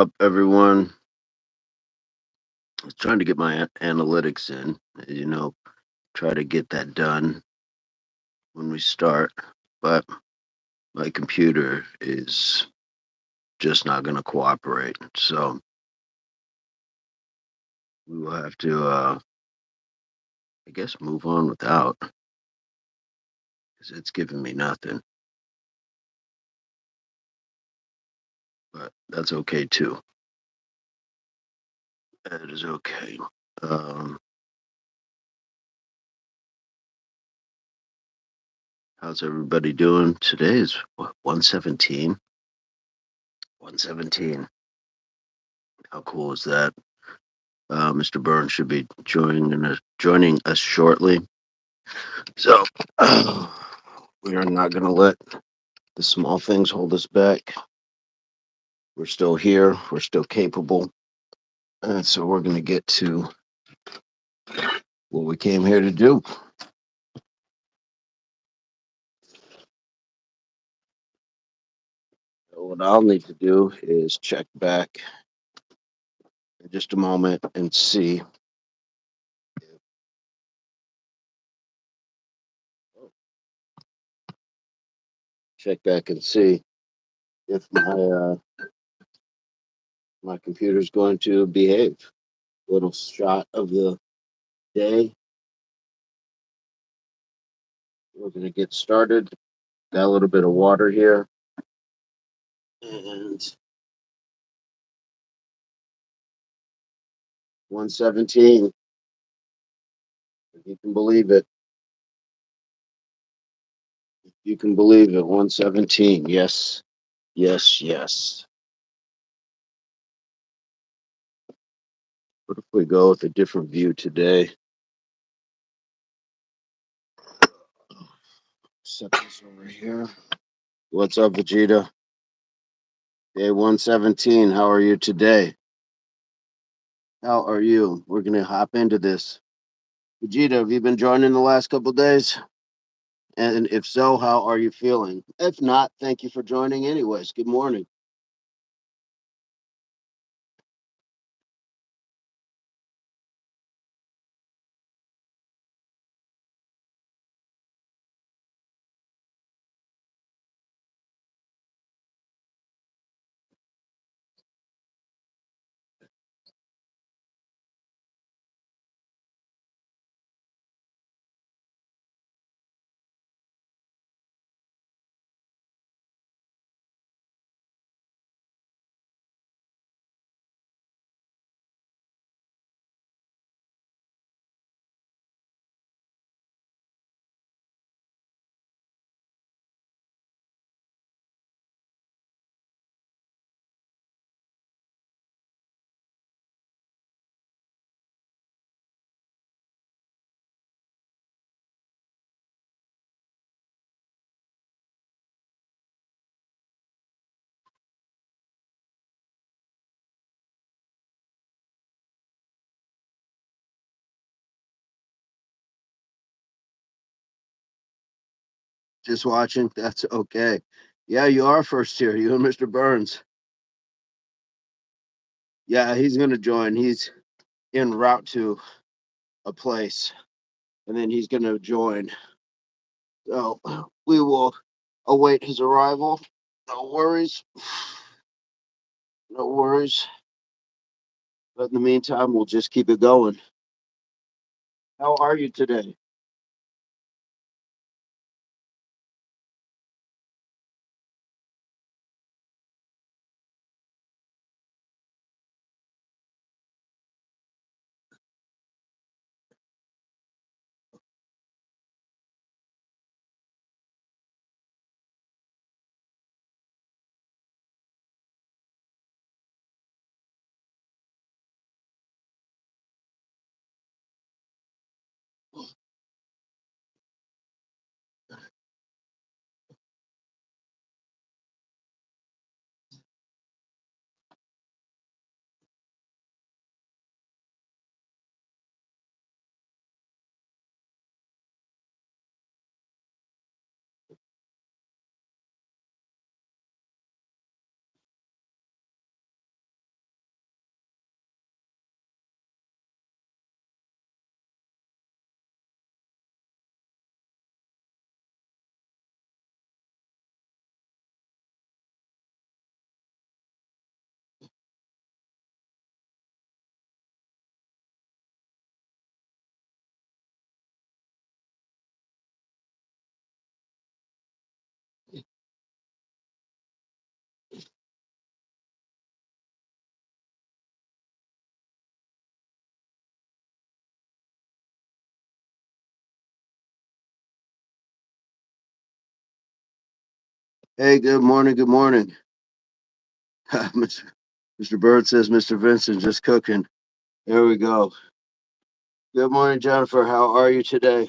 Up, everyone. I was trying to get my analytics in. You know, try to get that done when we start, but my computer is just not going to cooperate. So we will have to, I guess, move on without because it's giving me nothing. But that's okay too. That is okay. Um, how's everybody doing? Today is what, 117? 117. How cool is that? Mr. Burns should be joining us shortly. So we are not going to let the small things hold us back. We're still here. We're still capable. And so we're going to get to what we came here to do. So what I'll need to do is check back in just a moment and see. Check back and see if my computer's going to behave. Little shot of the day. We're going to get started. Got a little bit of water here. And 117, if you can believe it. If you can believe it, 117. Yes, yes, yes. What if we go with a different view today? Set this over here. What's up, Vegeta? Day 117. How are you today? How are you? We're going to hop into this. Vegeta, have you been joining the last couple days? And if so, how are you feeling? If not, thank you for joining anyways. Good morning. Just watching. That's okay. Yeah, you are first here. You and Mr. Burns. Yeah, he's going to join. He's en route to a place, and then he's going to join. So we will await his arrival. No worries. No worries. But in the meantime, we'll just keep it going. How are you today? Hey, good morning. Good morning. Mr. Bird says Mr. Vincent just cooking. There we go. Good morning, Jennifer. How are you today?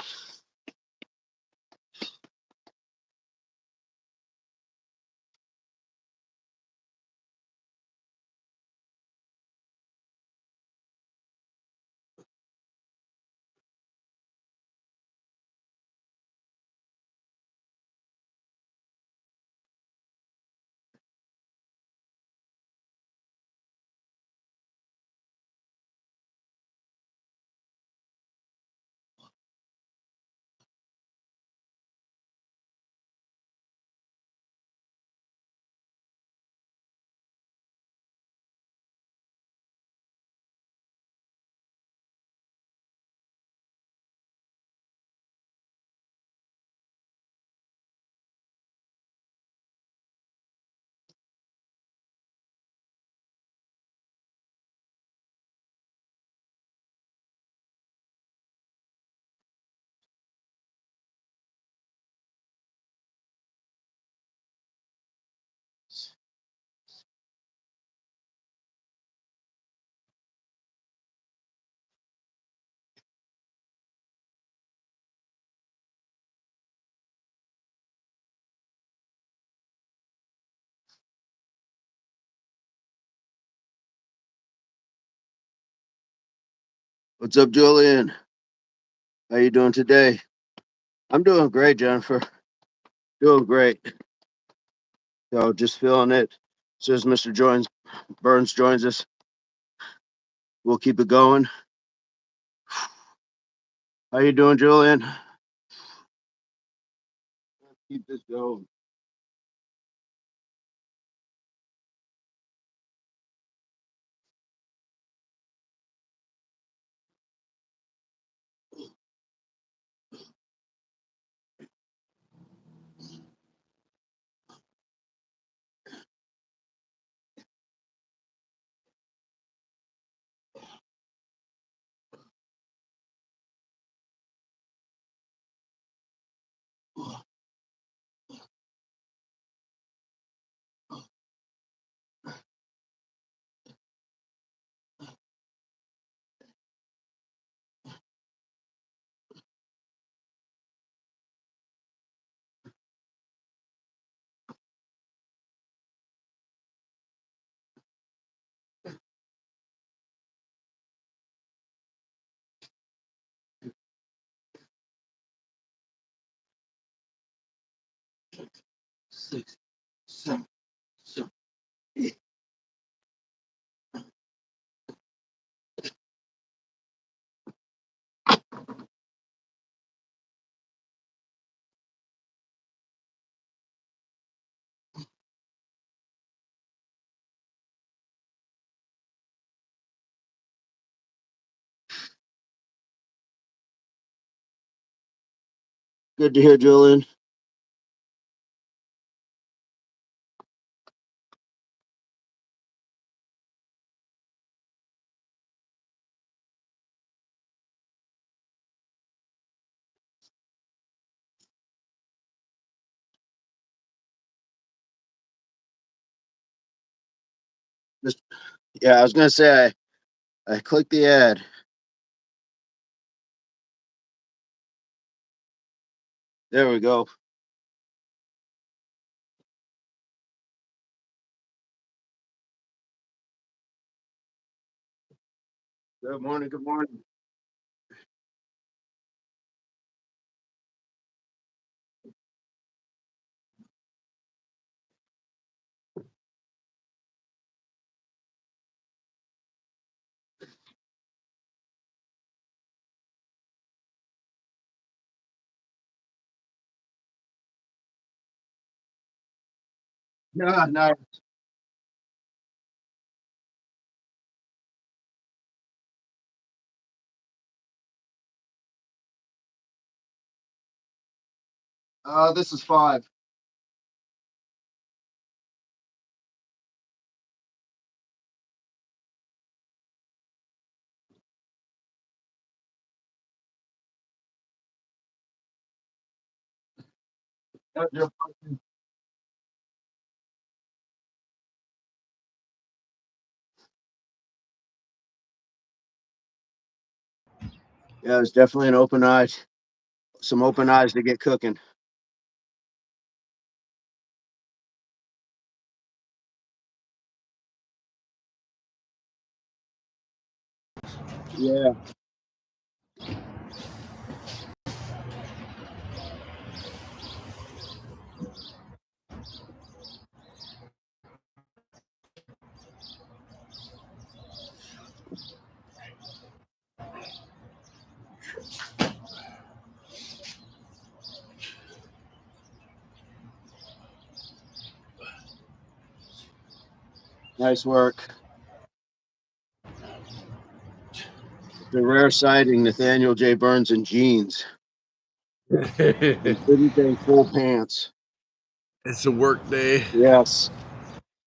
What's up, Julian? How you doing today? I'm doing great, Jennifer. Doing great. So just feeling it. As soon as Mr. Burns joins us, we'll keep it going. How you doing, Julian? Keep this going. Six, seven, seven. Good to hear, Julian. Yeah, I was gonna say I clicked the ad. There we go. Good morning. Good morning. No, no. This is five. Yeah, it's definitely an open eyes, some open eyes to get cooking. Yeah, nice work. It's a rare sighting, Nathaniel J Burns in jeans and City Day full pants. It's a work day. Yes,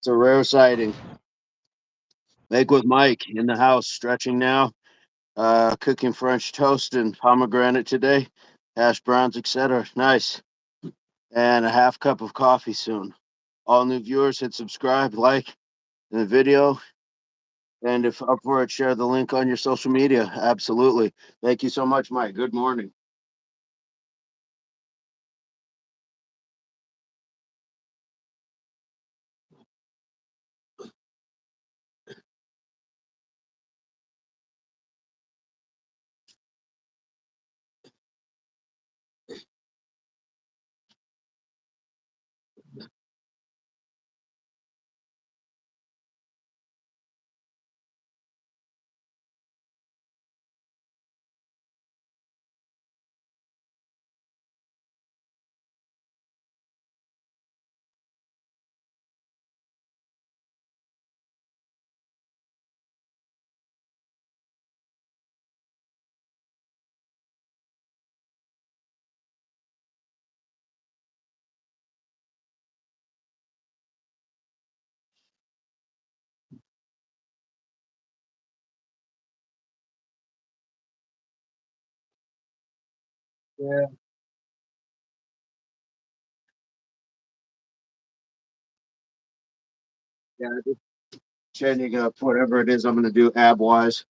it's a rare sighting. Make with Mike in the house, stretching now. Cooking French toast and pomegranate today, hash browns, etc. Nice. And a half cup of coffee soon. All new viewers, hit subscribe, like the video, and if up for it, share the link on your social media. Absolutely. Thank you so much, Mike. Good morning. Yeah, yeah. Just changing up whatever it is I'm going to do ab wise.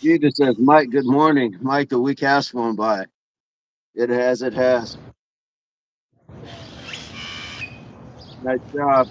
Jesus says, Mike, good morning. Mike, the week has flown by. It has, it has. Nice job.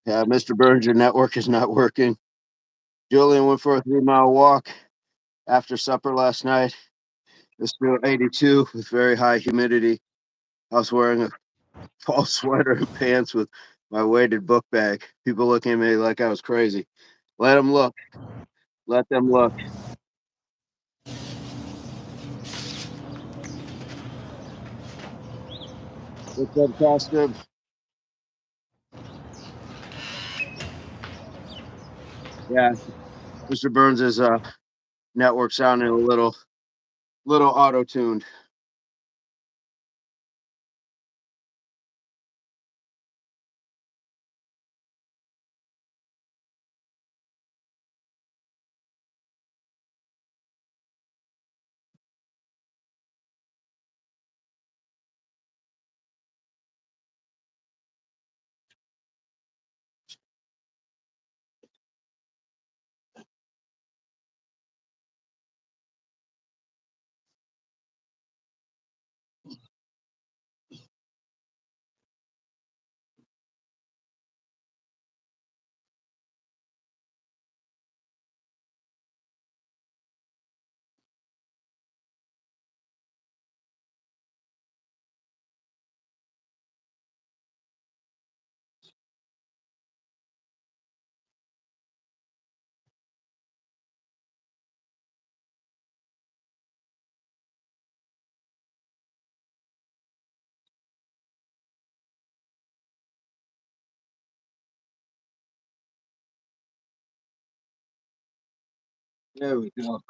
Yeah, Mr. Burns, your network is not working. Julian went for a 3 mile walk after supper last night. It's still 82 with very high humidity. I was wearing a fall sweater and pants with my weighted book bag. People looking at me like I was crazy. Let them look. Let them look. What's up, Costa? Yeah, Mr. Burns' network sounding a little auto tuned. There we go.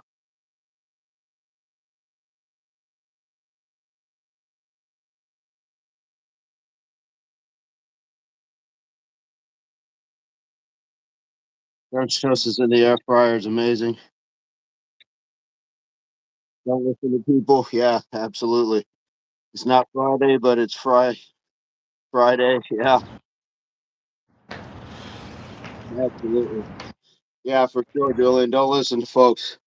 French toast is in the air fryer is amazing. Don't listen to people. Yeah, absolutely. It's not Friday, but it's Friday. Yeah, absolutely. Yeah, for sure, Julian. Don't listen to folks.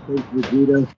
Thanks, Vegeta.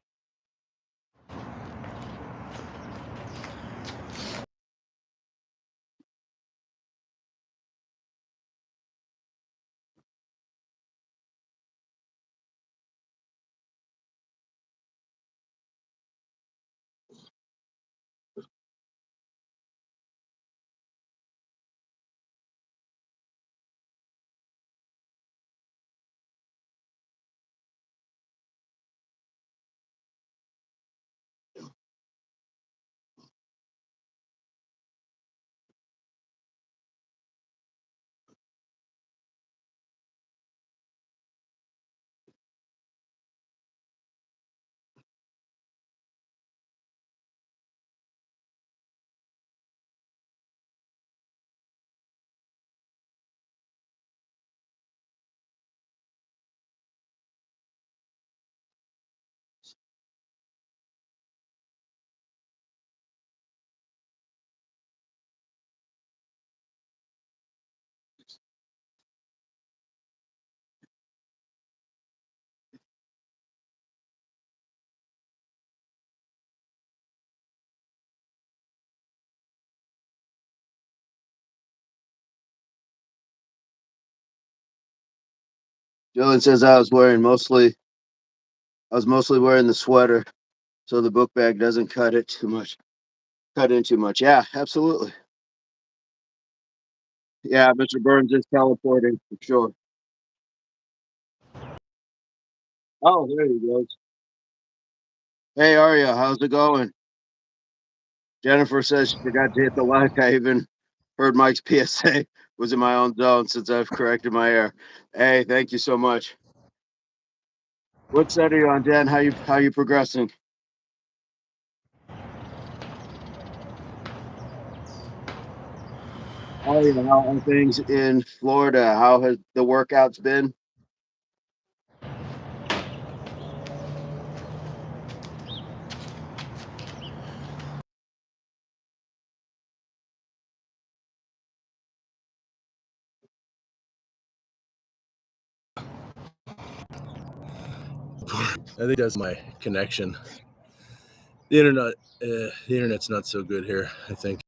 Julian says I was mostly wearing the sweater, so the book bag doesn't cut in too much. Yeah, absolutely. Yeah, Mr. Burns is teleporting for sure. Oh, there he goes. Hey, Arya, how's it going? Jennifer says she forgot to hit the like. I even heard Mike's PSA was in my own zone since I've corrected my error. Hey, thank you so much. What set are you on, Dan? How you progressing? Arya, how are things in Florida? How has the workouts been? I think that's my connection. The internet, the internet's not so good here. I think.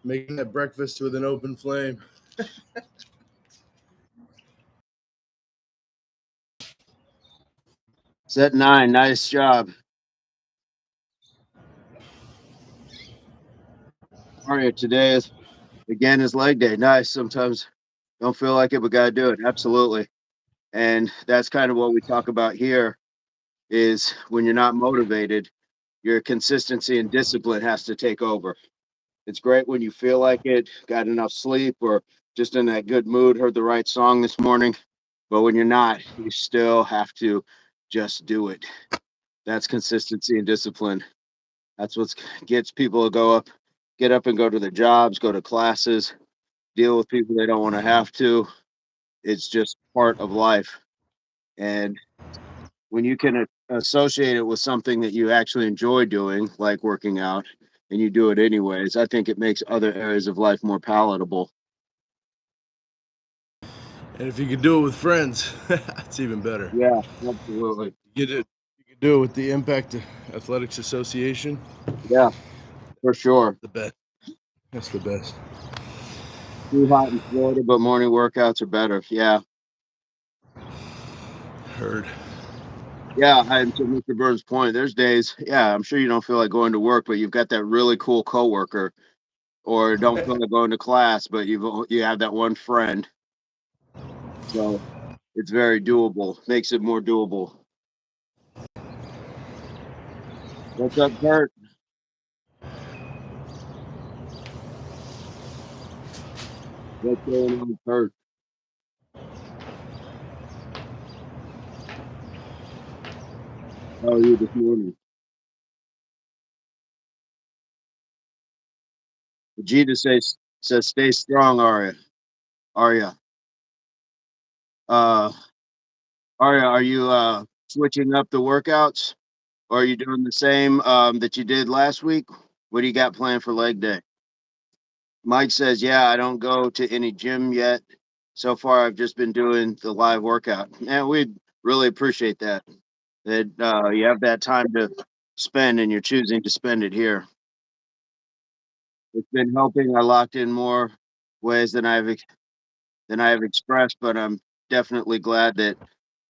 Making that breakfast with an open flame. Set nine, nice job. Arya, today is again is leg day. Nice. Sometimes don't feel like it, but gotta do it. Absolutely. And that's kind of what we talk about here is when you're not motivated, your consistency and discipline has to take over. It's great when you feel like it, got enough sleep, or just in that good mood, heard the right song this morning. But when you're not, you still have to just do it. That's consistency and discipline. That's what gets people to get up and go to their jobs, go to classes, deal with people they don't want to have to. It's just part of life. And when you can associate it with something that you actually enjoy doing, like working out, and you do it anyways, I think it makes other areas of life more palatable. And if you could do it with friends, it's even better. Yeah, absolutely. You could do it with the Impact Athletics Association. Yeah, for sure. The best. That's the best. Too hot in Florida, but morning workouts are better. Yeah. Heard. Yeah, and to Mr. Burns' point, there's days, yeah, I'm sure you don't feel like going to work, but you've got that really cool coworker, or don't feel like going to class, but you have that one friend. So it's very doable. Makes it more doable. What's up, Kurt? What's going on, Kurt? How are you this morning? Vegeta says stay strong, Arya. Arya. Uh Arya, are you switching up the workouts? Or are you doing the same that you did last week? What do you got planned for leg day? Mike says, yeah, I don't go to any gym yet. So far, I've just been doing the live workout. And we really appreciate that. That you have that time to spend and you're choosing to spend it here. It's been helping. I locked in more ways than I have expressed, but I'm definitely glad that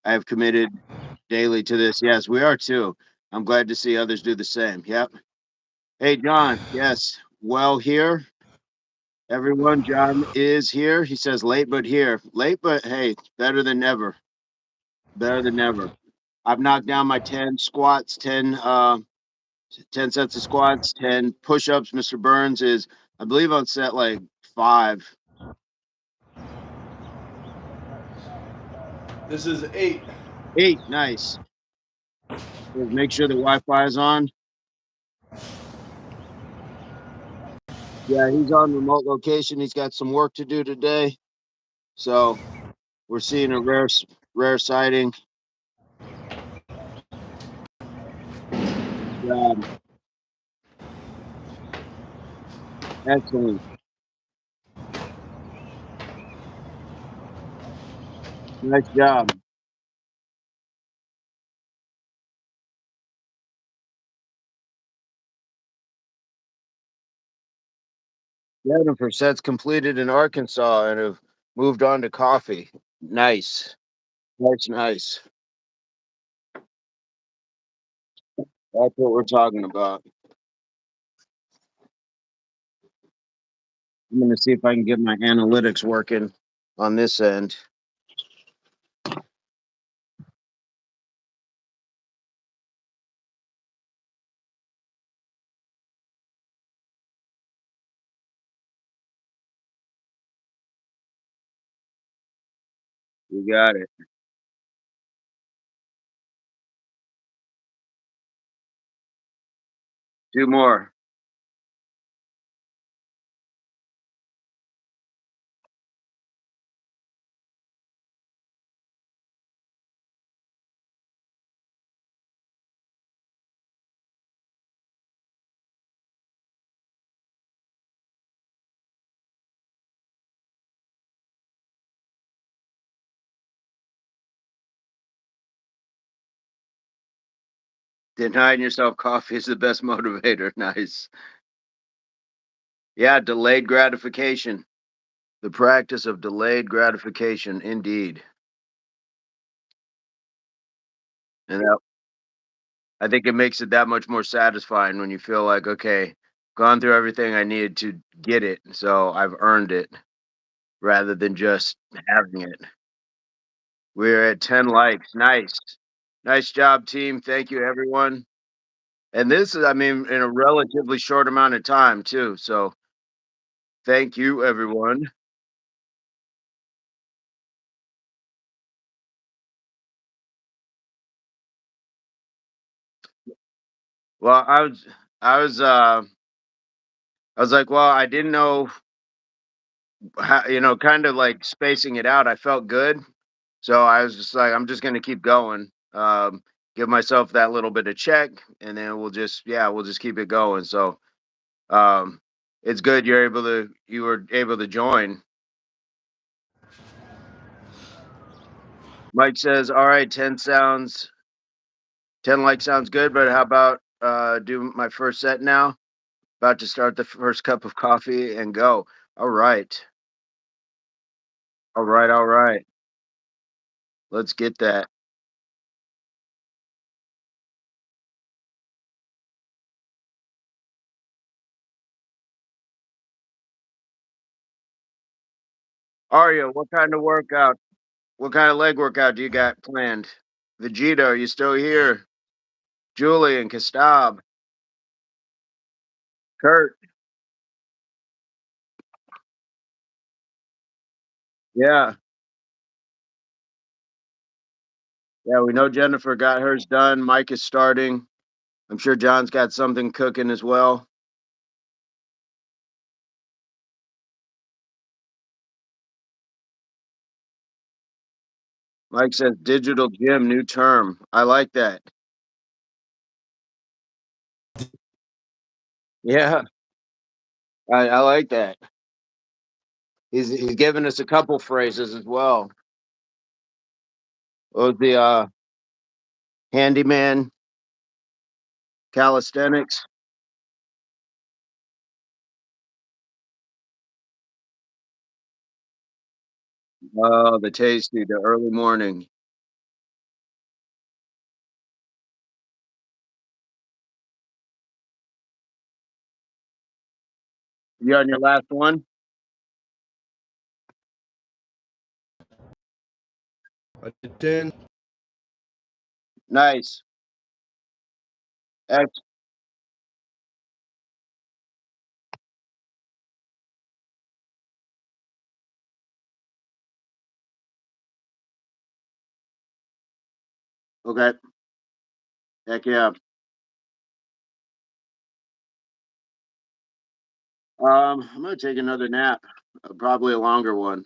I have committed daily to this. Yes, we are too. I'm glad to see others do the same. Yep. Hey, John. Yes. Well, here, everyone. John is here. He says late, but here. Late, but hey, better than never. Better than never. I've knocked down my 10 squats, 10 sets of squats, 10 push ups. Mr. Burns is, I believe, on set like five. This is 8. Eight. Nice. Make sure the Wi Fi is on. Yeah, he's on remote location. He's got some work to do today. So we're seeing a rare sighting. Um, excellent. Nice job. Jennifer sets completed in Arkansas and have moved on to coffee. Nice. Nice, nice. That's what we're talking about. I'm going to see if I can get my analytics working on this end. You got it. Two more. Denying yourself coffee is the best motivator. Nice. Yeah, delayed gratification. The practice of delayed gratification, indeed. And that, I think it makes it that much more satisfying when you feel like, okay, gone through everything I needed to get it, so I've earned it rather than just having it. We're at 10 likes. Nice. Nice job, team. Thank you, everyone. And this is, I mean, in a relatively short amount of time, too. So thank you, everyone. Well, I was, uh, I was like, well, I didn't know how, kind of like spacing it out. I felt good. So I was just like, I'm just going to keep going. Give myself that little bit of check and then we'll just, yeah, we'll just keep it going. So Um, it's good you were able to join. Mike says, "All right, 10 like sounds good, but how about do my first set now? About to start the first cup of coffee and go. All right. All right, all right. Let's get that. Arya, what kind of workout? What kind of leg workout do you got planned? Vegeta, are you still here? Julian, Kastab, Kurt. Yeah. Yeah, we know Jennifer got hers done. Mike is starting. I'm sure John's got something cooking as well. Mike says digital gym, new term. I like that. Yeah, I like that. He's giving us a couple phrases as well. What was the handyman calisthenics? Oh, the tasty, the early morning. You on your last one? I did 10. Nice. Ex- okay. Heck yeah. I'm gonna take another nap. Probably a longer one.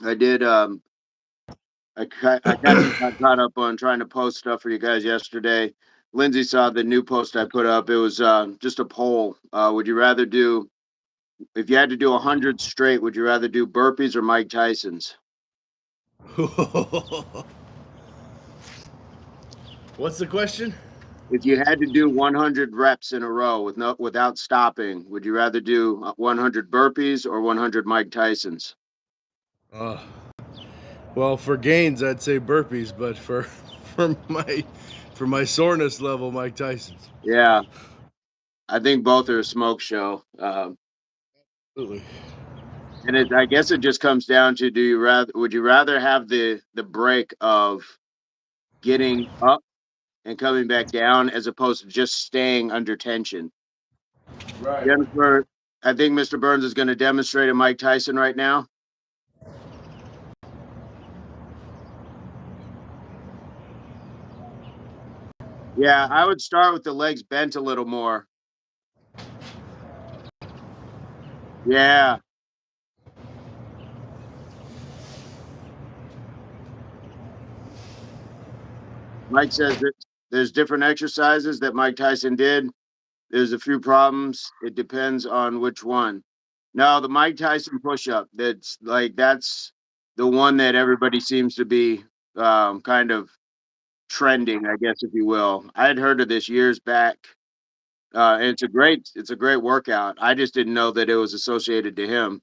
I did. I kind of got caught up on trying to post stuff for you guys yesterday. Lindsay saw the new post I put up. It was just a poll. Would you rather do if you had to do 100 straight? Would you rather do burpees or Mike Tyson's? What's the question? If you had to do 100 reps in a row without stopping, would you rather do 100 burpees or 100 Mike Tyson's? Uh, well, for gains, I'd say burpees, but for my for my soreness level, Mike Tyson's. Yeah, I think both are a smoke show. Absolutely. I guess it just comes down to would you rather have the break of getting up and coming back down as opposed to just staying under tension? Right. Jennifer, I think Mr. Burns is going to demonstrate a Mike Tyson right now. Yeah, I would start with the legs bent a little more. Yeah, Mike says that there's different exercises that Mike Tyson did. There's a few problems. It depends on which one. No, the Mike Tyson push-up. That's the one that everybody seems to be kind of trending, I guess, if you will. I had heard of this years back. And it's a great workout. I just didn't know that it was associated to him.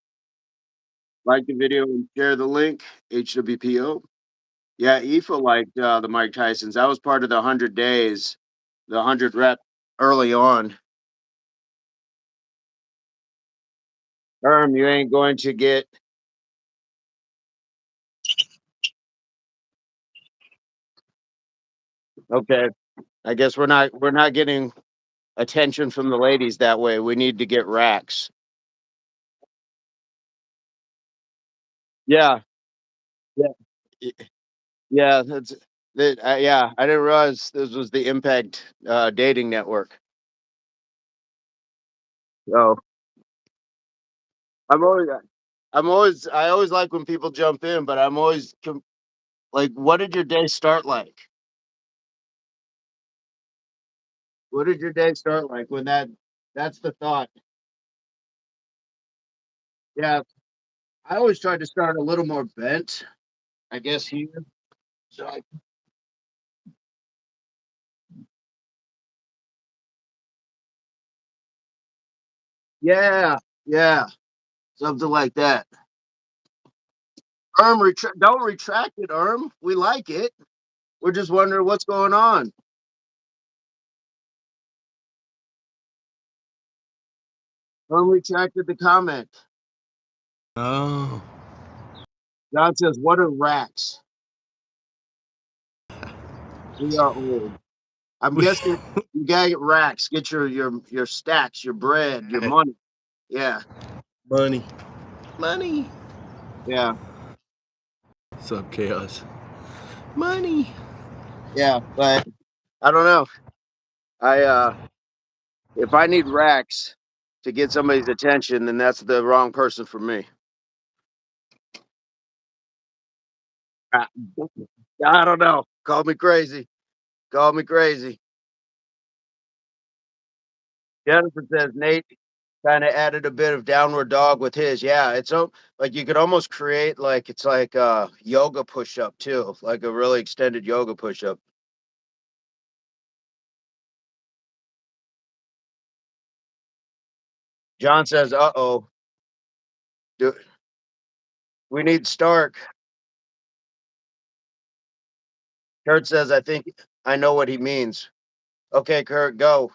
Like the video and share the link. HWPO. Yeah, Aoife liked the Mike Tyson's. That was part of the 100 days, the 100 rep early on. You ain't going to get okay. I guess we're not getting attention from the ladies that way. We need to get racks. Yeah, yeah, y- yeah. Yeah. I didn't realize this was the Impact dating network. So I'm always, I always like when people jump in, but I'm always like, what did your day start like? What did your day start like when that's the thought? Yeah, I always tried to start a little more bent, I guess here. So yeah, yeah, something like that. Don't retract it, We like it. We're just wondering what's going on. Retracted the comment. Oh, John says, "What are racks? We are old." I'm we guessing you gotta get racks. Get your stacks, your bread, your had money. Yeah, money. Money. yeah, What's up, chaos? Money. yeah. But I don't know. I if I need racks to get somebody's attention, then that's the wrong person for me. I, I don't know. Call me crazy. Call me crazy. Jennifer says Nate kind of added a bit of downward dog with his. Yeah, it's so like you could almost create like it's like a yoga push up too, like a really extended yoga push up. John says, "Uh oh, we need Stark." Kurt says, "I think I know what he means." Okay, Kurt, go.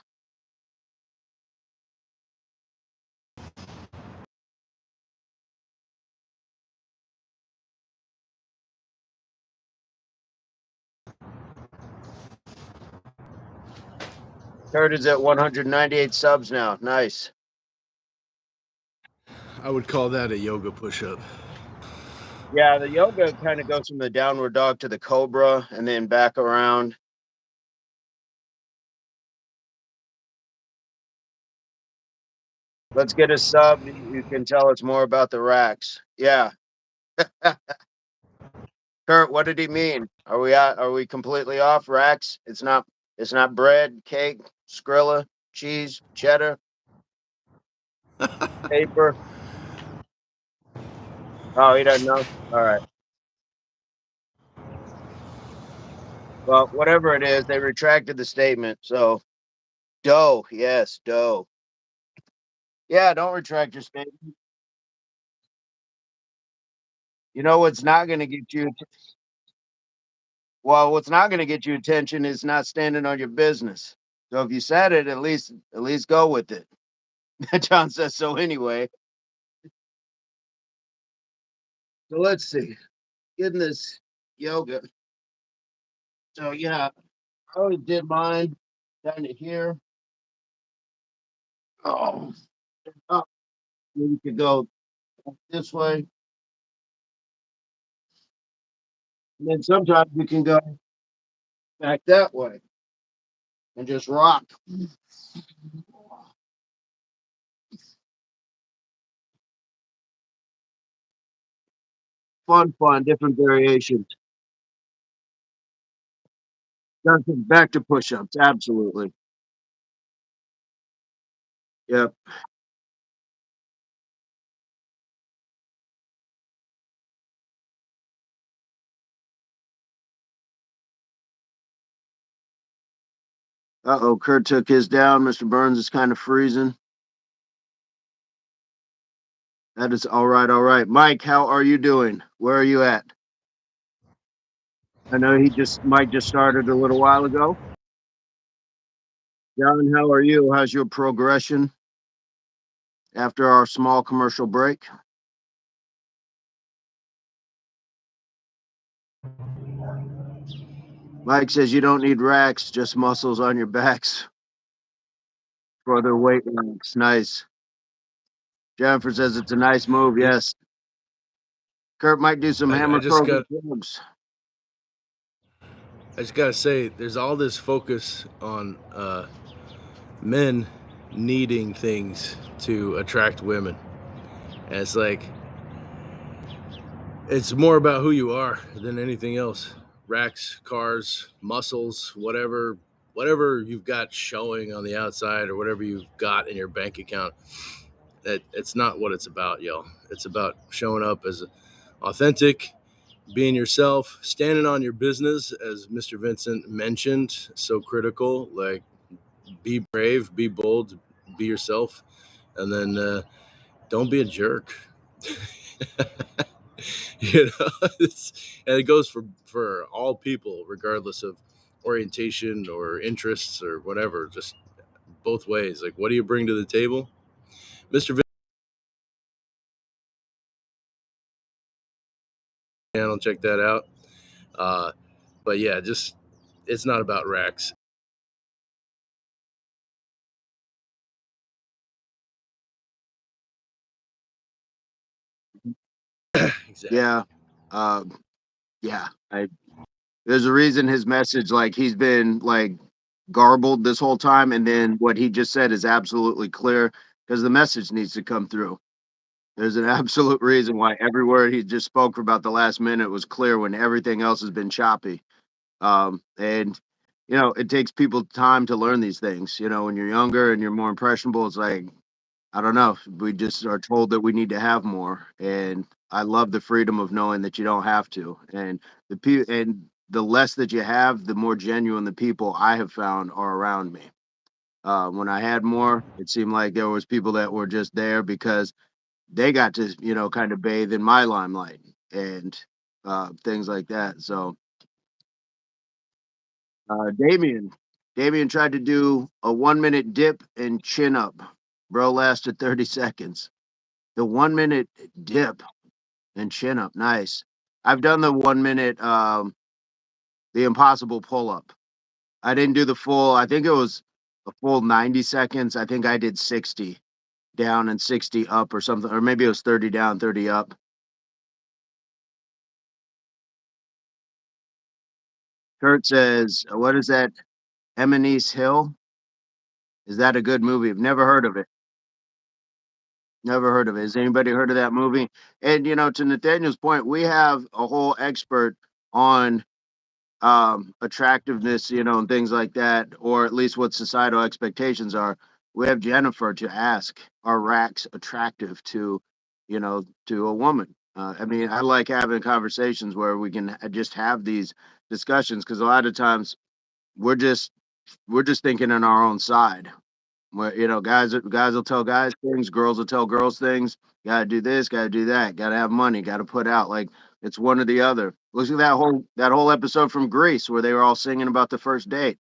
Kurt is at 198 subs now. Nice. I would call that a yoga push-up. Yeah, the yoga kind of goes from the downward dog to the cobra and then back around. Let's get a sub. You can tell us more about the racks. Yeah. Kurt, what did he mean? Are we completely off racks? It's not bread, cake, Skrilla, cheese, cheddar, paper. Oh, he doesn't know. All right. Well, whatever it is, they retracted the statement. So dough, yes, dough. Yeah, don't retract your statement. You know what's not going to get you well, what's not going to get you attention is not standing on your business. So if you said it, at least go with it. John says so anyway. So let's see. Getting this yoga. So yeah, I always did mine down to here. Oh, up. Then you could go this way, and then sometimes you can go back that way and just rock. Fun, different variations. Back to push-ups. Absolutely. Yep. Uh-oh, Kurt took his down. Mr. Burns is kind of freezing. That is all right, all right. Mike, how are you doing? Where are you at? I know Mike just started a little while ago. John, how are you? How's your progression after our small commercial break? Mike says you don't need racks, just muscles on your backs for their weight racks. Nice. Jennifer says it's a nice move. Yeah, Yes. Kurt might do some I hammer just curl got jumps. I just gotta say, there's all this focus on men needing things to attract women. And it's like it's more about who you are than anything else. Racks, cars, muscles, whatever. whatever you've got showing on the outside or whatever you've got in your bank account, that it's not what it's about, y'all. It's about showing up as authentic, being yourself, standing on your business, as Mr. Vincent mentioned, so critical. Like, be brave, be bold, be yourself, and then don't be a jerk. And it goes for all people, regardless of orientation or interests or whatever. Just both ways. Like, what do you bring to the table, Mr. Channel? Check that out. Uh, but yeah, just it's not about racks. Yeah. Exactly. Um, yeah. There's a reason his message, like, he's been like garbled this whole time, and then what he just said is absolutely clear because the message needs to come through. There's an absolute reason why every word he just spoke for about the last minute was clear when everything else has been choppy. And it takes people time to learn these things. When you're younger and you're more impressionable, it's like, I don't know. We just are told that we need to have more, and I love the freedom of knowing that you don't have to. And the less that you have, the more genuine the people I have found are around me. When I had more, it seemed like there was people that were just there because they got to, kind of bathe in my limelight and things like that. So, Damien, Damien tried to do a 1 minute dip and chin up. Bro lasted 30 seconds. The 1 minute dip and chin up, nice. I've done the 1 minute, the impossible pull up. I didn't do the full. I think it was a full 90 seconds. I think I did 60 down and 60 up or something, or maybe it was 30 down, 30 up. Kurt says, "What is that? Eminence Hill? Is that a good movie? I've never heard of it. Never heard of it. Has anybody heard of that movie?" And to Nathaniel's point, we have a whole expert on attractiveness, and things like that, or at least what societal expectations are. We have Jennifer to ask, are racks attractive to a woman? I mean, I like having conversations where we can just have these discussions because a lot of times we're just we're just thinking in our own side. Where guys will tell guys things, girls will tell girls things. Got to do this, got to do that, got to have money, got to put out. Like, it's one or the other. Look at that whole episode from Greece where they were all singing about the first date.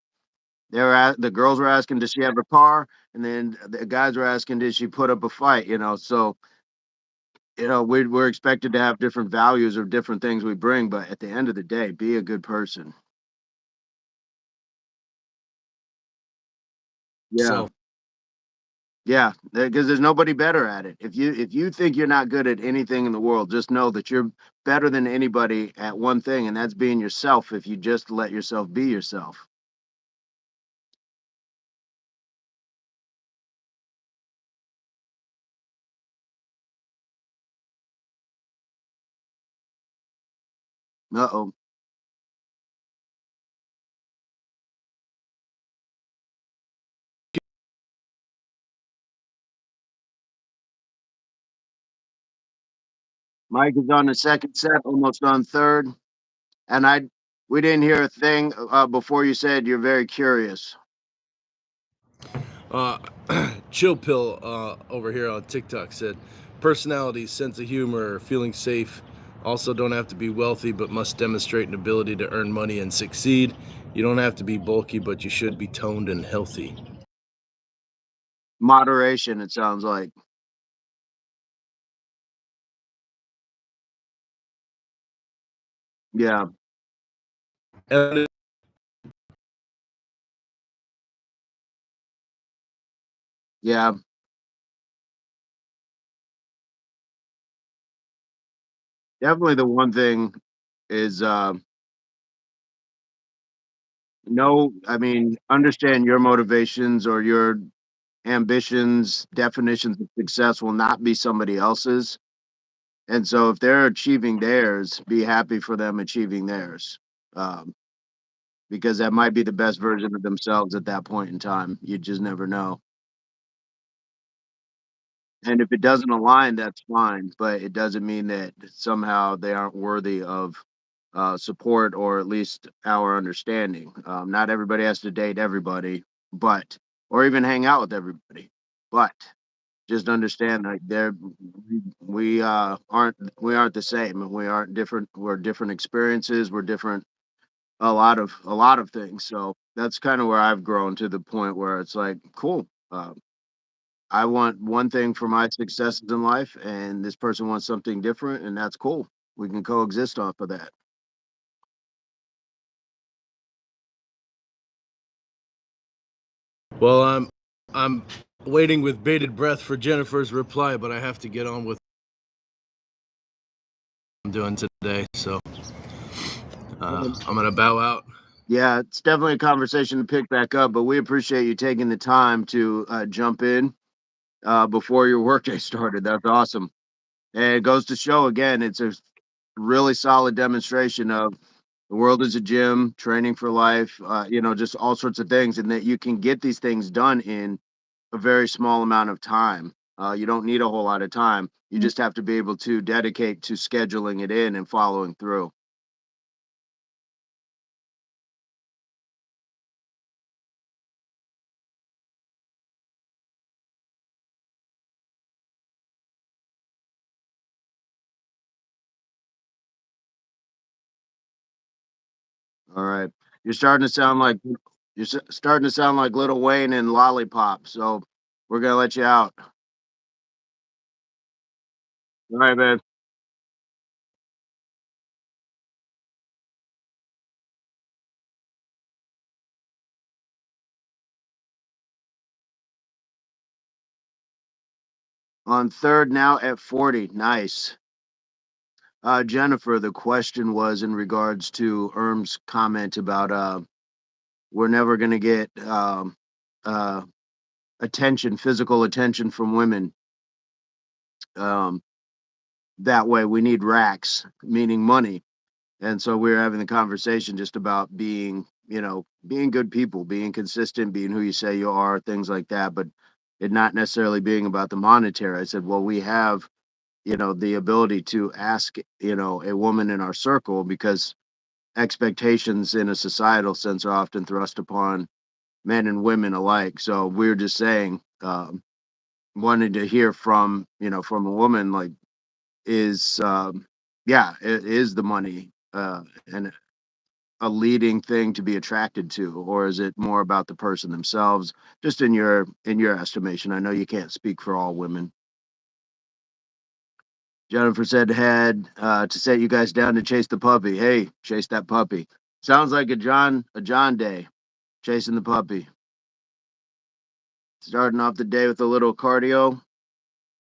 The girls were asking, "Does she have a car?" And then the guys were asking, "Did she put up a fight?" So we're expected to have different values or different things we bring, but at the end of the day, be a good person. Yeah. So Yeah, because there's nobody better at it. If you think you're not good at anything in the world, just know that you're better than anybody at one thing, and that's being yourself. If you just let yourself be yourself. Uh-oh. Mike is on the second set, almost on third, and we didn't hear a thing before you said you're very curious. Uh, Chill Pill over here on TikTok said, personality, sense of humor, feeling safe. Also, don't have to be wealthy, but must demonstrate an ability to earn money and succeed. You don't have to be bulky, but you should be toned and healthy. Moderation, it sounds like. Yeah, And yeah. Definitely the one thing is I mean, understand your motivations or your ambitions, definitions of success will not be somebody else's. And so if they're achieving theirs, be happy for them achieving theirs. Um, because that might be the best version of themselves at that point in time. You just never know. And if it doesn't align, that's fine, but it doesn't mean that somehow they aren't worthy of support or at least our understanding. Not everybody has to date everybody, but or even hang out with everybody, but just understand like we aren't the same, and we aren't different. We're different experiences. We're different a lot of things. So that's kind of where I've grown to the point where it's like, cool. I want one thing for my successes in life, and this person wants something different, and that's cool. We can coexist off of that. Well, I'm waiting with bated breath for Jennifer's reply, but I have to get on with what I'm doing today. So I'm gonna bow out. Yeah, it's definitely a conversation to pick back up, but we appreciate you taking the time to jump in before your workday started. That's awesome. And it goes to show again, it's a really solid demonstration of the world is a gym, training for life, just all sorts of things, and that you can get these things done in a very small amount of time. You don't need a whole lot of time. You just have to be able to dedicate to scheduling it in and following through. All right. You're starting to sound like starting to sound like Little Wayne and Lollipop. So we're gonna let you out. All right, man. On third now at 40. Nice. Jennifer, the question was in regards to Erm's comment about we're never gonna get uh attention, physical attention from women. Um, that way we need racks, meaning money. And so we were having the conversation just about being good people, being consistent, being who you say you are, things like that, but it not necessarily being about the monetary. I said, well, we have, the ability to ask, a woman in our circle because expectations in a societal sense are often thrust upon men and women alike. So we're just saying, wanted to hear from a woman, like, is, yeah, it is the money, and a leading thing to be attracted to, or is it more about the person themselves? Just in your estimation. I know you can't speak for all women. Jennifer said had to set you guys down to chase the puppy. Hey, chase that puppy. Sounds like a John day, chasing the puppy. Starting off the day with a little cardio,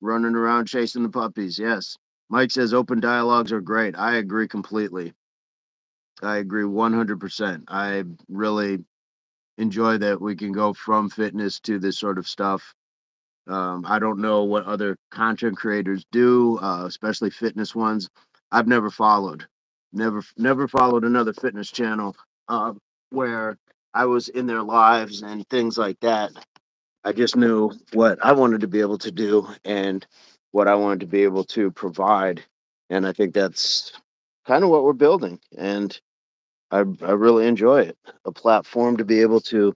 running around chasing the puppies. Yes. Mike says open dialogues are great. I agree completely. I agree 100%. I really enjoy that we can go from fitness to this sort of stuff. I don't know what other content creators do, especially fitness ones. I've never followed, never followed another fitness channel uh, where I was in their lives and things like that. I just knew what I wanted to be able to do and what I wanted to be able to provide, and I think that's kind of what we're building. And I really enjoy it. A platform to be able to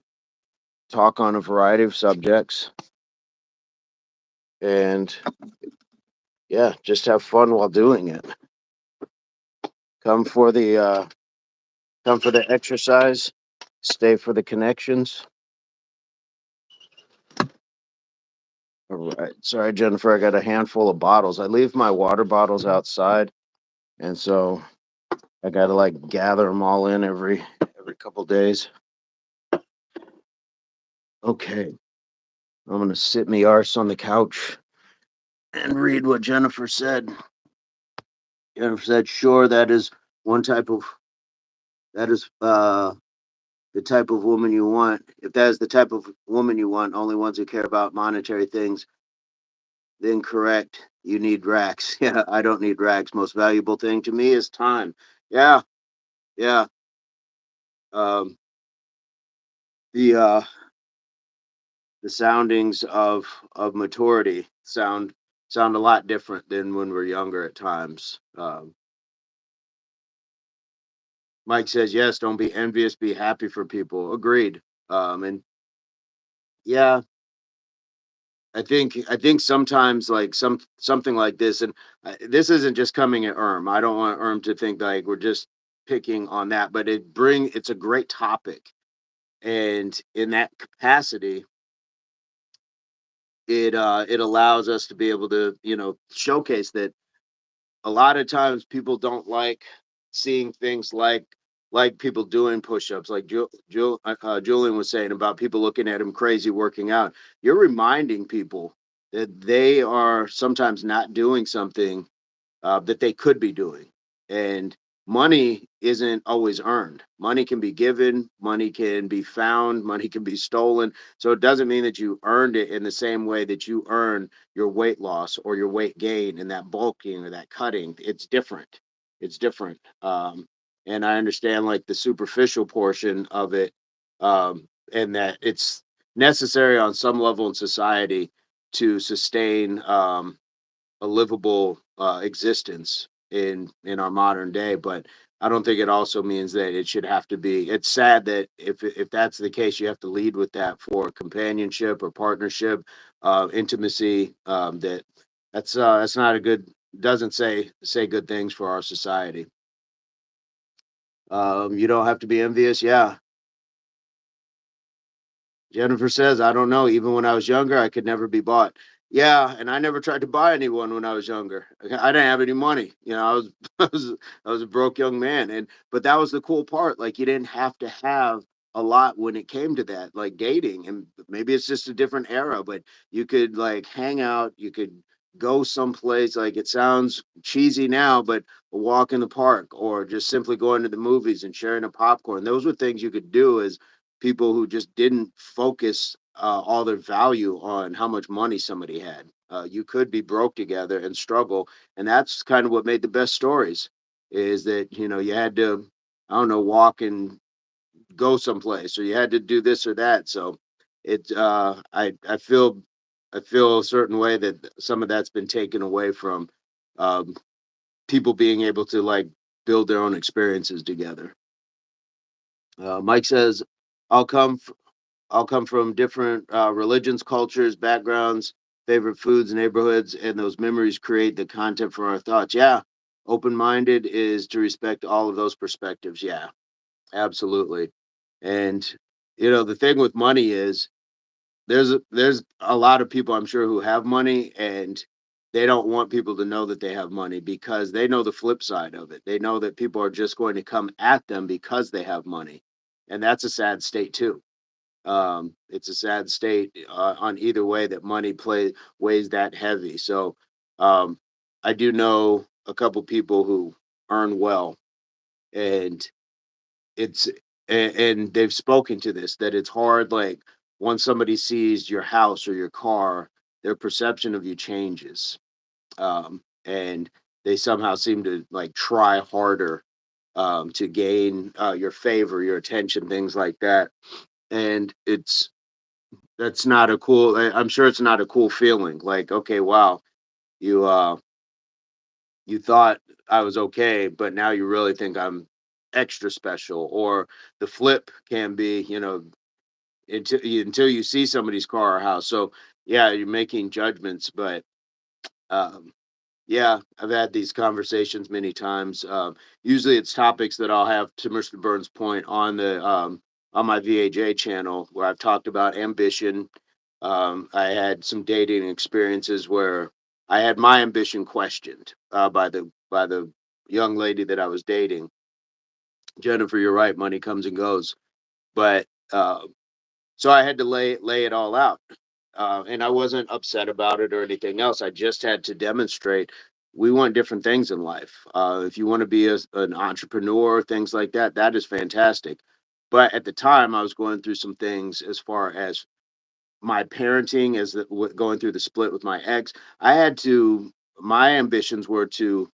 talk on a variety of subjects and yeah, just have fun while doing it. Come for the uh come for the exercise, stay for the connections. All right. Sorry, Jennifer, I got a handful of bottles. I leave my water bottles outside, and so I got to like gather them all in every couple days. Okay. I'm going to sit me arse on the couch and read what Jennifer said. Jennifer said, "Sure, that is one type of that is the type of woman you want. If that is the type of woman you want, only ones who care about monetary things, then correct. You need racks. Yeah, I don't need racks. Most valuable thing to me is time. Yeah, yeah. the uh the soundings of maturity sound a lot different than when we're younger at times. Mike says, yes, don't be envious, be happy for people. Agreed. And yeah, I think sometimes like something like this, and this isn't just coming at I don't want to think like we're just picking on that, but it's a great topic, and in that capacity, it allows us to be able to showcase that a lot of times people don't like seeing things like people doing push-ups like Julian was saying about people looking at him crazy working out. You're reminding people that they are sometimes not doing something that they could be doing. And money isn't always earned. Money can be given, money can be found, money can be stolen. So it doesn't mean that you earned it in the same way that you earn your weight loss or your weight gain and that bulking or that cutting. It's different. It's different. And I understand like the superficial portion of it, and that it's necessary on some level in society to sustain a livable existence in our modern day. But I don't think it also means that it should have to be. It's sad that if that's the case, you have to lead with that for companionship or partnership, intimacy. That's not a good. Doesn't say good things for our society. You don't have to be envious. Yeah, Jennifer says, I don't know. Even when I was younger, I could never be bought. Yeah, and I never tried to buy anyone when I was younger. I didn't have any money. I was I was I was a broke young man. And but that was the cool part. Like you didn't have to have a lot when it came to that, like dating. And maybe it's just a different era, but you could like hang out, you could go someplace. Like it sounds cheesy now, but a walk in the park or just simply going to the movies and sharing a popcorn. Those were things you could do as people who just didn't focus all their value on how much money somebody had. You could be broke together and struggle, and that's kind of what made the best stories. Is that you had to, I don't know, walk and go someplace, or you had to do this or that. So I feel a certain way that some of that's been taken away from um, people being able to like build their own experiences together. Mike says, "I'll come I'll come from different religions, cultures, backgrounds, favorite foods, neighborhoods, and those memories create the content for our thoughts." Yeah, open minded is to respect all of those perspectives. Yeah, absolutely. And the thing with money is there's a lot of people I'm sure who have money and they don't want people to know that they have money because they know the flip side of it. They know that people are just going to come at them because they have money. And that's a sad state too. It's a sad state on either way that money weighs that heavy. So um, I do know a couple people who earn well, and it's and they've spoken to this that it's hard. Like once somebody sees your house or your car, their perception of you changes, and they somehow seem to like try harder to gain your favor, your attention, things like that. And that's not a cool. I'm sure it's not a cool feeling. Like, okay, wow, you you thought I was okay, but now you really think I'm extra special. Or the flip can be, until you see somebody's car or house. So yeah, you're making judgments, but um, yeah, I've had these conversations many times. Usually, it's topics that I'll have, to Mr. Burns' point, on my VAJ channel where I've talked about ambition. I had some dating experiences where I had my ambition questioned by the young lady that I was dating. Jennifer, you're right. Money comes and goes, but so I had to lay it all out, and I wasn't upset about it or anything else. I just had to demonstrate we want different things in life. If you want to be an entrepreneur, things like that, that is fantastic. But at the time, I was going through some things as far as my parenting, going through the split with my ex. I had to. My ambitions were to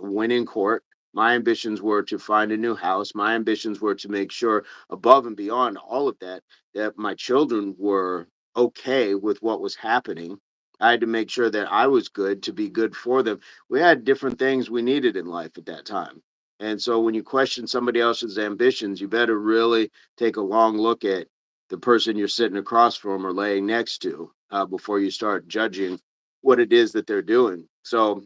win in court. My ambitions were to find a new house. My ambitions were to make sure, above and beyond all of that, that my children were okay with what was happening. I had to make sure that I was good to be good for them. We had different things we needed in life at that time. And so when you question somebody else's ambitions, you better really take a long look at the person you're sitting across from or laying next to before you start judging what it is that they're doing. So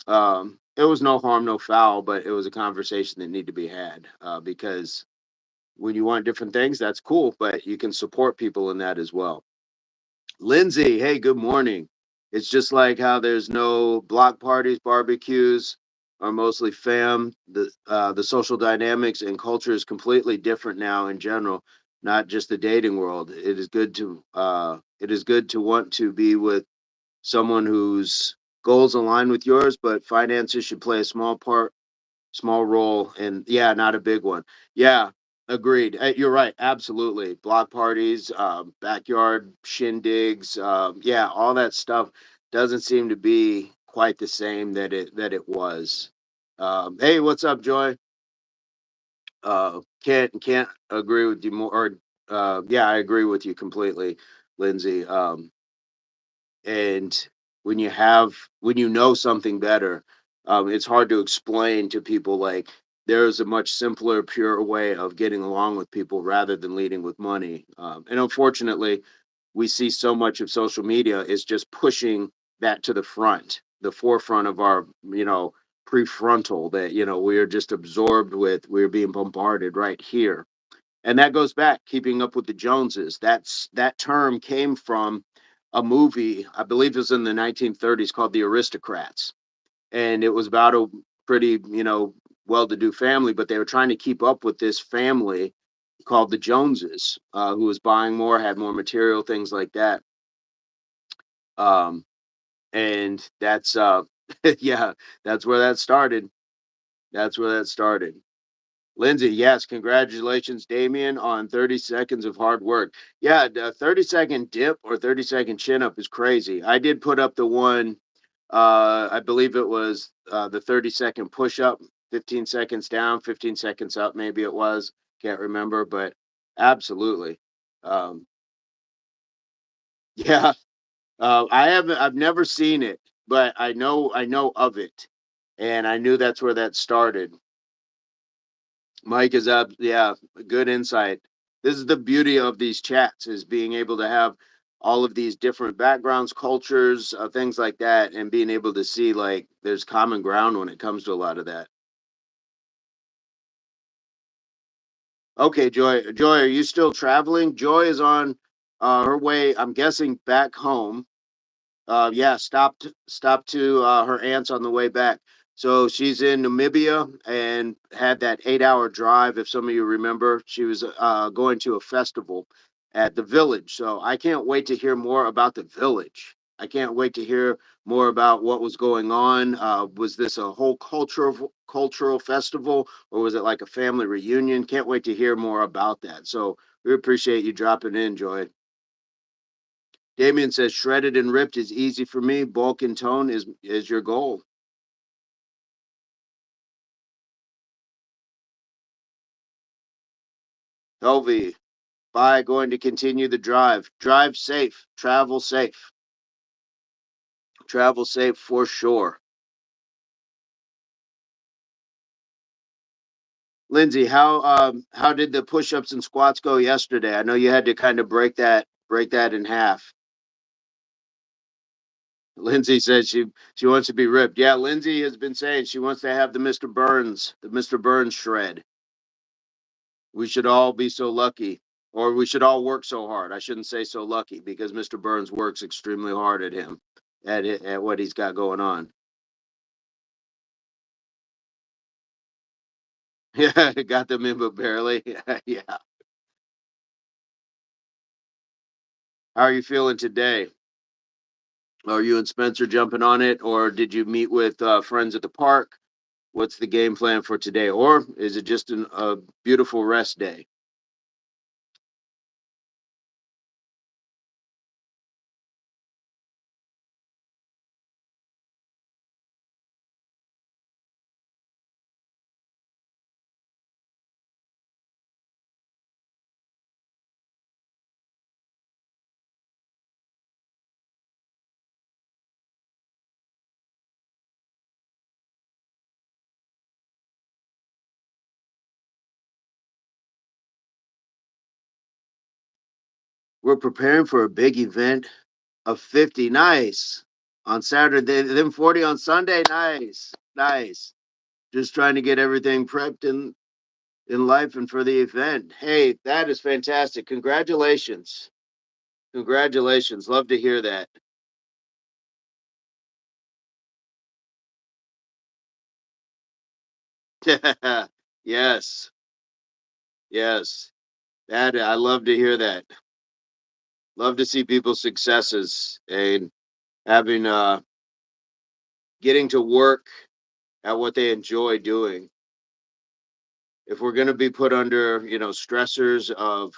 it was no harm, no foul, but it was a conversation that needed to be had because when you want different things, that's cool, but you can support people in that as well. Lindsay, hey, good morning. It's just like how there's no block parties, barbecues are mostly fam. The social dynamics and culture is completely different now in general, not just the dating world. It is good to want to be with someone whose goals align with yours, but finances should play a small role, and yeah, not a big one. Yeah, agreed. You're right. Absolutely. Block parties, backyard shindigs, yeah, all that stuff doesn't seem to be quite the same that it was. Hey, what's up, Joy? Can't agree with you more. Or yeah, I agree with you completely, Lindsay. And when you have when you know something better, it's hard to explain to people like there's a much simpler, pure way of getting along with people rather than leading with money. And unfortunately, we see so much of social media is just pushing that to the forefront of our, prefrontal, that we're just absorbed with. We're being bombarded right here, and that goes back keeping up with the Joneses. That term came from a movie, I believe it was in the 1930s, called The Aristocrats, and it was about a pretty, well-to-do family, but they were trying to keep up with this family called the Joneses, who was buying more, had more material, things like that. um, and that's yeah, that's where that started. That's where that started. Lindsay, yes, congratulations, Damien, on 30 seconds of hard work. Yeah, the 30-second dip or 30-second chin up is crazy. I did put up the one, I believe it was the 30-second push up, 15 seconds down, 15 seconds up, maybe it was. Can't remember, but absolutely. Um, yeah, I've never seen it, but I know of it. And I knew that's where that started. Mike is up. Yeah, good insight. This is the beauty of these chats, is being able to have all of these different backgrounds, cultures, things like that, and being able to see like there's common ground when it comes to a lot of that. Okay, Joy. Joy, are you still traveling? Joy is on her way, I'm guessing, back home. Yeah, stopped to her aunt's on the way back. So she's in Namibia and had that 8 hour drive. If some of you remember, she was going to a festival at the village. So I can't wait to hear more about the village. I can't wait to hear more about what was going on. Was this a whole cultural festival, or was it like a family reunion? Can't wait to hear more about that. So we appreciate you dropping in, Joy. Damien says shredded and ripped is easy for me. Bulk and tone is your goal. Helvey, bye. Going to continue the drive. Drive safe. Travel safe. Travel safe for sure. Lindsay, how did the push ups and squats go yesterday? I know you had to kind of break that in half. Lindsay says she wants to be ripped. Yeah, Lindsay has been saying she wants to have the Mr. Burns shred. We should all be so lucky, or we should all work so hard. I shouldn't say so lucky, because Mr. Burns works extremely hard at what he's got going on. Yeah, got them in, but barely. Yeah. How are you feeling today? Are you and Spencer jumping on it, or did you meet with friends at the park? What's the game plan for today, or is it just a beautiful rest day? we're preparing for a big event of 50. Nice. On Saturday, then 40 on Sunday. Nice. Nice. Just trying to get everything prepped in life and for the event. Hey, that is fantastic. Congratulations. Congratulations. Love to hear that. Yes. Yes. That I love to hear that. Love to see people's successes and having getting to work at what they enjoy doing. If we're going to be put under, stressors of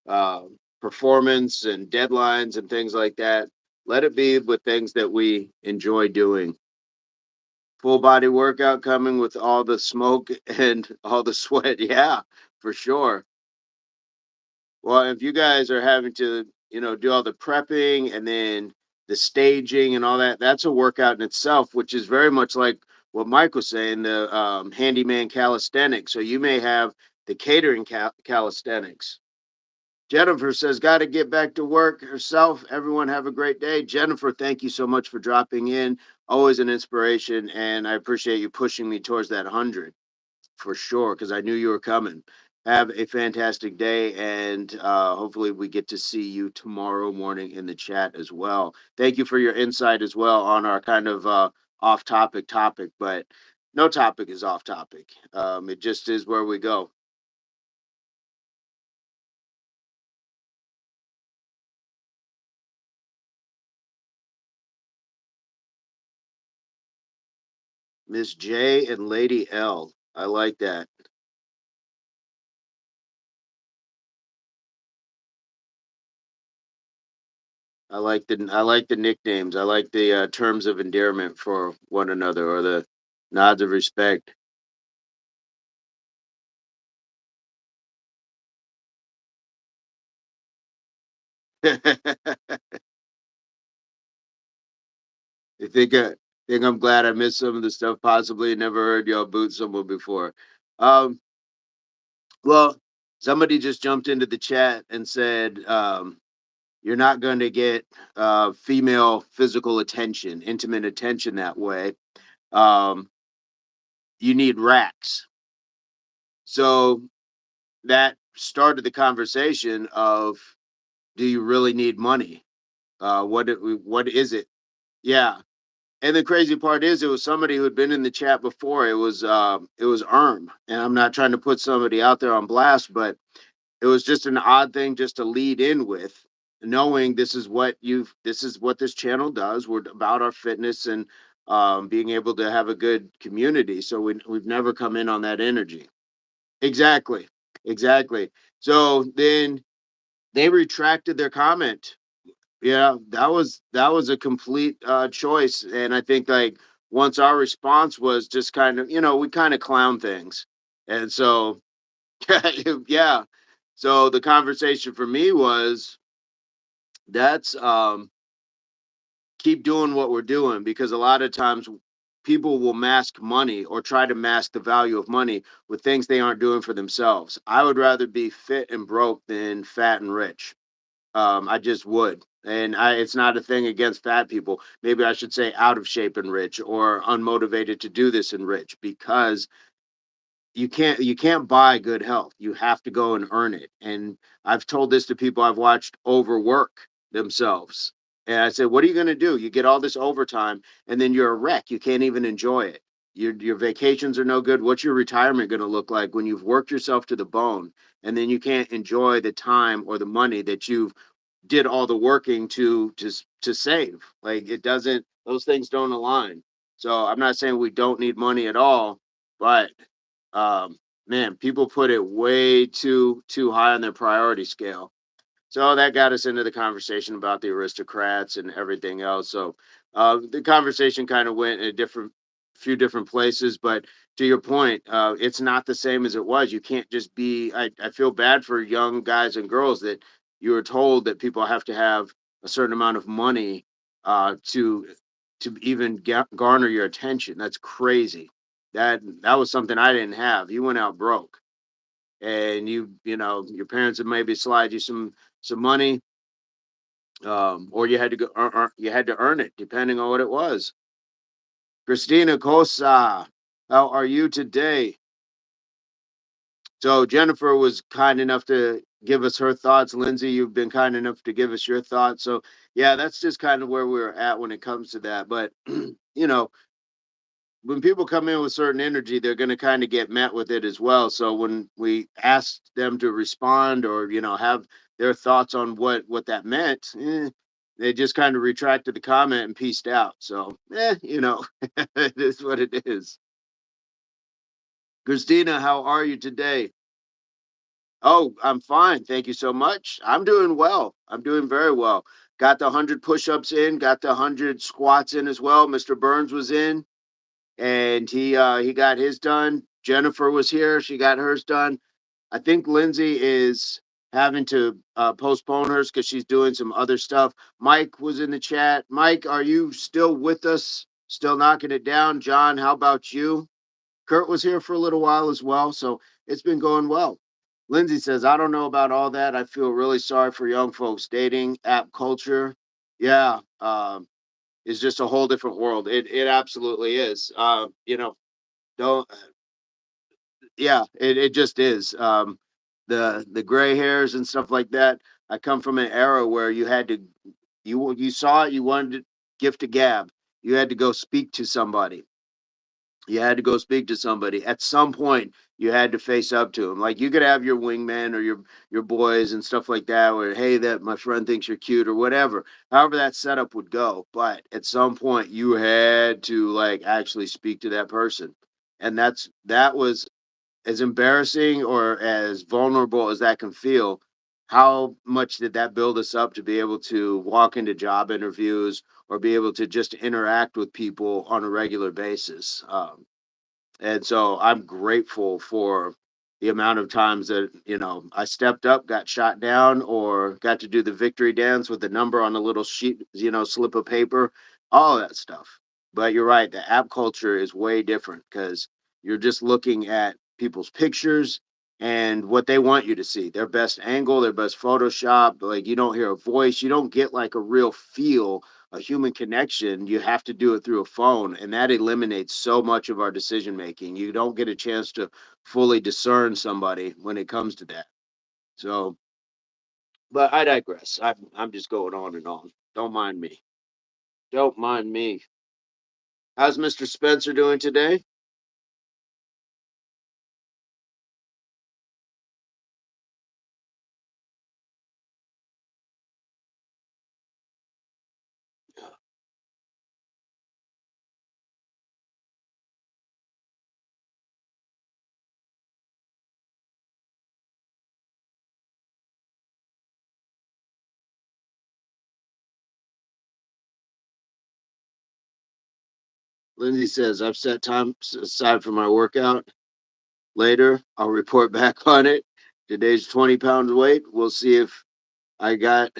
uh, performance and deadlines and things like that, let it be with things that we enjoy doing. Full body workout coming with all the smoke and all the sweat. Yeah, for sure. Well, if you guys are having to, do all the prepping and then the staging and all that, that's a workout in itself, which is very much like what Mike was saying, the handyman calisthenics. So you may have the catering calisthenics. Jennifer says, got to get back to work herself. Everyone have a great day. Jennifer, thank you so much for dropping in. Always an inspiration. And I appreciate you pushing me towards that 100 for sure, because I knew you were coming. Have a fantastic day. And hopefully we get to see you tomorrow morning in the chat as well. Thank you for your insight as well on our kind of off topic, but no topic is off topic. It just is where we go. Miss J and Lady L. I like that. I like the nicknames. I like the terms of endearment for one another or the nods of respect. I think I'm glad I missed some of the stuff. Possibly never heard y'all boot someone before. Um, well, somebody just jumped into the chat and said you're not going to get female physical attention, intimate attention that way. Um, you need racks. So that started the conversation of, do you really need money? What is it? Yeah. And the crazy part is, it was somebody who had been in the chat before. It was Erm, and I'm not trying to put somebody out there on blast, but it was just an odd thing just to lead in with, knowing this is what this channel does. We're about our fitness and being able to have a good community. So we've never come in on that energy. Exactly, exactly. So then they retracted their comment. Yeah, that was a complete choice, and I think like once our response was just kind of, we kind of clown things, and so yeah, so the conversation for me was, that's keep doing what we're doing, because a lot of times people will mask money or try to mask the value of money with things they aren't doing for themselves. I would rather be fit and broke than fat and rich. I just would. And it's not a thing against fat people. Maybe I should say out of shape and rich, or unmotivated to do this and rich, because you can't buy good health. You have to go and earn it. And I've told this to people I've watched overwork themselves. And I said, what are you going to do? You get all this overtime and then you're a wreck. You can't even enjoy it. Your vacations are no good. What's your retirement going to look like when you've worked yourself to the bone, and then you can't enjoy the time or the money that you've did all the working to save? Like, it doesn't, those things don't align. So I'm not saying we don't need money at all, but um, man, people put it way too high on their priority scale. So that got us into the conversation about the aristocrats and everything else. So the conversation kind of went in a few different places. But to your point, it's not the same as it was. You can't just be. I feel bad for young guys and girls that you were told that people have to have a certain amount of money to even garner your attention. That's crazy. That was something I didn't have. You went out broke, and your parents would maybe slide you some money. or you had to go, you had to earn it, depending on what it was. Christina Cosa, how are you today? So Jennifer was kind enough to give us her thoughts. Lindsay, you've been kind enough to give us your thoughts. So yeah, that's just kind of where we're at when it comes to that. But you know, when people come in with certain energy, they're going to kind of get met with it as well. So when we asked them to respond or have their thoughts on what that meant, they just kind of retracted the comment and pieced out. So it is what it is. Christina, how are you today? Oh, I'm fine. Thank you so much. I'm doing well. I'm doing very well. Got the 100 push-ups in, got the 100 squats in as well. Mr. Burns was in and he got his done. Jennifer was here, she got hers done. I think Lindsay is having to postpone hers because she's doing some other stuff. Mike was in the chat. Mike, are you still with us? Still knocking it down? John, how about you? Kurt was here for a little while as well, so it's been going well. Lindsay says, I don't know about all that. I feel really sorry for young folks. Dating app culture, yeah, is just a whole different world. It absolutely is. Don't yeah, it just is. The gray hairs and stuff like that. I come from an era where you saw it, you wanted to gift a gab. You had to go speak to somebody. You had to go speak to somebody. At some point, you had to face up to them. Like you could have your wingman or your boys and stuff like that, where hey, that my friend thinks you're cute or whatever. However that setup would go, but at some point, you had to like actually speak to that person, and that was as embarrassing or as vulnerable as that can feel. How much did that build us up to be able to walk into job interviews or be able to just interact with people on a regular basis? And so I'm grateful for the amount of times that, I stepped up, got shot down, or got to do the victory dance with the number on a little sheet, slip of paper, all of that stuff. But you're right, the app culture is way different because you're just looking at people's pictures and what they want you to see, their best angle, their best Photoshop. Like you don't hear a voice, you don't get like a real feel, a human connection. You have to do it through a phone, and that eliminates so much of our decision making. You don't get a chance to fully discern somebody when it comes to that. So, but I digress. I'm just going on and on. Don't mind me. Don't mind me. How's Mr. Spencer doing today? Lindsay says I've set time aside for my workout. Later, I'll report back on it. Today's 20 pounds weight. We'll see I got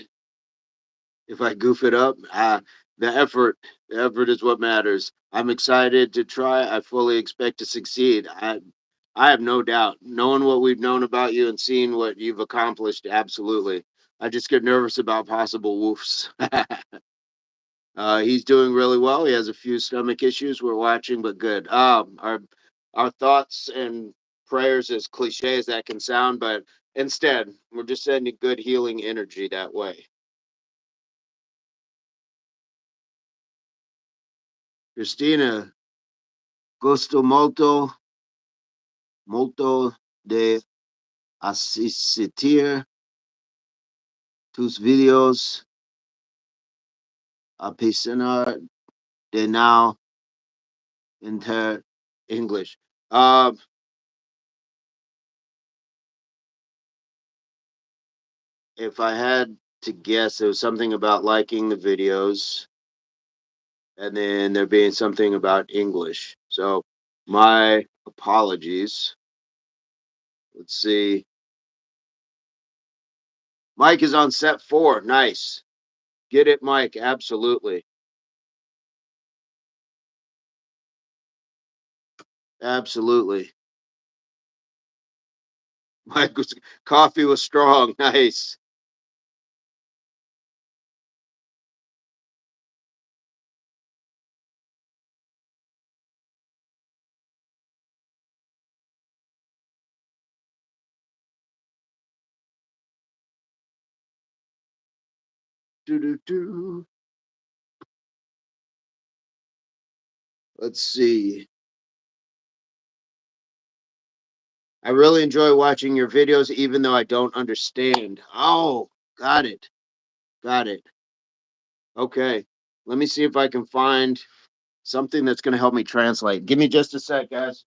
if I goof it up. The effort, the effort is what matters. I'm excited to try. I fully expect to succeed. I have no doubt. Knowing what we've known about you and seeing what you've accomplished, absolutely. I just get nervous about possible woofs. He's doing really well. He has a few stomach issues. We're watching, but good. Our thoughts and prayers, as cliche as that can sound, but instead, we're just sending good healing energy that way. Christina, gusto molto de asistir tus videos a piscina de now inter English. Um, if I had to guess, it was something about liking the videos, and then there being something about English. So my apologies. Let's see. Mike is on set 4. Nice. Get it, Mike. Absolutely. Absolutely. Mike was coffee was strong. Nice. Do, do, do. Let's see. I really enjoy watching your videos, even though I don't understand. Oh, got it. Got it. Okay. Let me see if I can find something that's going to help me translate. Give me just a sec, guys.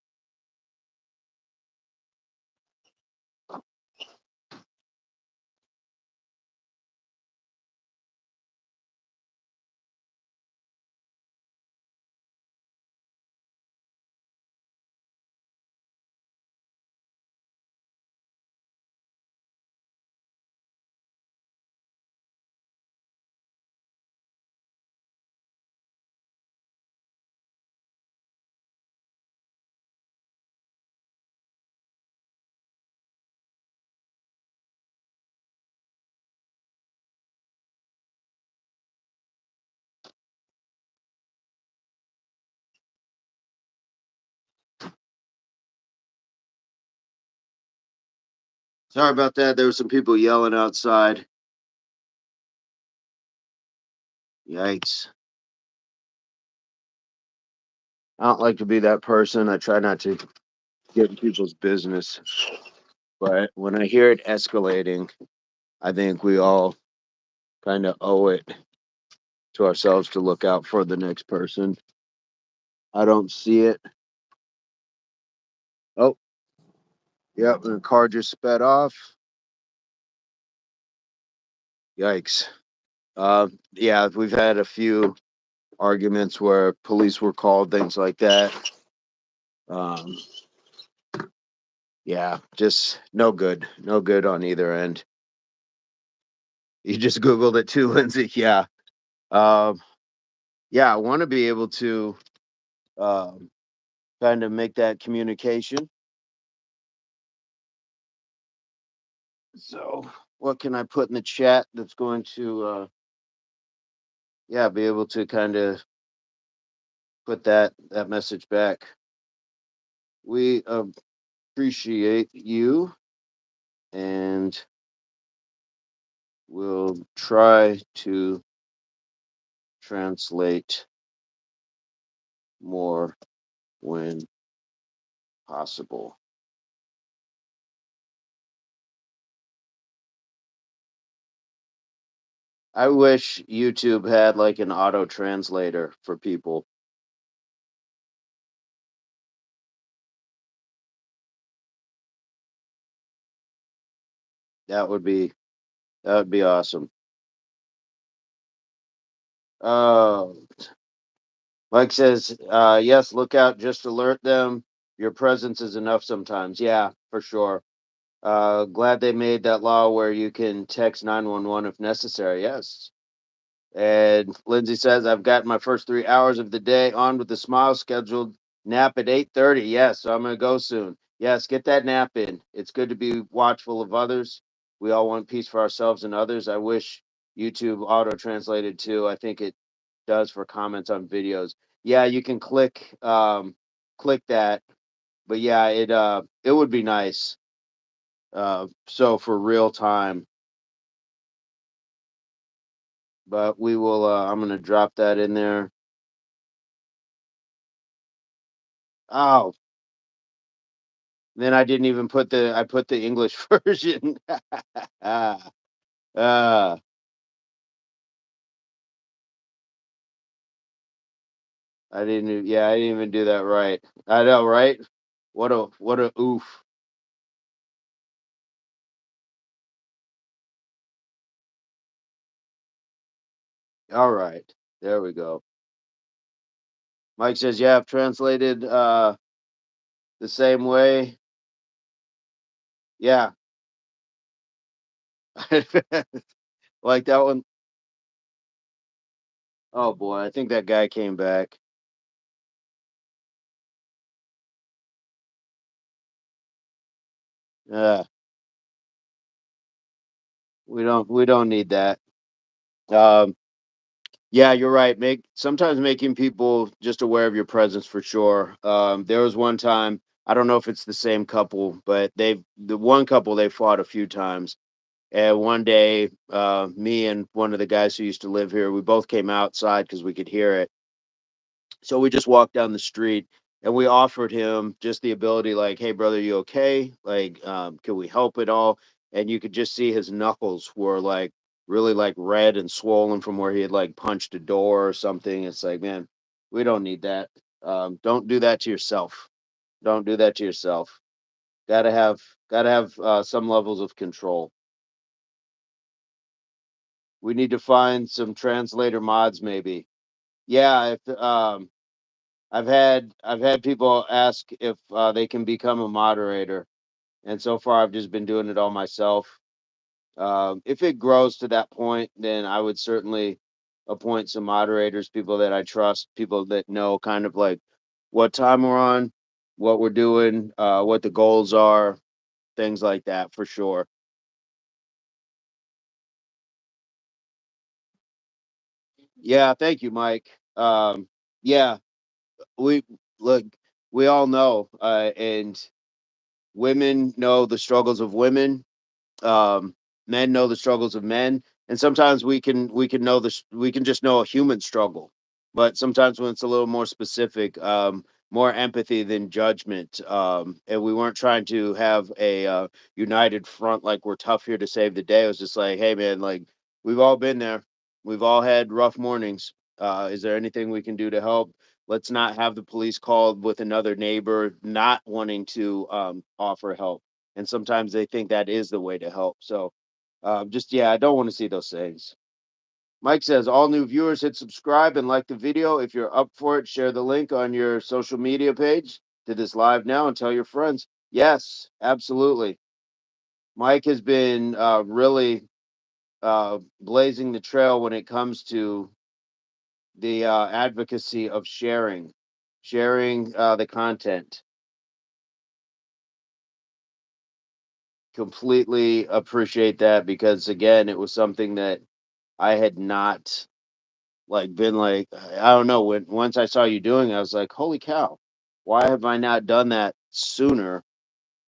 Sorry about that. There were some people yelling outside. Yikes. I don't like to be that person. I try not to get in people's business. But when I hear it escalating, I think we all kind of owe it to ourselves to look out for the next person. I don't see it. Oh, yep, the car just sped off. Yikes. Yeah, we've had a few arguments where police were called, things like that. Um, yeah, just no good. No good on either end. You just Googled it too, Lindsay. Yeah. Um, yeah, I want to be able to um, kind of make that communication. So, what can I put in the chat that's going to, yeah, be able to kind of put that message back? We appreciate you, and we'll try to translate more when possible. I wish YouTube had like an auto translator for people. That would be that would be awesome. Uh, Mike says, yes, look out, just alert them. Your presence is enough sometimes. Yeah, for sure. Glad they made that law where you can text 911 if necessary. Yes. And Lindsay says, I've got my first 3 hours of the day on with the smile scheduled nap at 8:30. Yes, so I'm gonna go soon. Yes, get that nap in. It's good to be watchful of others. We all want peace for ourselves and others. I wish YouTube auto translated too. I think it does for comments on videos. Yeah, you can click that. But yeah, it would be nice. So for real time. But we will I'm gonna drop that in there. Oh, then I didn't even put I put the English version. Ah, ah, yeah, I didn't even do that right. I know, right? What a oof. All right. There we go. Mike says, yeah, I've translated the same way. Yeah. Like that one. Oh boy, I think that guy came back. Yeah, we don't need that. Um Yeah, you're right. Sometimes making people just aware of your presence for sure. There was one time, I don't know if it's the same couple, but the one couple they fought a few times, And one day, me and one of the guys who used to live here, we both came outside because we could hear it. So we just walked down the street and we offered him just the ability, like, "Hey, brother, you okay? Like, can we help at all?" And you could just see his knuckles were like really like red and swollen from where he had like punched a door or something. It's like, man, we don't need that. Don't do that to yourself. Don't do that to yourself. Gotta have gotta have some levels of control. We need to find some translator mods, maybe. Yeah, if I've had people ask if they can become a moderator, and so far I've just been doing it all myself. If it grows to that point, then I would certainly appoint some moderators, people that I trust, people that know kind of like what time we're on, what we're doing, what the goals are, things like that for sure. Yeah, thank you, Mike. Yeah, we look, we all know, and women know the struggles of women, um, men know the struggles of men, and sometimes we can know we can just know a human struggle, but sometimes when it's a little more specific, more empathy than judgment, and we weren't trying to have a united front like we're tough here to save the day. It was just like, hey man, like we've all been there, we've all had rough mornings. Is there anything we can do to help? Let's not have the police called with another neighbor not wanting to offer help, and sometimes they think that is the way to help. So, just yeah, I don't want to see those things. Mike says all new viewers hit subscribe and like the video. If you're up for it, share the link on your social media page to this live now and tell your friends. Yes, absolutely. Mike has been really blazing the trail when it comes to the advocacy of sharing the content. Completely appreciate that because again, it was something that I had not like been like I don't know when once I saw you doing it, I was like, holy cow, why have I not done that sooner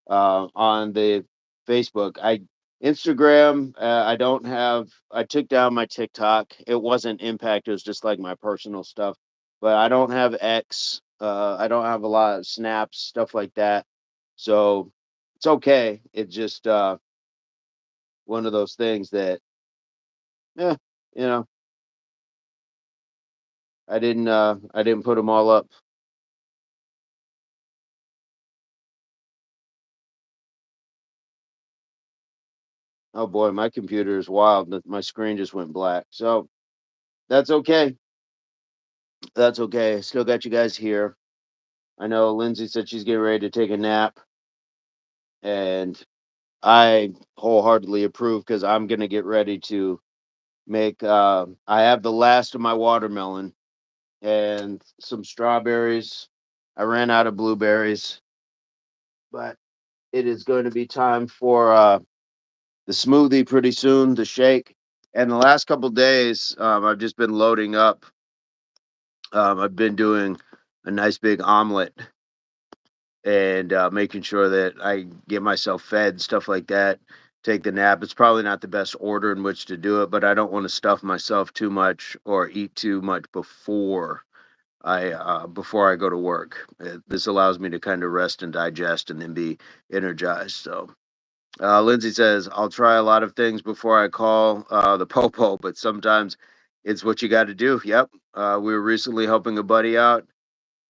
on the Facebook? I Instagram, I don't have. I took down my TikTok. It wasn't impact. It was just like my personal stuff. But I don't have X. I don't have a lot of snaps, stuff like that. So it's okay. It's just one of those things that, yeah, you know, I didn't put them all up. Oh boy, my computer is wild. My screen just went black. So that's okay. That's okay. Still got you guys here. I know Lindsay said she's getting ready to take a nap, and I wholeheartedly approve because I'm gonna get ready to make. I have the last of my watermelon and some strawberries. I ran out of blueberries, but it is going to be time for the smoothie pretty soon. The shake. And the last couple days, I've just been loading up. I've been doing a nice big omelet and making sure that I get myself fed, stuff like that. Take the nap. It's probably not the best order in which to do it, but I don't want to stuff myself too much or eat too much before I go to work. This allows me to kind of rest and digest and then be energized. So Lindsay says, I'll try a lot of things before I call the popo, but sometimes it's what you got to do. Yep. We were recently helping a buddy out,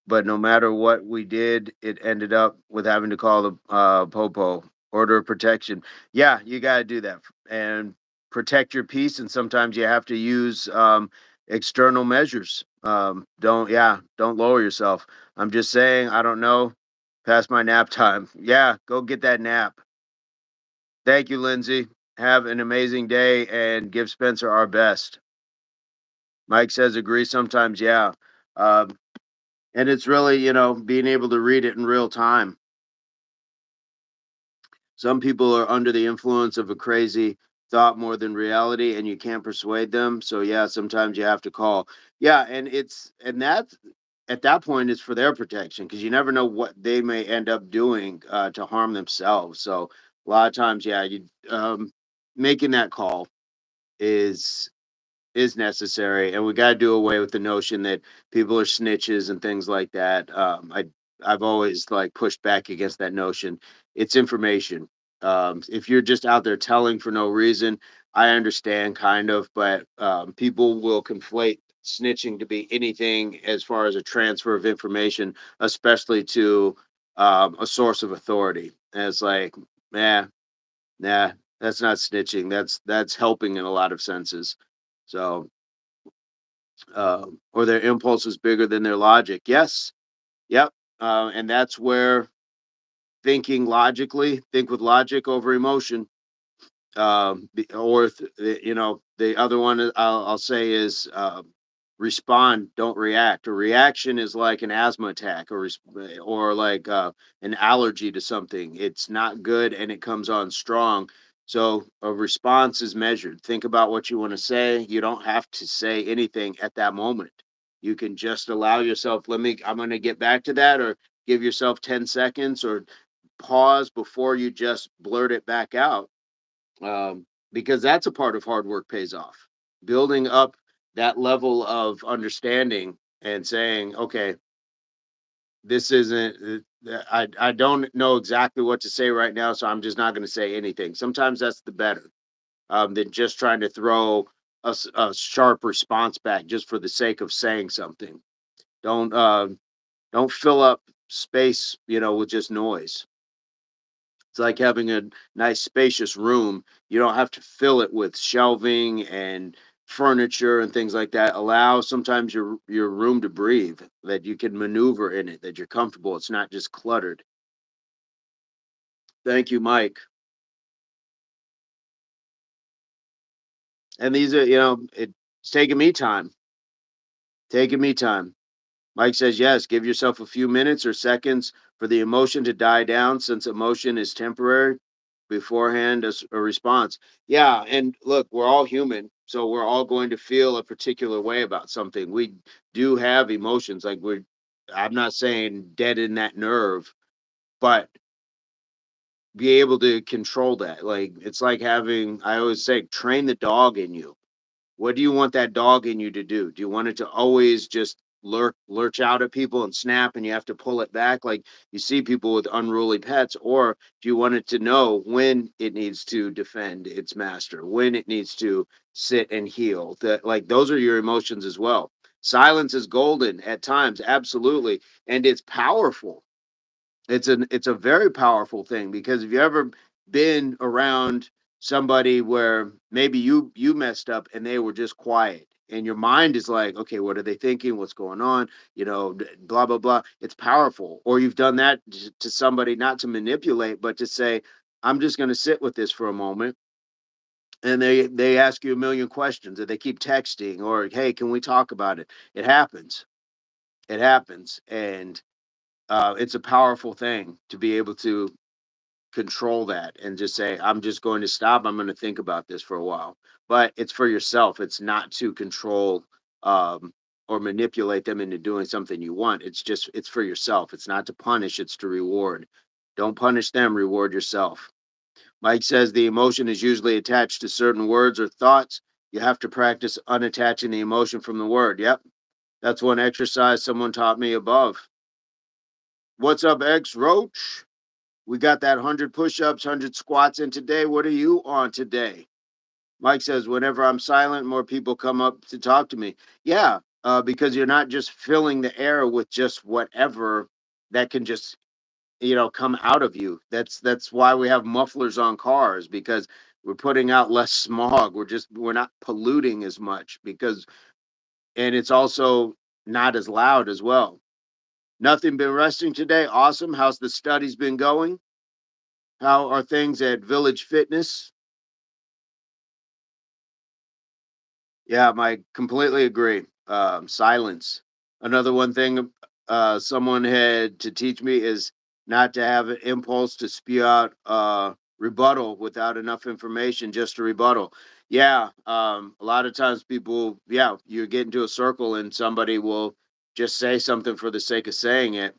but no matter what we did, it ended up with having to call the popo, order of protection. Yeah, you got to do that and protect your peace. And sometimes you have to use external measures. Don't lower yourself. I'm just saying, I don't know. Past my nap time. Yeah, go get that nap. Thank you, Lindsay. Have an amazing day and give Spencer our best. Mike says agree sometimes, yeah. Um, and it's really, being able to read it in real time. Some people are under the influence of a crazy thought more than reality, and you can't persuade them. So, yeah, sometimes you have to call. Yeah, and that's at that point, it's for their protection because you never know what they may end up doing to harm themselves. So, a lot of times, yeah, making that call is is necessary, and we got to do away with the notion that people are snitches and things like that. I've always like pushed back against that notion. It's information. If you're just out there telling for no reason, I understand kind of, but people will conflate snitching to be anything as far as a transfer of information, especially to a source of authority. And it's like, nah, nah, that's not snitching. That's helping in a lot of senses. So or their impulse is bigger than their logic. Yes, yep, and that's where thinking logically, think with logic over emotion. The other one I'll say is respond, don't react. A reaction is like an asthma attack or like an allergy to something. It's not good and it comes on strong. So a response is measured. Think about what you want to say. You don't have to say anything at that moment. You can just allow yourself, I'm going to get back to that, or give yourself 10 seconds, or pause before you just blurt it back out, because that's a part of hard work pays off. Building up that level of understanding and saying, okay, this isn't. I don't know exactly what to say right now, so I'm just not going to say anything. Sometimes that's the better than just trying to throw a sharp response back just for the sake of saying something. Don't uh, don't fill up space, with just noise. It's like having a nice spacious room. You don't have to fill it with shelving and furniture and things like that. Allow sometimes your room to breathe, that you can maneuver in it, that you're comfortable. It's not just cluttered. Thank you, Mike. And these are, it's taking me time. Taking me time. Mike says, yes, give yourself a few minutes or seconds for the emotion to die down, since emotion is temporary. Beforehand, a response. Yeah. And look, we're all human. So we're all going to feel a particular way about something. We do have emotions. I'm not saying dead in that nerve, but be able to control that. Like, it's like I always say, train the dog in you. What do you want that dog in you to do? Do you want it to always just lurch out at people and snap, and you have to pull it back like you see people with unruly pets? Or do you want it to know when it needs to defend its master, when it needs to sit and heal? That, like, those are your emotions as well. Silence is golden at times, absolutely, and it's powerful. It's a very powerful thing, because if you ever been around somebody where maybe you messed up and they were just quiet, and your mind is like, okay, what are they thinking, what's going on, blah blah blah. It's powerful. Or you've done that to somebody, not to manipulate, but to say, I'm just going to sit with this for a moment, and they ask you a million questions, and they keep texting, or hey, can we talk about it? It happens, and it's a powerful thing to be able to control that and just say, I'm just going to stop. I'm going to think about this for a while. But it's for yourself. It's not to control or manipulate them into doing something you want. It's for yourself. It's not to punish, it's to reward. Don't punish them, reward yourself. Mike says the emotion is usually attached to certain words or thoughts. You have to practice unattaching the emotion from the word. Yep. That's one exercise someone taught me above. What's up, X Roach? We got that 100 push ups, 100 squats in today. What are you on today? Mike says, whenever I'm silent, more people come up to talk to me. Yeah, because you're not just filling the air with just whatever that can just, come out of you. That's why we have mufflers on cars, because we're putting out less smog. We're not polluting as much, and it's also not as loud as well. Nothing been resting today. Awesome. How's the studies been going? How are things at Village Fitness? Yeah, I completely agree. Silence. Another one thing someone had to teach me is not to have an impulse to spew out rebuttal without enough information just to rebuttal. Yeah, a lot of times people, yeah, you get into a circle and somebody will just say something for the sake of saying it.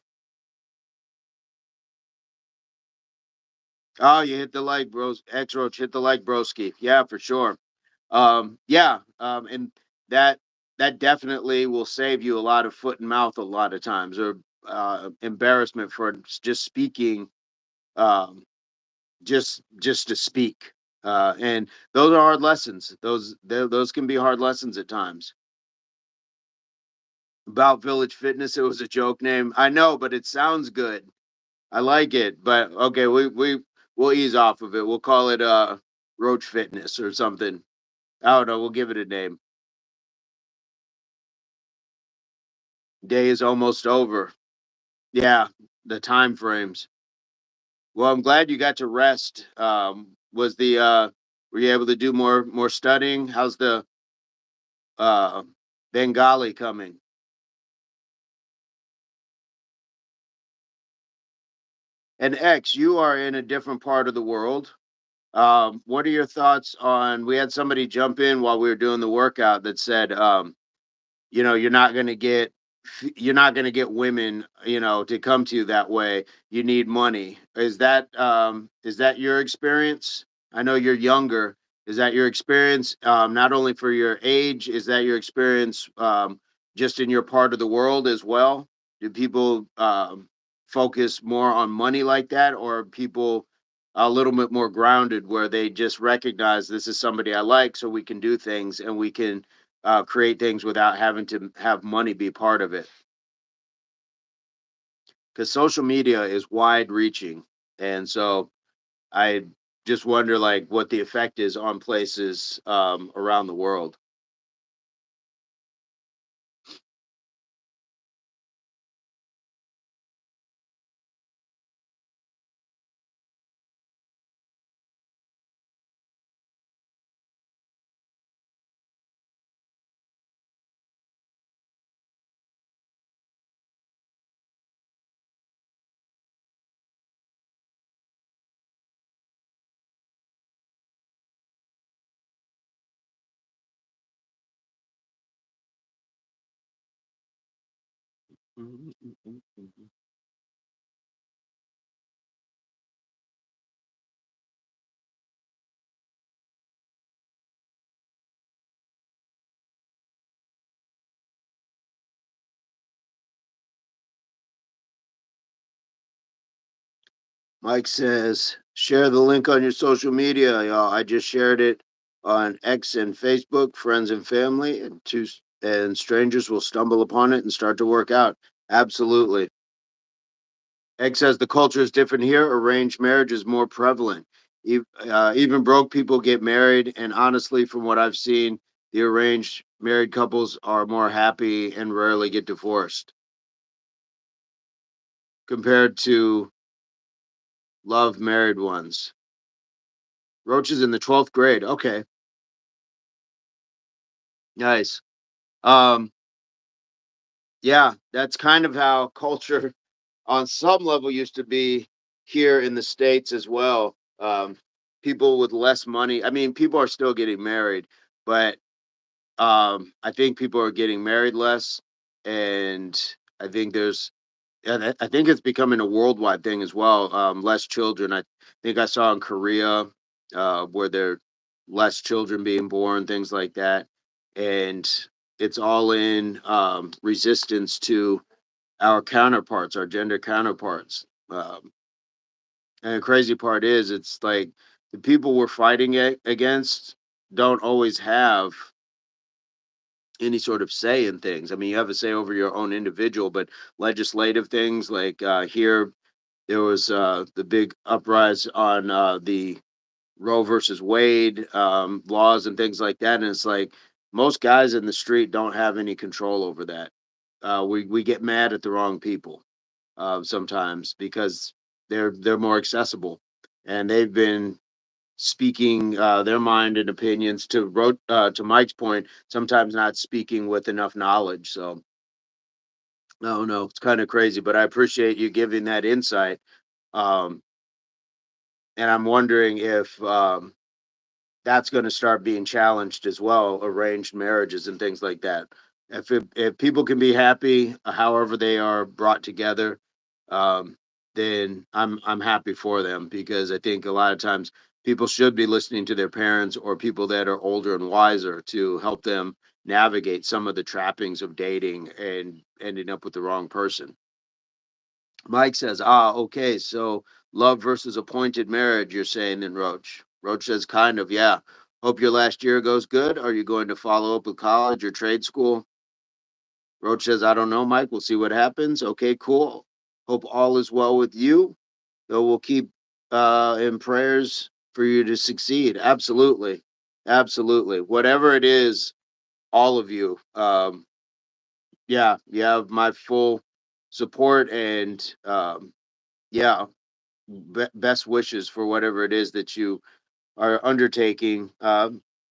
Oh, you hit the like, bros. X Roach hit the like, broski. Yeah, for sure. Yeah, and that that definitely will save you a lot of foot and mouth a lot of times, or embarrassment for just speaking, um, just to speak. And those are hard lessons. Those can be hard lessons at times. About Village Fitness, it was a joke name. I know, but it sounds good. I like it, but okay, we'll ease off of it. We'll call it Roach Fitness or something. I don't know. We'll give it a name. Day is almost over. Yeah, the time frames. Well, I'm glad you got to rest. Was the were you able to do more studying? How's the uh Bengali coming? And X, you are in a different part of the world. What are your thoughts on? We had somebody jump in while we were doing the workout that said, you're not going to get women, to come to you that way. You need money. Is that your experience? I know you're younger. Is that your experience, not only for your age? Is that your experience, just in your part of the world as well? Do people focus more on money like that, or are people a little bit more grounded where they just recognize this is somebody I like, so we can do things and we can create things without having to have money be part of it? Because social media is wide reaching, and so I just wonder, like, what the effect is on places around the world. Mike says, share the link on your social media, y'all. I just shared it on X and Facebook. Friends and family and strangers will stumble upon it and start to work out. Absolutely. X says the culture is different here. Arranged marriage is more prevalent. Even broke people get married, and honestly, from what I've seen, the arranged married couples are more happy and rarely get divorced compared to love married ones. Roach is in the 12th grade. Okay, nice. Um, yeah, that's kind of how culture on some level used to be here in the States as well. People with less money. I mean, people are still getting married, but I think people are getting married less, and I think there's, and I think it's becoming a worldwide thing as well. Less children. I think I saw in Korea, where there are less children being born, things like that, and it's all in resistance to our counterparts, our gender counterparts. And the crazy part is, it's like the people we're fighting against don't always have any sort of say in things. I mean, you have a say over your own individual, but legislative things like, here, there was the big uprise on the Roe versus Wade laws and things like that, and it's like most guys in the street don't have any control over that. We get mad at the wrong people sometimes because they're more accessible, and they've been speaking their mind and opinions to Mike's point, sometimes not speaking with enough knowledge. So no, no, it's kind of crazy, but I appreciate you giving that insight. Um, and I'm wondering if that's going to start being challenged as well, arranged marriages and things like that. If people can be happy, however they are brought together, um, then I'm happy for them, because I think a lot of times people should be listening to their parents or people that are older and wiser to help them navigate some of the trappings of dating and ending up with the wrong person. Mike says, okay, so love versus appointed marriage, you're saying then, Roach. Roach says, kind of, yeah. Hope your last year goes good. Are you going to follow up with college or trade school? Roach says, I don't know, Mike. We'll see what happens. Okay, cool. Hope all is well with you. Though we'll keep in prayers for you to succeed. Absolutely. Absolutely. Whatever it is, all of you, yeah, you have my full support and yeah, best wishes for whatever it is that you are undertaking,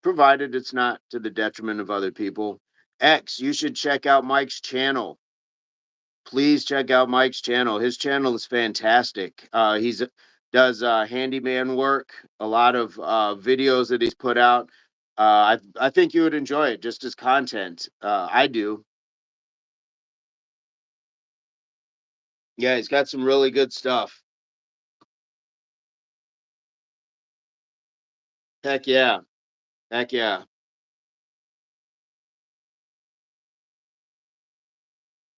provided it's not to the detriment of other people. X, you should check out Mike's channel. Please check out Mike's channel. His channel is fantastic. He's does handyman work, a lot of videos that he's put out. I think you would enjoy it just as content. I do. Yeah, he's got some really good stuff. Heck yeah. Heck yeah.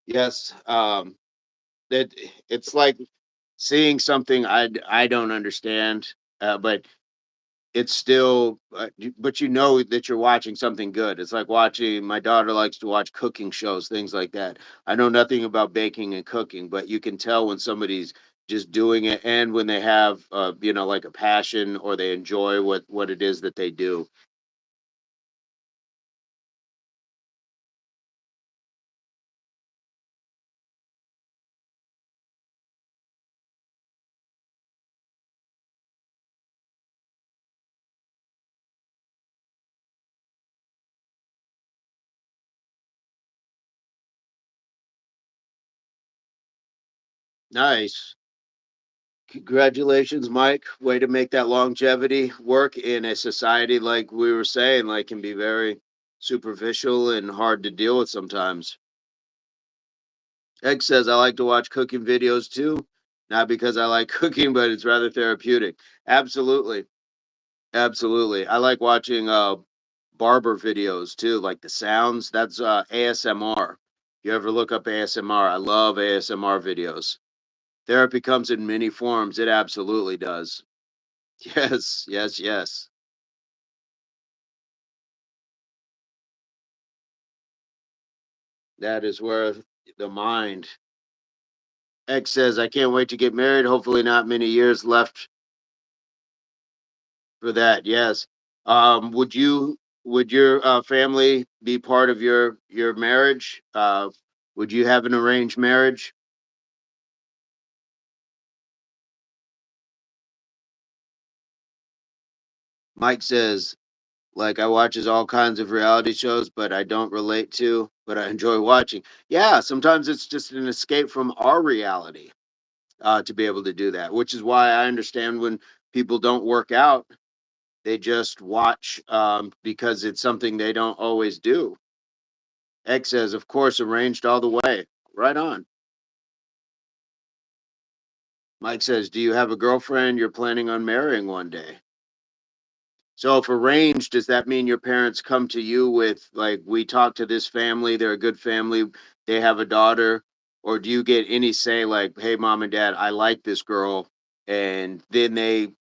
Yes. That it's like seeing something I don't understand, but it's still, but you know that you're watching something good. It's like watching, my daughter likes to watch cooking shows, things like that. I know nothing about baking and cooking, but you can tell when somebody's just doing it, and when they have, like a passion, or they enjoy what it is that they do. Nice. Congratulations, Mike. Way to make that longevity work in a society, like we were saying, like, can be very superficial and hard to deal with sometimes. Egg says, I like to watch cooking videos too. Not because I like cooking, but it's rather therapeutic. Absolutely. Absolutely. I like watching barber videos too, like the sounds. That's ASMR. You ever look up ASMR? I love ASMR videos. Therapy comes in many forms. It absolutely does. Yes, yes, yes. That is where the mind. X says, I can't wait to get married. Hopefully, not many years left for that. Yes. Would your family be part of your marriage? Would you have an arranged marriage? Mike says, like, I watches all kinds of reality shows, but I don't relate to, but I enjoy watching. Yeah, sometimes it's just an escape from our reality, to be able to do that, which is why I understand when people don't work out, they just watch, because it's something they don't always do. X says, of course, arranged all the way. Right on. Mike says, do you have a girlfriend you're planning on marrying one day? So if arranged, does that mean your parents come to you with, like, we talked to this family, they're a good family, they have a daughter, or do you get any say, like, hey, mom and dad, I like this girl, and then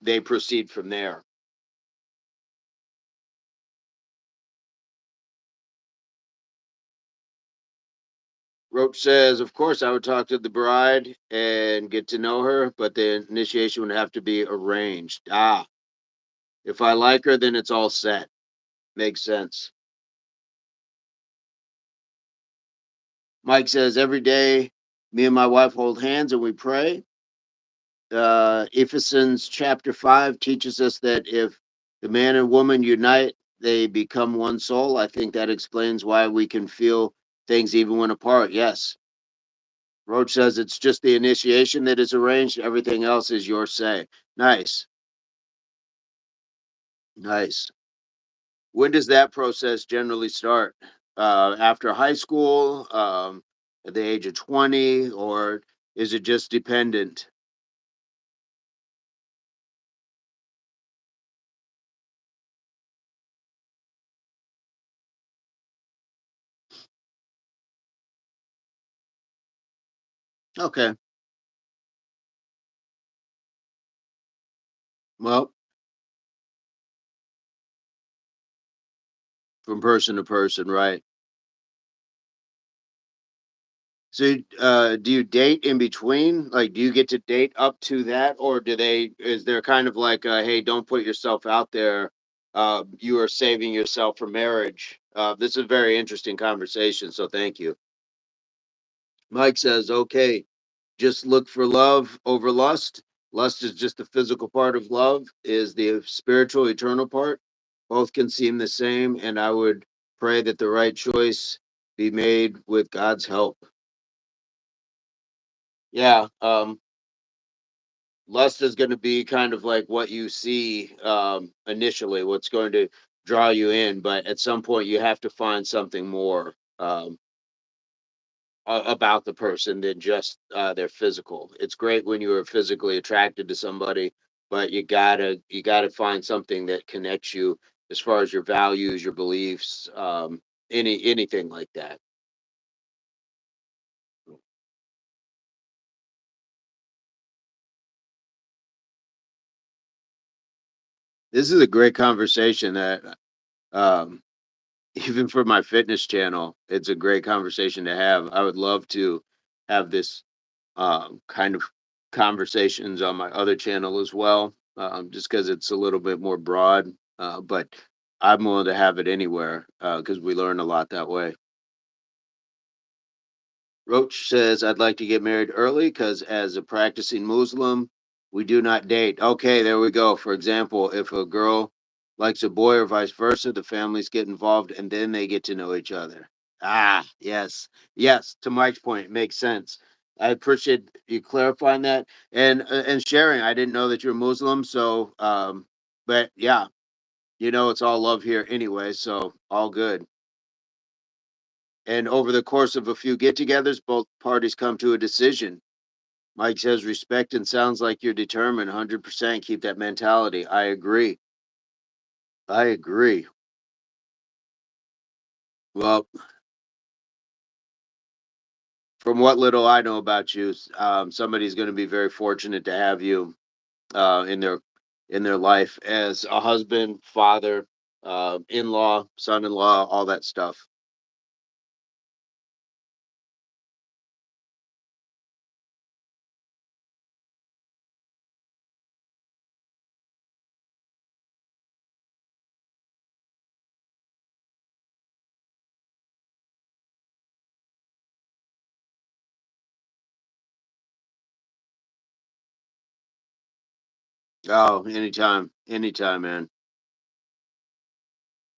they proceed from there? Roach says, of course, I would talk to the bride and get to know her, but the initiation would have to be arranged. If I like her, then it's all set. Makes sense. Mike says, every day, me and my wife hold hands and we pray. Ephesians chapter 5 teaches us that if the man and woman unite, they become one soul. I think that explains why we can feel things even when apart. Yes. Roach says it's just the initiation that is arranged. Everything else is your say. Nice. Nice. When does that process generally start? After high school, at the age of 20, or is it just dependent? Okay. Well, from person to person, right? So, do you date in between? Like, do you get to date up to that, or do they? Is there kind of like, hey, don't put yourself out there. You are saving yourself for marriage. This is a very interesting conversation. So, thank you. Mike says, okay, just look for love over lust. Lust is just the physical part of love. Is the spiritual, eternal part. Both can seem the same, and I would pray that the right choice be made with God's help. Yeah. Lust is going to be kind of like what you see initially, what's going to draw you in, but at some point you have to find something more about the person than just their physical. It's great when you are physically attracted to somebody, but you gotta find something that connects you as far as your values, your beliefs, anything like that. This is a great conversation that um, even for my fitness channel, it's a great conversation to have. I would love to have this kind of conversations on my other channel as well, just because it's a little bit more broad. But I'm willing to have it anywhere because we learn a lot that way. Roach says, I'd like to get married early because as a practicing Muslim, we do not date. Okay, there we go. For example, if a girl likes a boy or vice versa, the families get involved and then they get to know each other. Ah, yes. Yes, to Mike's point, it makes sense. I appreciate you clarifying that and sharing. I didn't know that you're Muslim, so but yeah, it's all love here anyway, so all good. And over the course of a few get togethers, both parties come to a decision. Mike says respect and sounds like you're determined 100%. Keep that mentality. I agree. I agree. Well, from what little I know about you, somebody's going to be very fortunate to have you in their life as a husband, father, in-law, son-in-law, all that stuff. Oh, anytime, anytime, man,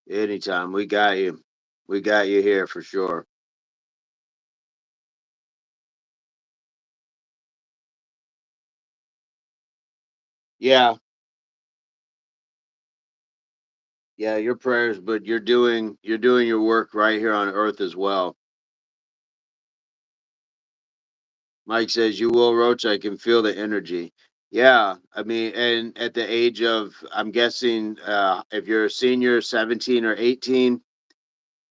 anytime. We got you. We got you here for sure. Yeah, yeah. Your prayers, but you're doing your work right here on Earth as well. Mike says, "You will, Roach. I can feel the energy." Yeah, I mean, and at the age of, I'm guessing, if you're a senior, 17 or 18,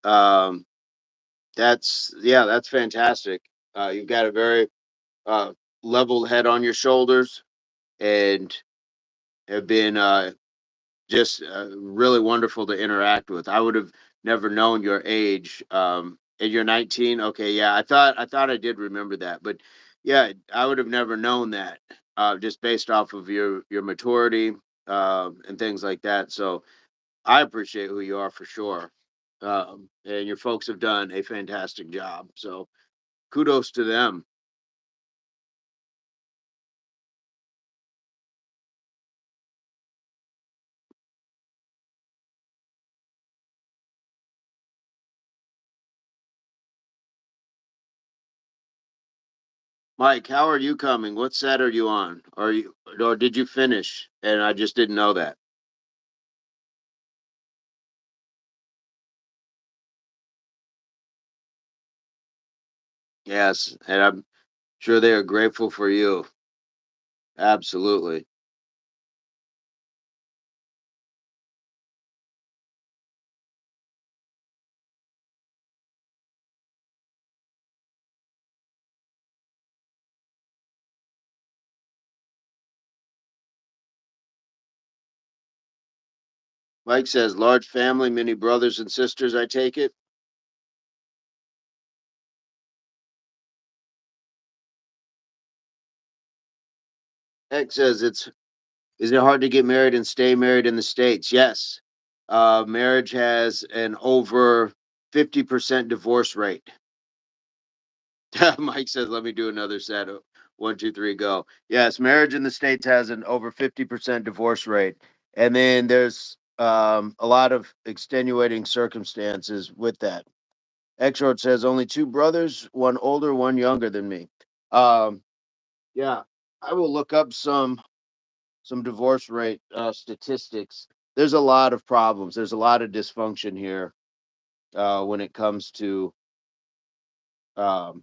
um, that's fantastic. You've got a very uh, level head on your shoulders, and have been just really wonderful to interact with. I would have never known your age. And you're 19. Okay, yeah, I thought I did remember that, but yeah, I would have never known that just based off of your maturity and things like that. So I appreciate who you are for sure. And your folks have done a fantastic job. So kudos to them. Mike, how are you coming? What set are you on? Or did you finish? And I just didn't know that. Yes, and I'm sure they are grateful for you. Absolutely. Mike says, large family, many brothers and sisters, I take it. X says, is it hard to get married and stay married in the States? Yes. Marriage has an over 50% divorce rate. Mike says, let me do another set of 1, 2, 3, go. Yes, marriage in the States has an over 50% divorce rate. And then there's a lot of extenuating circumstances with that. Exhort says, only two brothers, one older, one younger than me. Um, yeah, I will look up some divorce rate statistics. There's a lot of problems. There's a lot of dysfunction here when it comes to um,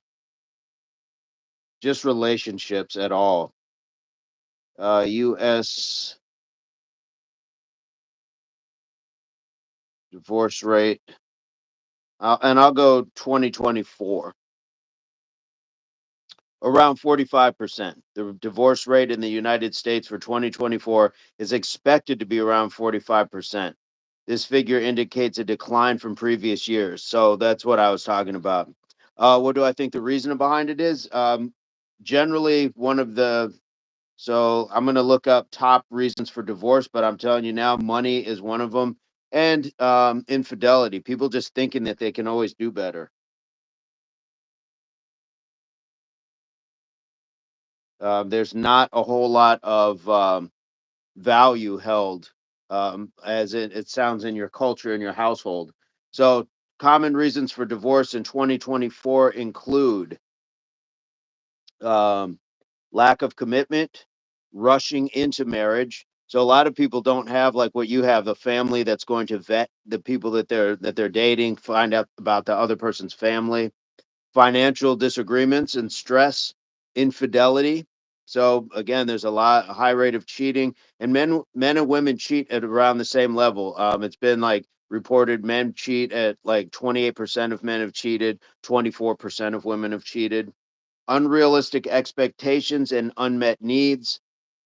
just relationships at all. U.S. divorce rate, and I'll go 2024, around 45%. The divorce rate in the United States for 2024 is expected to be around 45%. This figure indicates a decline from previous years. So that's what I was talking about. What do I think the reason behind it is? Generally, one of the so I'm going to look up top reasons for divorce, but I'm telling you now, money is one of them, and infidelity. People just thinking that they can always do better. There's not a whole lot of value held, as it sounds in your culture in your household. So, common reasons for divorce in 2024 include um, lack of commitment, rushing into marriage. So a lot of people don't have like what you have, a family that's going to vet the people that they're dating, find out about the other person's family, financial disagreements and stress, infidelity. So again, there's a high rate of cheating, and men and women cheat at around the same level. It's been like reported men cheat at like 28% of men have cheated, 24% of women have cheated. Unrealistic expectations and unmet needs.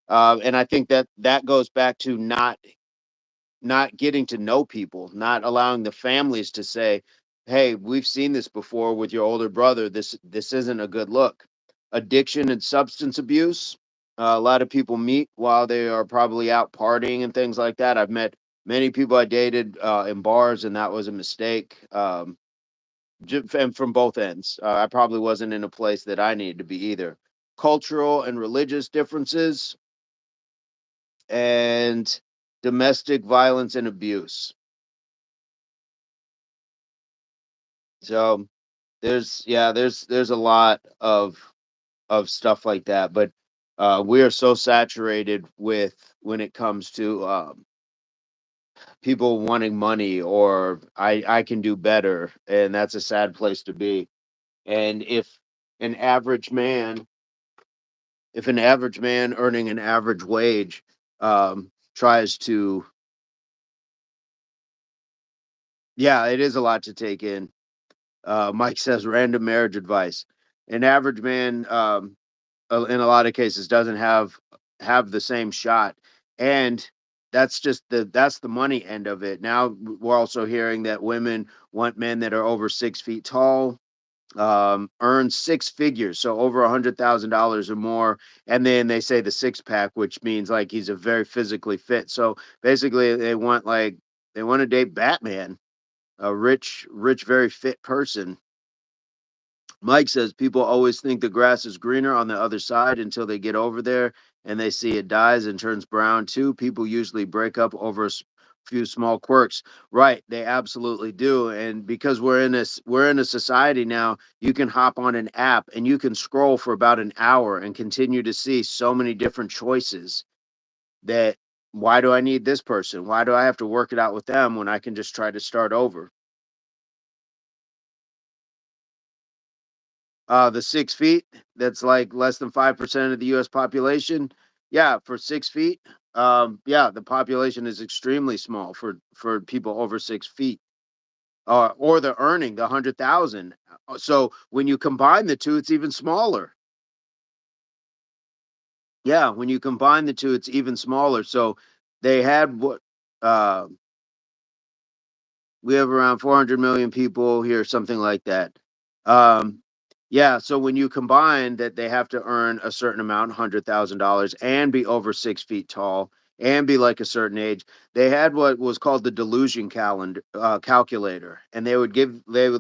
And I think that that goes back to not getting to know people, not allowing the families to say, "Hey, we've seen this before with your older brother. This isn't a good look." Addiction and substance abuse. A lot of people meet while they are probably out partying and things like that. I've met many people I dated in bars, and that was a mistake. And from both ends. I probably wasn't in a place that I needed to be either. Cultural and religious differences, and domestic violence and abuse. So there's a lot of stuff like that, but we are so saturated with when it comes to people wanting money, or I can do better, and that's a sad place to be. And an average man if an average man earning an average wage tries to, yeah, it is a lot to take in. Mike says random marriage advice. An average man, in a lot of cases, doesn't have the same shot, and that's the money end of it. Now we're also hearing that women want men that are over 6 feet tall, earns six figures, so over $100,000 or more. And then they say the six pack, which means like he's a very physically fit. So basically, they want to date Batman, a rich, very fit person. Mike says people always think the grass is greener on the other side until they get over there and they see it dies and turns brown too. People usually break up over few small quirks. Right, they absolutely do. And because we're in a society now, you can hop on an app and you can scroll for about an hour and continue to see so many different choices that why do I need this person? Why do I have to work it out with them when I can just try to start over? The 6 feet, that's like less than 5% of the US population. Yeah, for 6 feet. Yeah, the population is extremely small for people over 6 feet. Or the earning the 100,000. So when you combine the two, it's even smaller. Yeah, when you combine the two, it's even smaller. So they had what We have around 400 million people here, something like that. Um, yeah, so when you combine that they have to earn a certain amount, $100,000, and be over 6 feet tall and be like a certain age, they had what was called the delusion calculator, and they would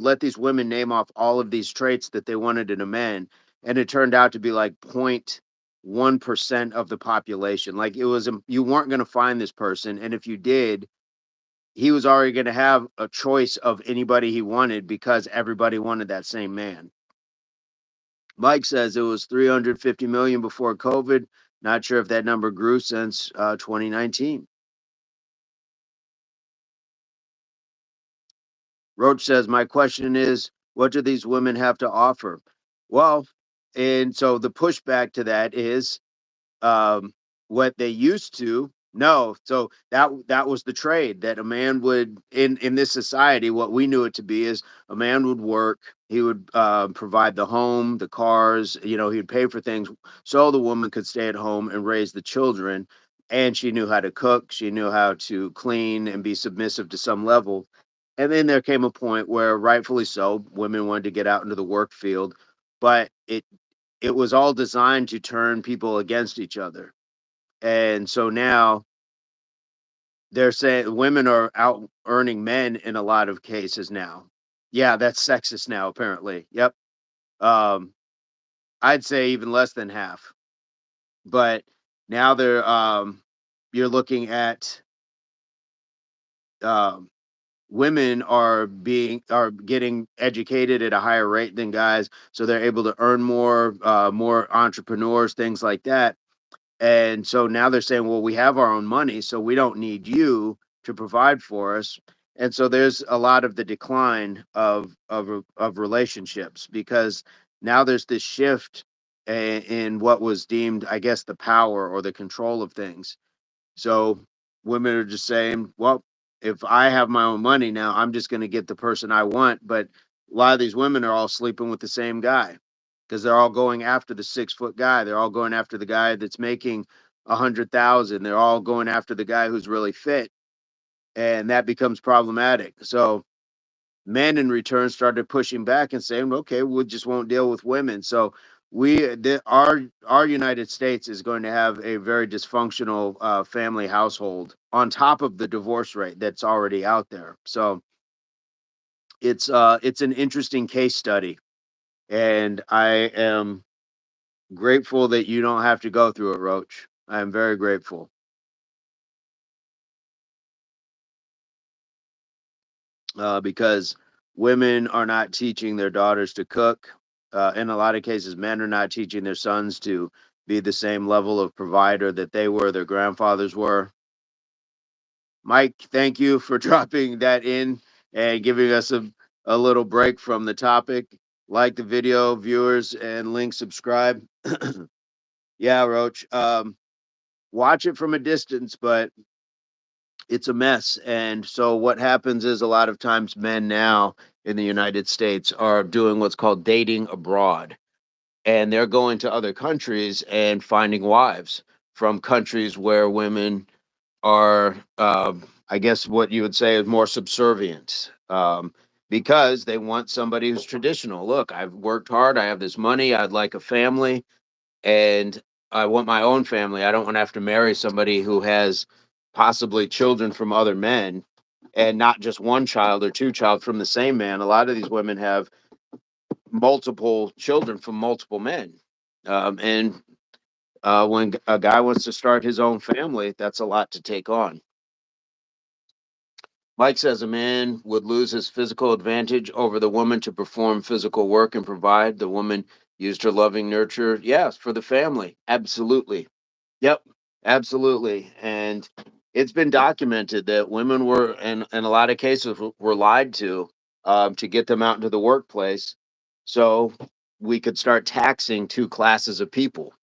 let these women name off all of these traits that they wanted in a man, and it turned out to be like 0.1% of the population. Like it was, you weren't going to find this person, and if you did, he was already going to have a choice of anybody he wanted because everybody wanted that same man. Mike says it was 350 million before COVID. Not sure if that number grew since 2019. Roach says, my question is, what do these women have to offer? Well, and so the pushback to that is um, what they used to. No, so that was the trade that a man would in this society. What we knew it to be is a man would work. He would provide the home, the cars. You know, he'd pay for things so the woman could stay at home and raise the children. And she knew how to cook. She knew how to clean and be submissive to some level. And then there came a point where, rightfully so, women wanted to get out into the work field, but it was all designed to turn people against each other. And so now they're saying women are out earning men in a lot of cases now. Yeah, that's sexist now, apparently. Yep. Um, I'd say even less than half. But now you're looking at um, women are getting educated at a higher rate than guys, so they're able to earn more entrepreneurs, things like that. And so now they're saying, well, we have our own money, so we don't need you to provide for us. And so there's a lot of the decline of relationships because now there's this shift in what was deemed, I guess, the power or the control of things. So women are just saying, well, if I have my own money now, I'm just going to get the person I want. But a lot of these women are all sleeping with the same guy because they're all going after the 6 foot guy. They're all going after the guy that's making 100,000. They're all going after the guy who's really fit, and that becomes problematic. So men in return started pushing back and saying, okay, we just won't deal with women. So our United States is going to have a very dysfunctional family household on top of the divorce rate that's already out there. So it's an interesting case study, and I am grateful that you don't have to go through it, Roach. I am very grateful because women are not teaching their daughters to cook. In a lot of cases, men are not teaching their sons to be the same level of provider that they were, their grandfathers were. Mike, thank you for dropping that in and giving us a little break from the topic. Like the video, viewers, and link subscribe. Yeah, Roach. Watch it from a distance, but it's a mess. And so what happens is a lot of times men now in the United States are doing what's called dating abroad. And they're going to other countries and finding wives from countries where women are, I guess, what you would say is more subservient. Because they want somebody who's traditional. Look, I've worked hard. I have this money. I'd like a family, and I want my own family. I don't want to have to marry somebody who has possibly children from other men, and not just one child or two child from the same man. A lot of these women have multiple children from multiple men. And when a guy wants to start his own family, that's a lot to take on. Mike says a man would lose his physical advantage over the woman to perform physical work and provide. The woman used her loving nurture. Yes, for the family. Absolutely. Yep, absolutely. And it's been documented that women were, in a lot of cases, were lied to get them out into the workplace so we could start taxing two classes of people.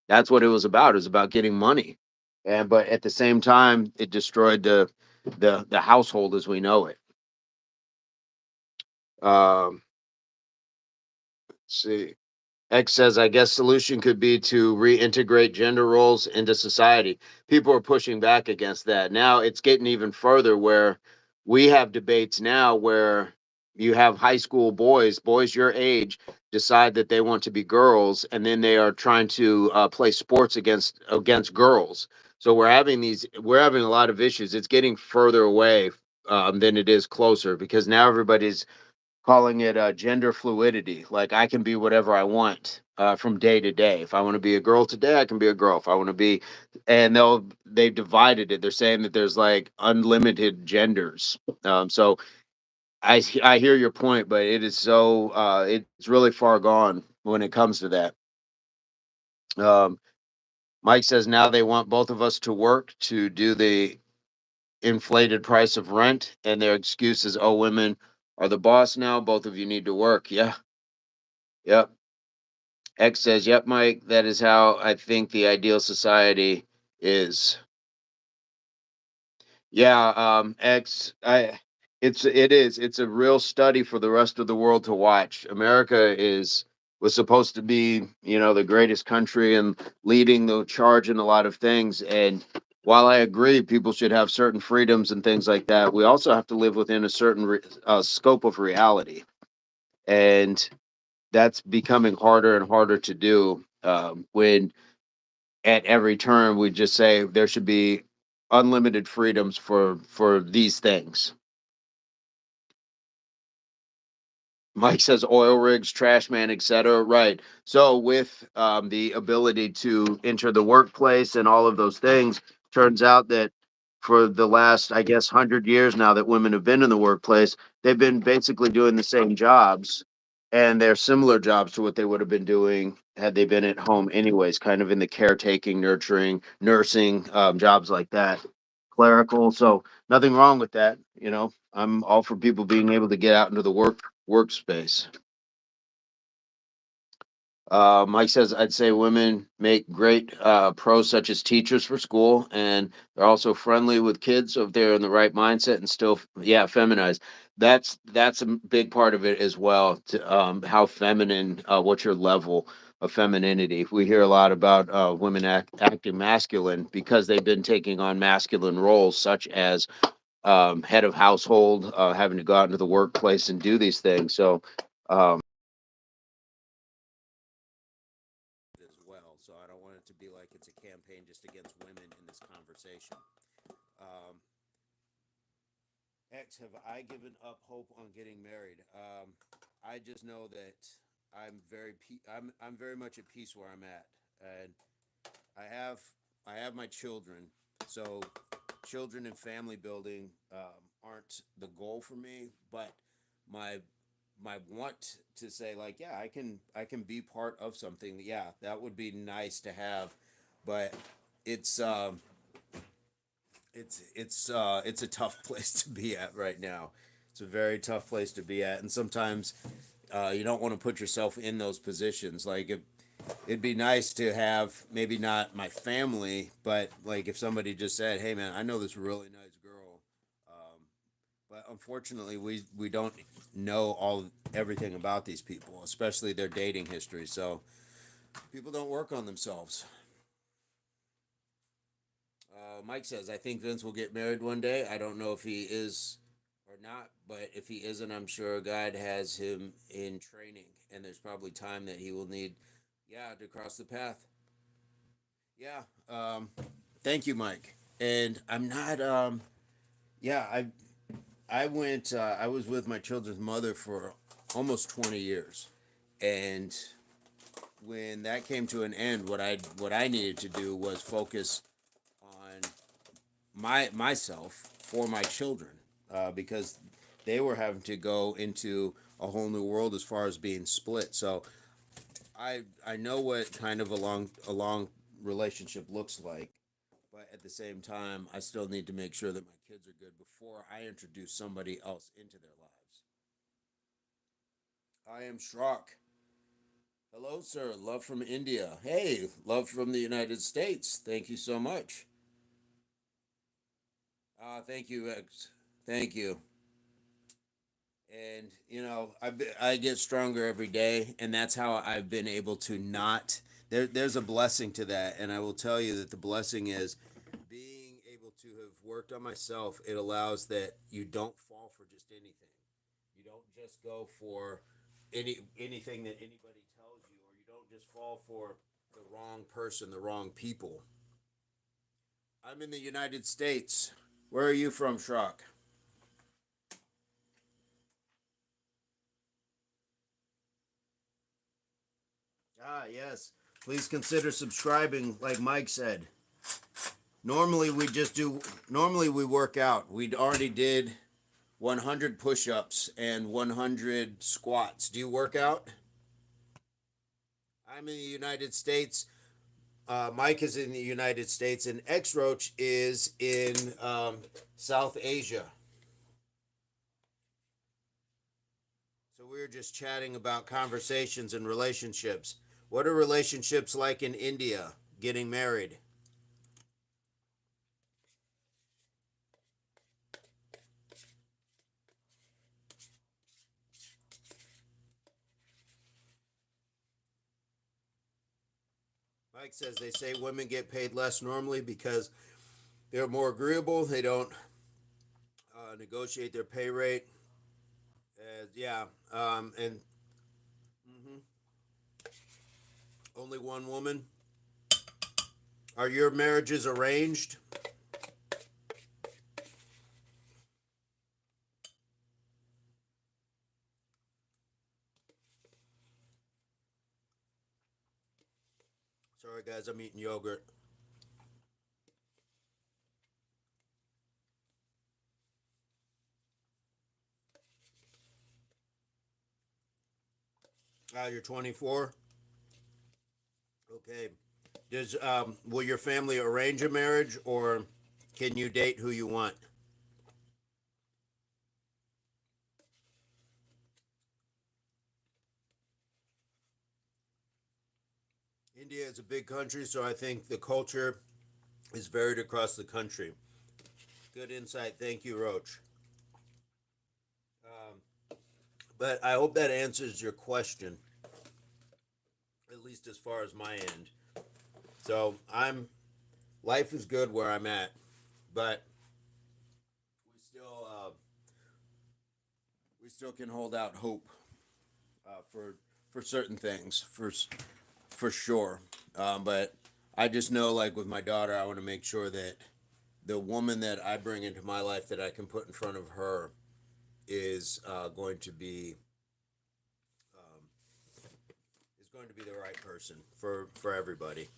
That's what it was about. It was about getting money. And but at the same time, it destroyed the household as we know it. Let's see. X says, I guess solution could be to reintegrate gender roles into society. People are pushing back against that. Now it's getting even further where we have debates now where you have high school boys your age, decide that they want to be girls, and then they are trying to play sports against girls. So we're having a lot of issues. It's getting further away than it is closer, because now everybody's calling it gender fluidity. Like, I can be whatever I want from day to day. If I want to be a girl today, I can be a girl. If I want to be, and they've divided it. They're saying that there's like unlimited genders. So I hear your point, but it is so it's really far gone when it comes to that. Um, Mike says now they want both of us to work to do the inflated price of rent, and their excuse is, "Oh, women are the boss now. Both of you need to work." Yeah, yep. X says, "Yep, Mike, that is how I think the ideal society is." Yeah, X, it's a real study for the rest of the world to watch. America is was supposed to be, the greatest country and leading the charge in a lot of things. And while I agree people should have certain freedoms and things like that, we also have to live within a certain scope of reality. And that's becoming harder and harder to do when at every turn we just say there should be unlimited freedoms for these things. Mike says oil rigs, trash man, etc. Right. So with the ability to enter the workplace and all of those things, turns out that for the last, I guess, 100 years now that women have been in the workplace, they've been basically doing the same jobs, and they're similar jobs to what they would have been doing had they been at home anyways, kind of in the caretaking, nurturing, nursing, jobs like that, clerical. So nothing wrong with that. I'm all for people being able to get out into the workspace. Mike says, I'd say women make great pros such as teachers for school, and they're also friendly with kids. So if they're in the right mindset and still, yeah, feminized, that's a big part of it as well. To how feminine, what's your level of femininity? We hear a lot about women acting masculine because they've been taking on masculine roles, such as head of household, having to go out into the workplace and do these things. So. Um, as well. So I don't want it to be like it's a campaign just against women in this conversation. Um, X, have I given up hope on getting married? I just know that I'm very much at peace where I'm at, and I have I have my children. So children and family building aren't the goal for me, but my my want to say, like, yeah, I can be part of something. Yeah, that would be nice to have, but it's um it's a tough place to be at right now. It's a very tough place to be at, and sometimes you don't want to put yourself in those positions. Like, it'd be nice to have, maybe not my family, but like if somebody just said, "Hey, man, I know this really nice girl," um, but unfortunately, we don't know everything about these people, especially their dating history. So people don't work on themselves. Mike says, "I think Vince will get married one day. I don't know if he is or not, but if he isn't, I'm sure God has him in training, and there's probably time that he will need, yeah, to cross the path." Yeah. Thank you, Mike. And I'm not. Yeah. I went. I was with my children's mother for almost 20 years, and when that came to an end, what I needed to do was focus on myself for my children, because they were having to go into a whole new world as far as being split. So I know what kind of a long relationship looks like, but at the same time, I still need to make sure that my kids are good before I introduce somebody else into their lives. I am Shrock. Hello, sir. Love from India. Hey, love from the United States. Thank you so much. Thank you, X. Thank you. And I get stronger every day, and that's how I've been able to not. There's a blessing to that, and I will tell you that the blessing is being able to have worked on myself, it allows that you don't fall for just anything. You don't just go for anything that anybody tells you, or you don't just fall for the wrong person, the wrong people. I'm in the United States. Where are you from, Shrock? Ah, yes. Please consider subscribing, like Mike said. Normally we work out. We already did 100 push-ups and 100 squats. Do you work out? I'm in the United States. Mike is in the United States, and X Roach is in South Asia. So we were just chatting about conversations and relationships. What are relationships like in India? Getting married. Mike says they say women get paid less normally because they're more agreeable. They don't negotiate their pay rate. Yeah, and mhm. Only one woman. Are your marriages arranged? Sorry, guys, I'm eating yogurt. You're 24. Okay. Does will your family arrange a marriage, or can you date who you want? India is a big country, so I think the culture is varied across the country. Good insight. Thank you, Roach. But I hope that answers your question, at least as far as my end. So life is good where I'm at, but we still we still can hold out hope for certain things for sure. But I just know, like with my daughter, I want to make sure that the woman that I bring into my life that I can put in front of her is going to be um, is going to be the right person for everybody.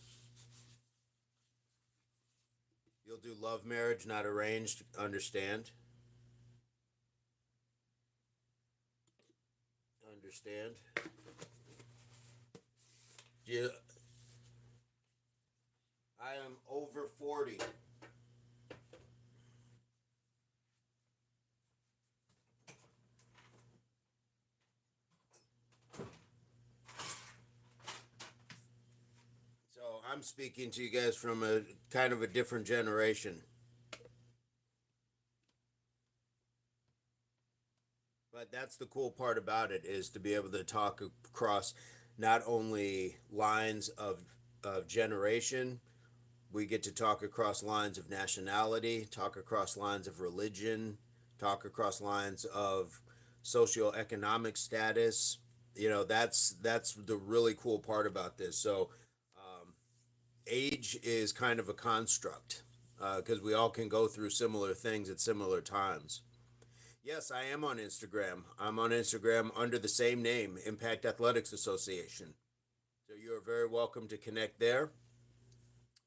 You'll do love marriage, not arranged. Understand? Understand? Yeah, I am over 40. So I'm speaking to you guys from a kind of a different generation. But that's the cool part about it, is to be able to talk across not only lines of generation, we get to talk across lines of nationality, talk across lines of religion, talk across lines of socioeconomic status. That's the really cool part about this. So age is kind of a construct, because we all can go through similar things at similar times. Yes, I am on Instagram. I'm on Instagram under the same name, Impact Athletics Association. So you are very welcome to connect there.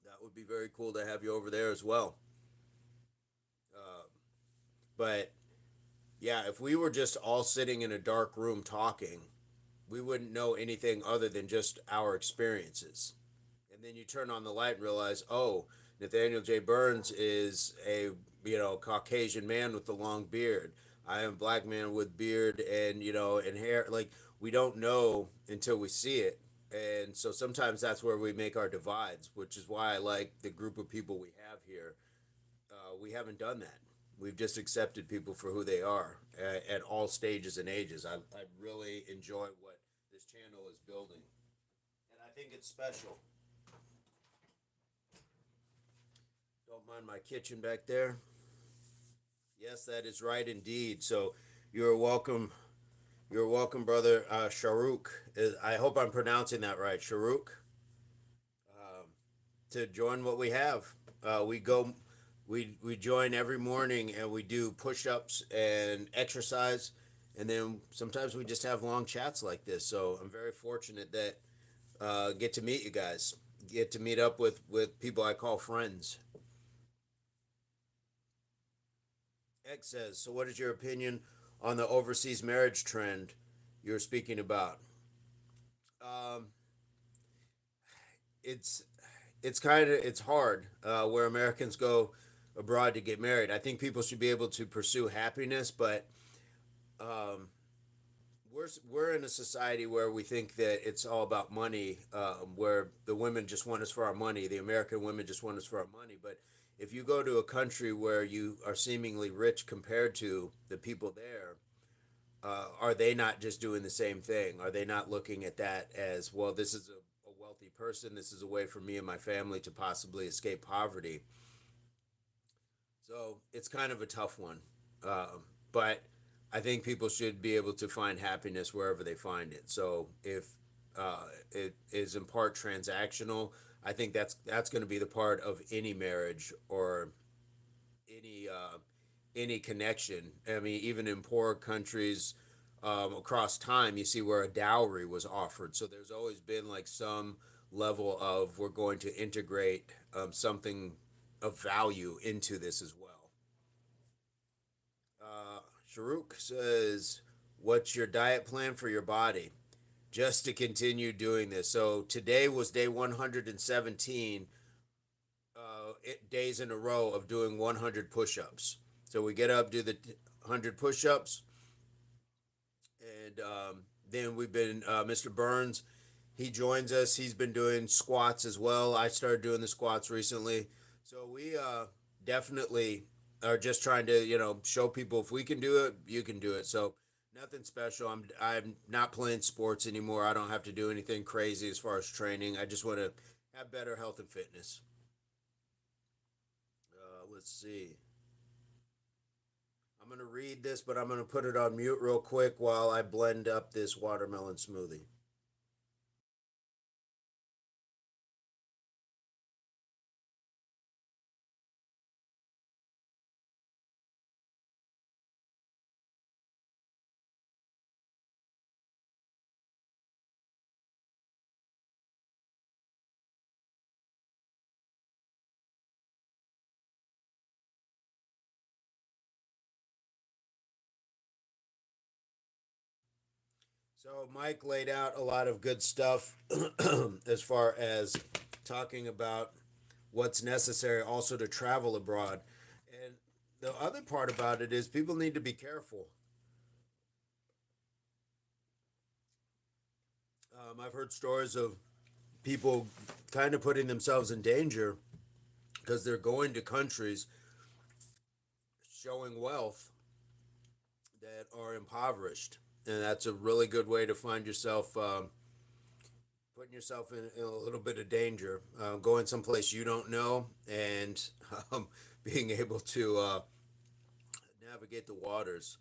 That would be very cool to have you over there as well. Uh, but yeah, if we were just all sitting in a dark room talking, we wouldn't know anything other than just our experiences. And then you turn on the light and realize, oh, Nathaniel J Burns is a Caucasian man with a long beard. I am a black man with beard and and hair. Like, we don't know until we see it. And so sometimes that's where we make our divides, which is why I like the group of people we have here. We haven't done that. We've just accepted people for who they are at all stages and ages. I really enjoy what this channel is building, and I think it's special. Don't mind my kitchen back there. Yes, that is right indeed. So you're welcome. You're welcome, brother Sharuk. I hope I'm pronouncing that right, Sharuk. Um, to join what we have, we go. We join every morning and we do push-ups and exercise, and then sometimes we just have long chats like this. So I'm very fortunate that get to meet you guys, get to meet up with people I call friends. X says, so what is your opinion on the overseas marriage trend you're speaking about? Um, it's it's hard where Americans go abroad to get married. I think people should be able to pursue happiness, but um, we're in a society where we think that it's all about money, where the women just want us for our money. The American women just want us for our money. But if you go to a country where you are seemingly rich compared to the people there, are they not just doing the same thing? Are they not looking at that as, well, this is a wealthy person. This is a way for me and my family to possibly escape poverty. So it's kind of a tough one. But I think people should be able to find happiness wherever they find it. So if it is in part transactional, I think that's going to be the part of any marriage or any any connection. I mean, even in poor countries across time, you see where a dowry was offered. So there's always been like some level of we're going to integrate something of value into this as well. Uh, Sharuk says, what's your diet plan for your body? Just to continue doing this. So today was day 117, days in a row of doing 100 push ups. So we get up, do the 100 push ups, and then we've been, Mr. Burns, he joins us. He's been doing squats as well. I started doing the squats recently. So we definitely are just trying to, show people if we can do it, you can do it. So nothing special. I'm not playing sports anymore. I don't have to do anything crazy as far as training. I just want to have better health and fitness. Let's see. I'm going to read this, but I'm going to put it on mute real quick while I blend up this watermelon smoothie. So Mike laid out a lot of good stuff as far as talking about what's necessary also to travel abroad. And the other part about it is people need to be careful. I've heard stories of people kind of putting themselves in danger because they're going to countries showing wealth that are impoverished. And that's a really good way to find yourself putting yourself in a little bit of danger, going someplace you don't know, and um, being able to navigate the waters.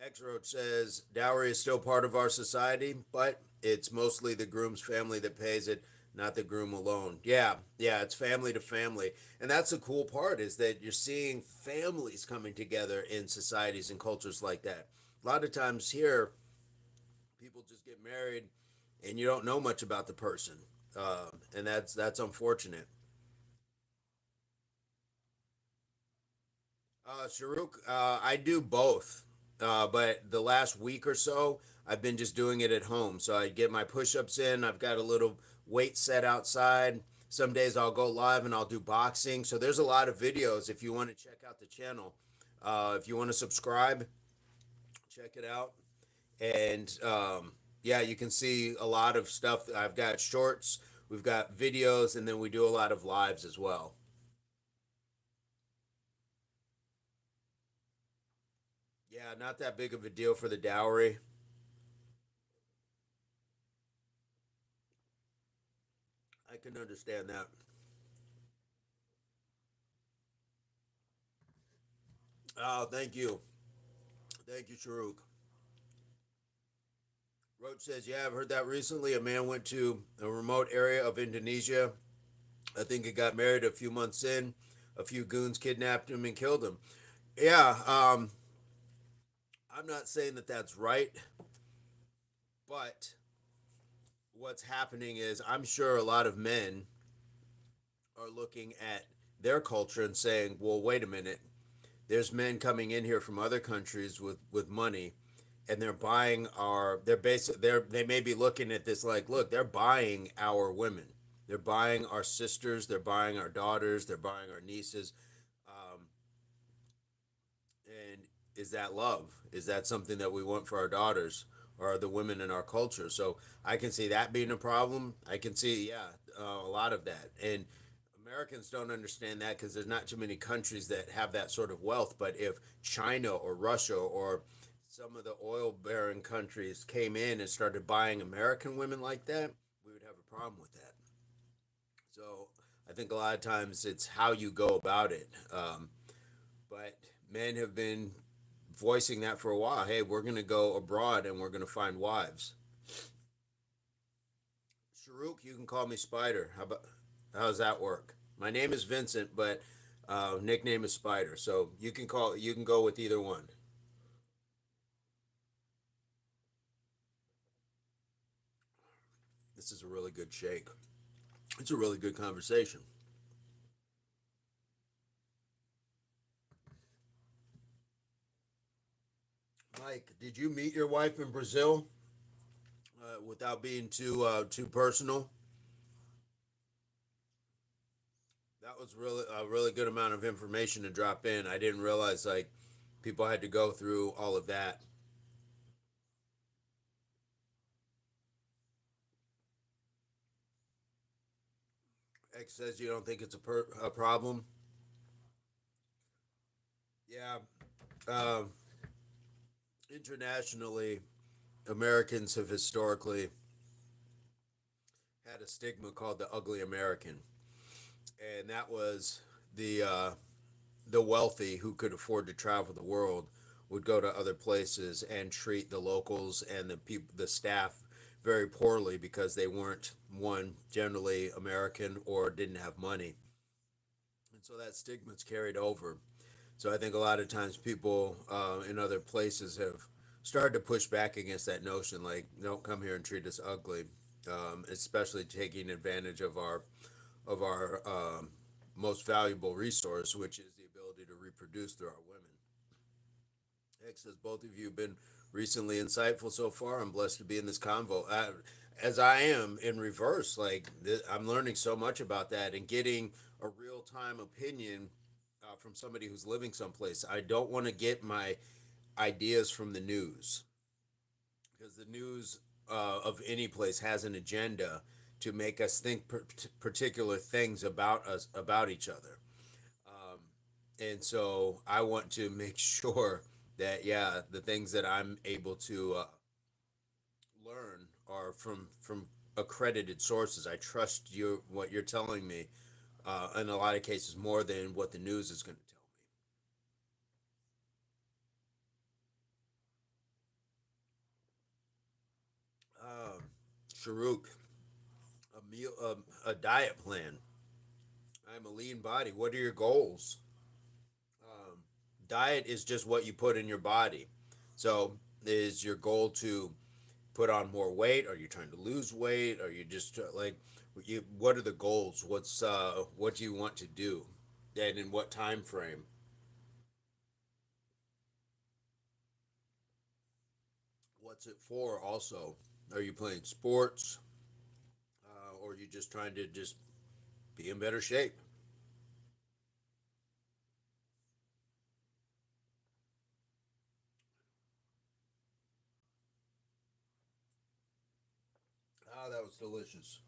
X Roach says dowry is still part of our society, but it's mostly the groom's family that pays it, not the groom alone. Yeah, yeah, it's family to family. And that's the cool part is that you're seeing families coming together in societies and cultures like that. A lot of times here, people just get married and you don't know much about the person. And that's unfortunate. Sharuk, I do both, but the last week or so, I've been just doing it at home. So I get my push-ups in. I've got a little weight set outside. Some days I'll go live and I'll do boxing. So there's a lot of videos if you want to check out the channel. If you want to subscribe, check it out. And yeah, you can see a lot of stuff. I've got shorts, we've got videos, and then we do a lot of lives as well. Yeah, not that big of a deal for the dowry. I can understand that. Oh, thank you, Sharuk. Roach says, "Yeah, I've heard that recently. A man went to a remote area of Indonesia. I think he got married a few months in. A few goons kidnapped him and killed him." Yeah, I'm not saying that that's right, but what's happening is I'm sure a lot of men are looking at their culture and saying, "Well, wait a minute. There's men coming in here from other countries with money, and they're buying our. They may be looking at this like, look, they're buying our women. They're buying our sisters. They're buying our daughters. They're buying our nieces. Um, And is that love? Is that something that we want for our daughters or the women in our culture? So I can see that being a problem. I can see, yeah, a lot of that. And Americans don't understand that because there's not too many countries that have that sort of wealth. But if China or Russia or some of the oil bearing countries came in and started buying American women like that, we would have a problem with that. So I think a lot of times it's how you go about it. But men have been voicing that for a while. Hey, we're going to go abroad and we're going to find wives. Sharuk, you can call me Spider. How's that work? My name is Vincent, but nickname is Spider. So you can go with either one. This is a really good shake. It's a really good conversation. Mike, did you meet your wife in Brazil without being too personal? That was really a really good amount of information to drop in. I didn't realize like people had to go through all of that. X says you don't think it's a problem. Yeah. Um, Internationally, Americans have historically had a stigma called the ugly American, and that was the wealthy who could afford to travel the world would go to other places and treat the locals and the staff very poorly because they weren't one generally American or didn't have money, and so that stigma's carried over. So I think a lot of times people in other places have started to push back against that notion, like don't come here and treat us ugly, especially taking advantage of our most valuable resource, which is the ability to reproduce through our women. Heck says both of you have been recently insightful so far. I'm blessed to be in this convo. As I am in reverse, like I'm learning so much about that and getting a real time opinion from somebody who's living someplace. I don't want to get my ideas from the news because the news of any place has an agenda to make us think particular things about us about each other. Um, and so I want to make sure that yeah, the things that I'm able to learn are from accredited sources. I trust you what you're telling me in a lot of cases more than what the news is going to tell me. Sharuk, a diet plan. I'm a lean body. What are your goals? Um, Diet is just what you put in your body. So, is your goal to put on more weight? Are you trying to lose weight? Are you just like you? What are the goals? What do you want to do? And in what time frame? What's it for? Also, are you playing sports, or are you just trying to just be in better shape? Ah, that was delicious.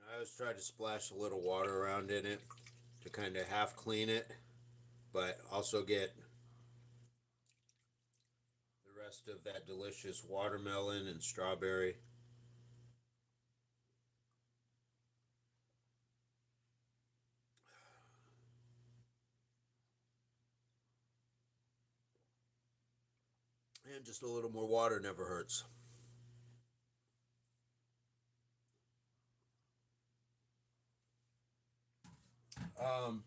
I always try to splash a little water around in it to kind of half clean it, but also get the rest of that delicious watermelon and strawberry. And just a little more water never hurts. Um,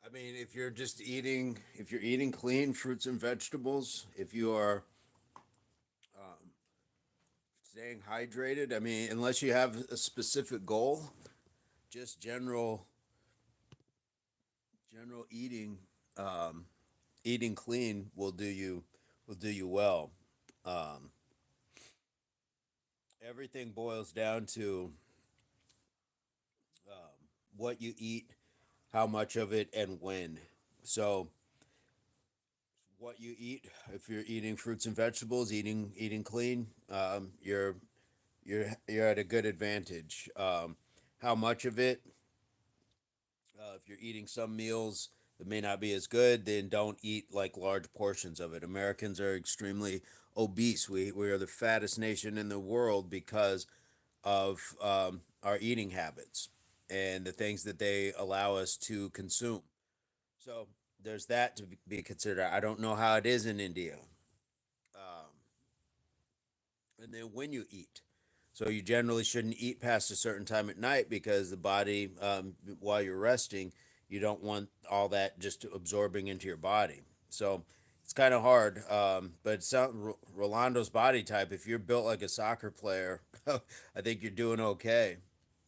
I mean, if you're eating clean fruits and vegetables, if you are um, staying hydrated, I mean, unless you have a specific goal, just general eating, um, eating clean will do you well. Um, Everything boils down to what you eat, how much of it, and when. So, what you eat, if you're eating fruits and vegetables, eating clean, you're at a good advantage. How much of it? If you're eating some meals that may not be as good, then don't eat like large portions of it. Americans are extremely obese. We are the fattest nation in the world because of our eating habits and the things that they allow us to consume. So there's that to be considered. I don't know how it is in India. Um, and then when you eat. So you generally shouldn't eat past a certain time at night because the body, while you're resting, you don't want all that just absorbing into your body. So it's kind of hard. But it's Rolando's body type. If you're built like a soccer player, I think you're doing okay.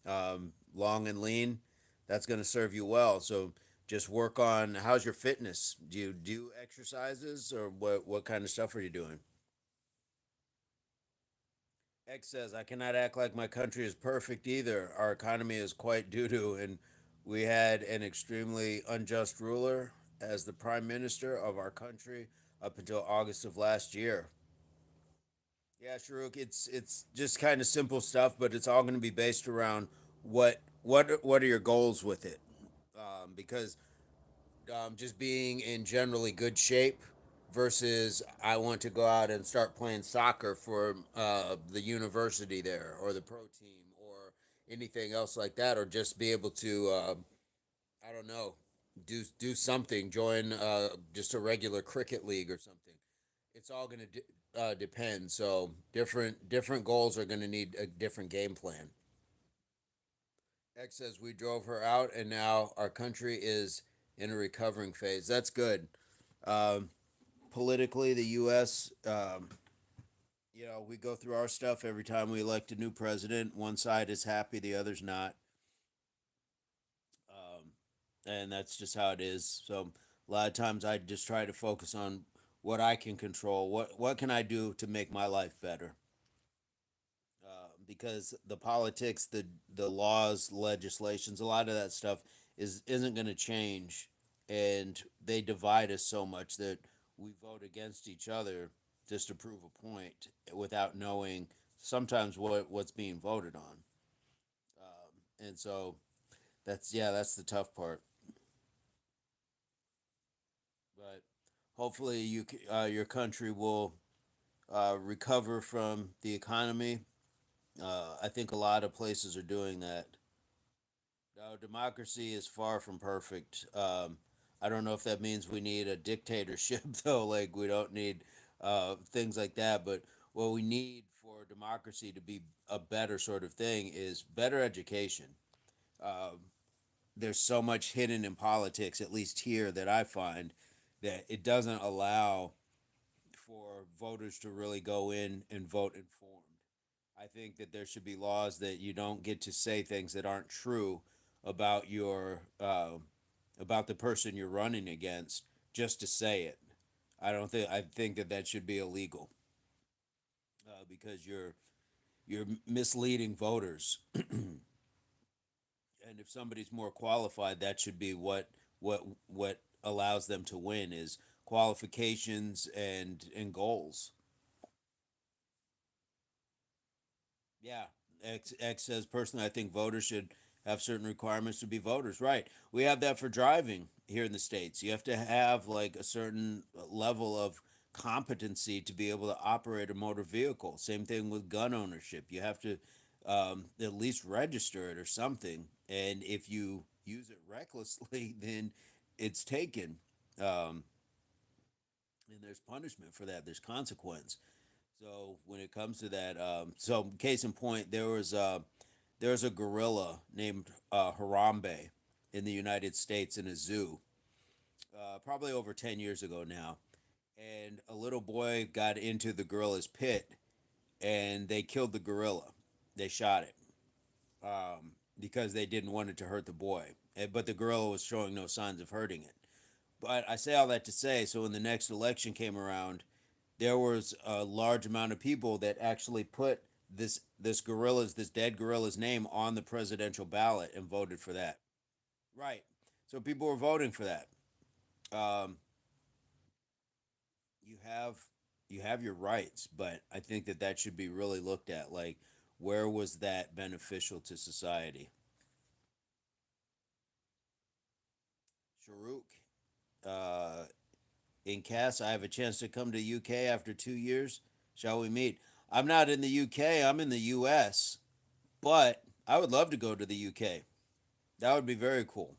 Long and lean, that's going to serve you well. So just work on how's your fitness. Do you do exercises or what kind of stuff are you doing? X says, I cannot act like my country is perfect either. Our economy is quite doo doo, and we had an extremely unjust ruler as the prime minister of our country up until August of last year. Yeah, Sharuk, it's just kind of simple stuff, but it's all going to be based around what are your goals with it? Because just being in generally good shape versus I want to go out and start playing soccer for the university there or the pro team or anything else like that, or just be able to I don't know do something, join just a regular cricket league or something. It's all going to depend. So different goals are going to need a different game plan. X says we drove her out, and now our country is in a recovering phase. That's good. Um, Politically, the U.S. We go through our stuff every time we elect a new president. One side is happy, the other's not, and that's just how it is. So a lot of times, I just try to focus on what I can control. What can I do to make my life better? Because the politics, the laws, legislations, a lot of that stuff isn't going to change, and they divide us so much that we vote against each other just to prove a point without knowing sometimes what's being voted on. And so that's the tough part. But hopefully your country will recover from the economy. I think a lot of places are doing that. No, democracy is far from perfect. I don't know if that means we need a dictatorship, though. Like, we don't need things like that. But what we need for democracy to be a better sort of thing is better education. Um, there's so much hidden in politics, at least here, that I find that it doesn't allow for voters to really go in and vote informed. I think that there should be laws that you don't get to say things that aren't true about about the person you're running against just to say it. I think that that should be illegal because you're misleading voters. And if somebody's more qualified, that should be what allows them to win is qualifications and goals. Yeah, X says personally, I think voters should have certain requirements to be voters. Right. We have that for driving here in the States. You have to have like a certain level of competency to be able to operate a motor vehicle. Same thing with gun ownership. You have to at least register it or something. And if you use it recklessly, then it's taken. Um, and there's punishment for that. There's consequence. So when it comes to that, so case in point, there's a gorilla named Harambe in the United States in a zoo, probably over 10 years ago now, and a little boy got into the gorilla's pit, and they killed the gorilla. They shot it because they didn't want it to hurt the boy, but the gorilla was showing no signs of hurting it. But I say all that to say, so when the next election came around, there was a large amount of people that actually put this dead gorilla's name on the presidential ballot and voted for that. Right. So people were voting for that. Um, you have you have your rights, but I think that that should be really looked at. Like, where was that beneficial to society? Sharuk, uh, in Cass, I have a chance to come to UK after 2 years. Shall we meet? I'm not in the UK. I'm in the US. But I would love to go to the UK. That would be very cool.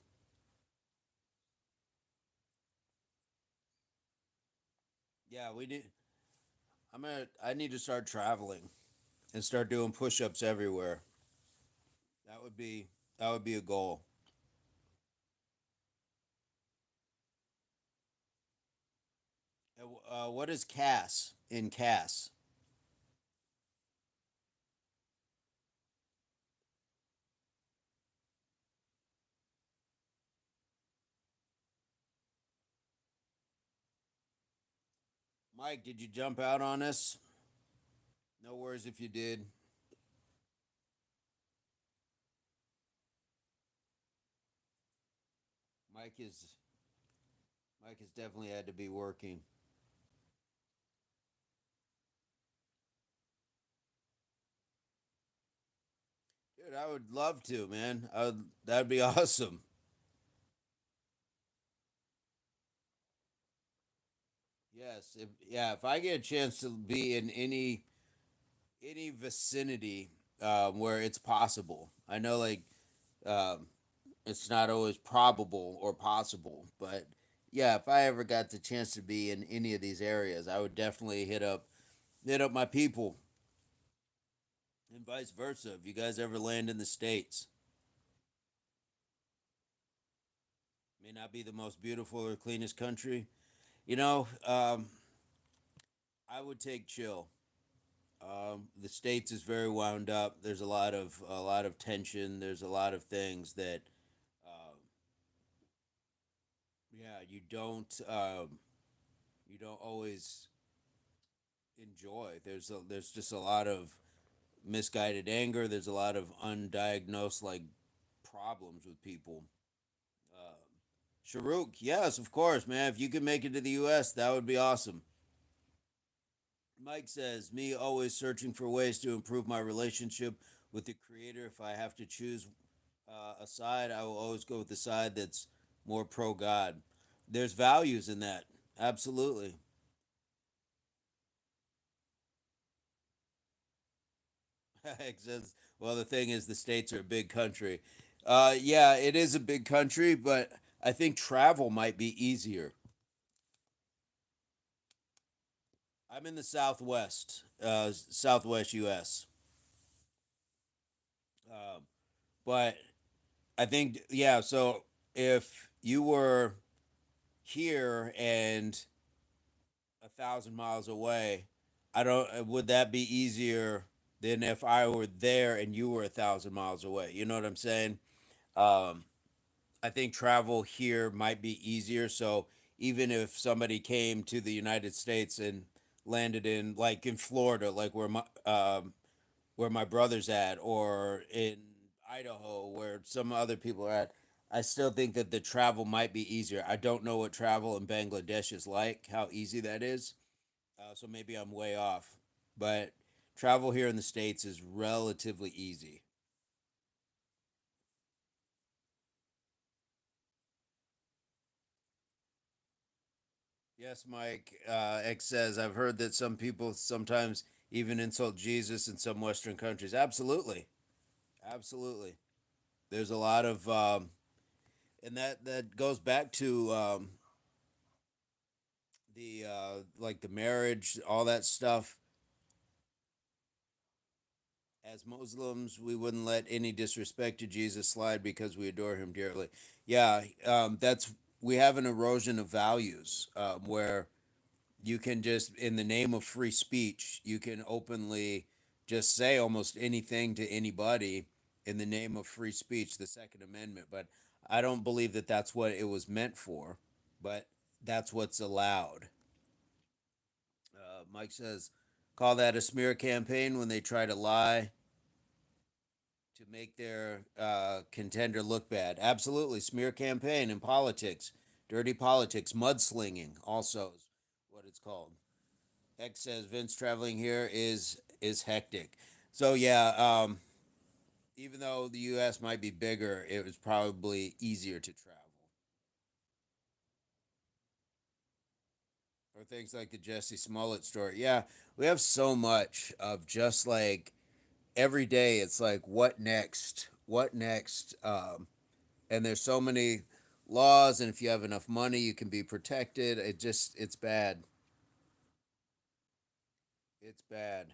Yeah, we need. I need to start traveling and start doing push-ups everywhere. That would be. That would be a goal. What is Cass in Cass? Mike, did you jump out on us? No worries if you did. Mike is Mike has definitely had to be working. Dude, I would love to, man. That'd be awesome. Yes, if I get a chance to be in any vicinity where it's possible. I know like um, it's not always probable or possible, but yeah, if I ever got the chance to be in any of these areas, I would definitely hit up my people and vice versa. If you guys ever land in the states, may not be the most beautiful or cleanest country, you know. I would take chill. The states is very wound up. There's a lot of tension. There's a lot of things that yeah, you don't always enjoy. There's just a lot of misguided anger. There's a lot of undiagnosed like problems with people. Uh, Sharuk, yes, of course, man. If you could make it to the U.S., that would be awesome. Mike says, me always searching for ways to improve my relationship with the Creator. If I have to choose a side, I will always go with the side that's more pro God. There's values in that. Absolutely. It says, well, the thing is, the states are a big country. Yeah, it is a big country, but I think travel might be easier. I'm in the Southwest U.S. Um, but I think, yeah. So if you were here and 1,000 miles away, I don't. Would that be easier than if I were there and you were 1,000 miles away? You know what I'm saying? Um, I think travel here might be easier. So even if somebody came to the United States and landed in like in Florida, like where my brother's at, or in Idaho where some other people are at, I still think that the travel might be easier. I don't know what travel in Bangladesh is like, how easy that is. So maybe I'm way off, but travel here in the States is relatively easy. Yes, Mike. X says, I've heard that some people sometimes even insult Jesus in some Western countries. Absolutely. Absolutely. There's a lot of, and that goes back to the like the marriage, all that stuff. As Muslims, we wouldn't let any disrespect to Jesus slide because we adore him dearly. Yeah, that's we have an erosion of values where you can just, in the name of free speech, you can openly just say almost anything to anybody in the name of free speech, the Second Amendment. But I don't believe that that's what it was meant for, but that's what's allowed. Mike says, call that a smear campaign when they try to lie to make their contender look bad. Absolutely, smear campaign in politics, dirty politics, mudslinging, also is what it's called. X says Vince traveling here is hectic. So yeah, even though the U.S. might be bigger, it was probably easier to travel. Or things like the Jesse Smollett story. Yeah, we have so much of just like every day. It's like what next? What next? And there's so many laws, and if you have enough money, you can be protected. It's bad. It's bad.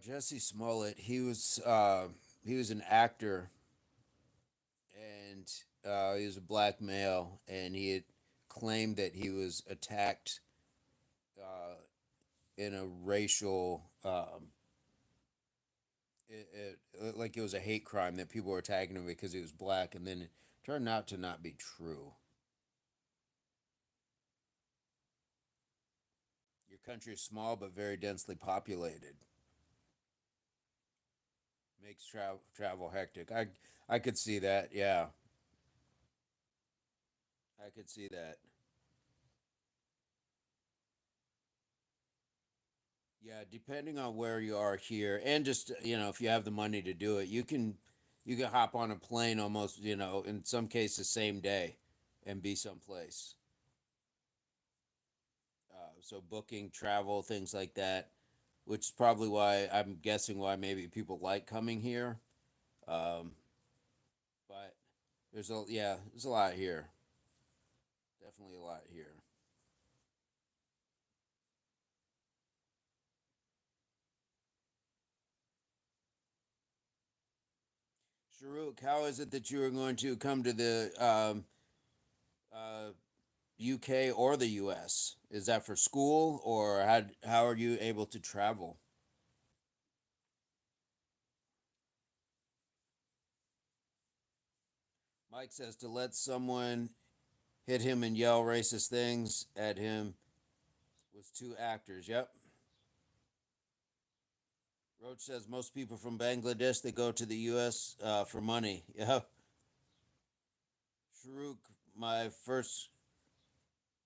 Jesse Smollett, he was an actor, and he was a black male, and he had claimed that he was attacked uh, in a racial, like it was a hate crime that people were attacking him because he was black, and then it turned out to not be true. Your country is small but very densely populated. Makes travel hectic. I could see that. Yeah, I could see that. Yeah, depending on where you are here, and just if you have the money to do it, you can hop on a plane almost in some cases same day, and be someplace. So booking travel things like that, which is probably why I'm guessing why maybe people like coming here. Um, but there's a lot here. Definitely a lot here. Sharuk, how is it that you are going to come to the uh, UK or the US? Is that for school, or how are you able to travel? Mike says to let someone hit him and yell racist things at him was two actors. Yep. Roach says most people from Bangladesh they go to the US for money. Yeah. Sharuk, my first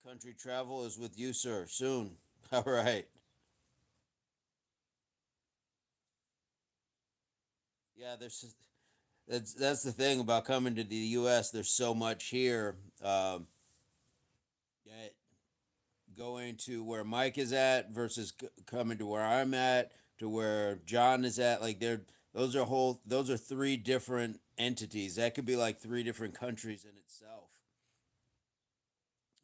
country travel is with you, sir. Soon. All right. Yeah, that's the thing about coming to the U.S. There's so much here. Yeah, going to where Mike is at versus coming to where I'm at to where John is at. Like those are three different entities. That could be like three different countries in itself.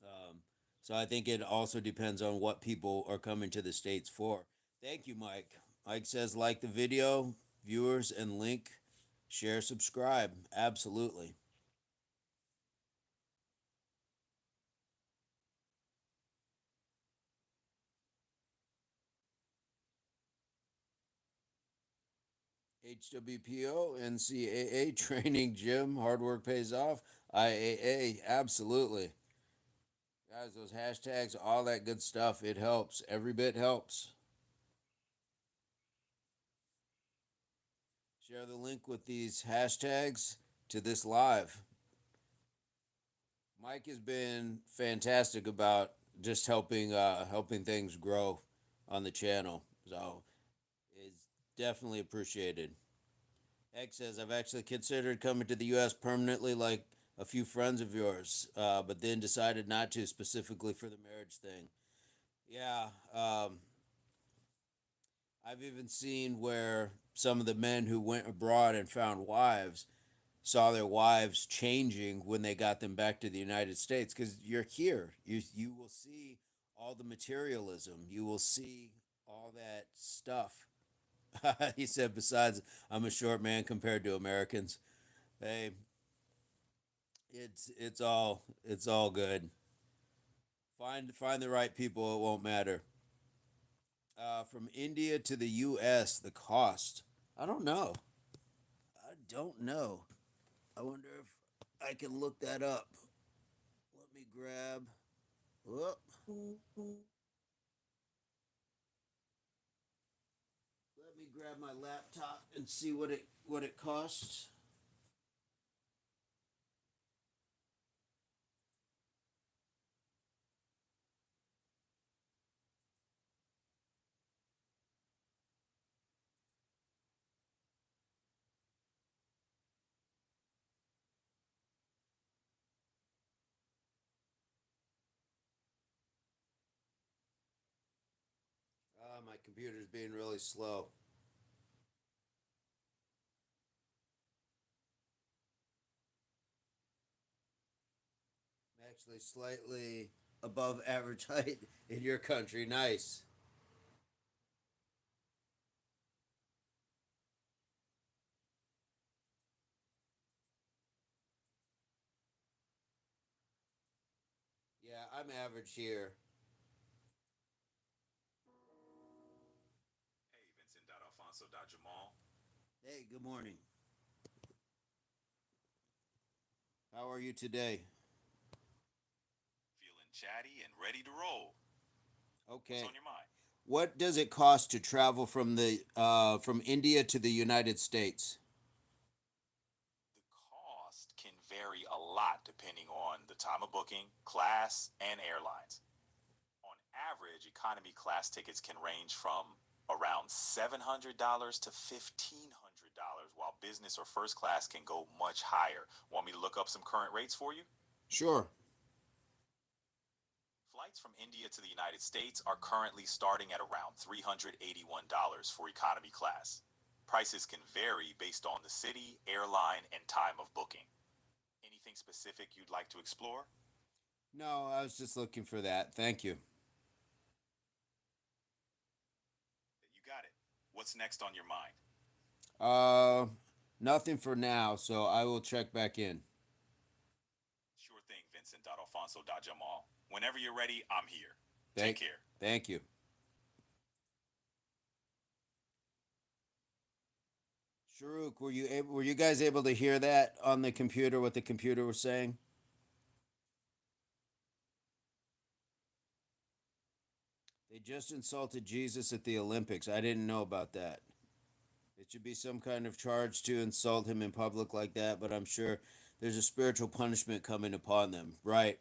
Um, so I think it also depends on what people are coming to the states for. Thank you, Mike. Mike says like the video, viewers, and link, share, subscribe. Absolutely. HWPO, NCAA, training gym, hard work pays off. IAA, absolutely. Guys, those hashtags, all that good stuff, it helps. Every bit helps. Share the link with these hashtags to this live. Mike has been fantastic about just helping things grow on the channel. So it's definitely appreciated. X says I've actually considered coming to the US permanently like a few friends of yours, but then decided not to specifically for the marriage thing. Yeah, I've even seen where some of the men who went abroad and found wives saw their wives changing when they got them back to the United States because you're here. You will see all the materialism. You will see all that stuff. He said, besides, I'm a short man compared to Americans. Hey, it's all good. Find the right people. It won't matter. From India to the U.S., the cost. I don't know. I don't know. I wonder if I can look that up. Let me grab. Whoop. Let me grab my laptop and see what it costs. My computer's being really slow. I'm actually slightly above average height in your country. Nice. Yeah, I'm average here. Hey, Vincent.Alfonso.Jamal. Hey, good morning. How are you today? Feeling chatty and ready to roll. What's Okay. on your mind? What does it cost to travel from India to the United States? The cost can vary a lot depending on the time of booking, class, and airlines. On average, economy class tickets can range from around $700 to $1,500, while business or first class can go much higher. Want me to look up some current rates for you? Sure. Flights from India to the United States are currently starting at around $381 for economy class. Prices can vary based on the city, airline, and time of booking. Anything specific you'd like to explore? No, I was just looking for that. Thank you. You got it. What's next on your mind? Uh, Nothing for now, so I will check back in. Sure thing, Vincent.Alfonso.Jamal. Whenever you're ready, I'm here. Take Thank, care. thank you. Sharuk, were you guys able to hear that on the computer? What the computer was saying? They just insulted Jesus at the Olympics. I didn't know about that. It should be some kind of charge to insult him in public like that, but I'm sure there's a spiritual punishment coming upon them, right?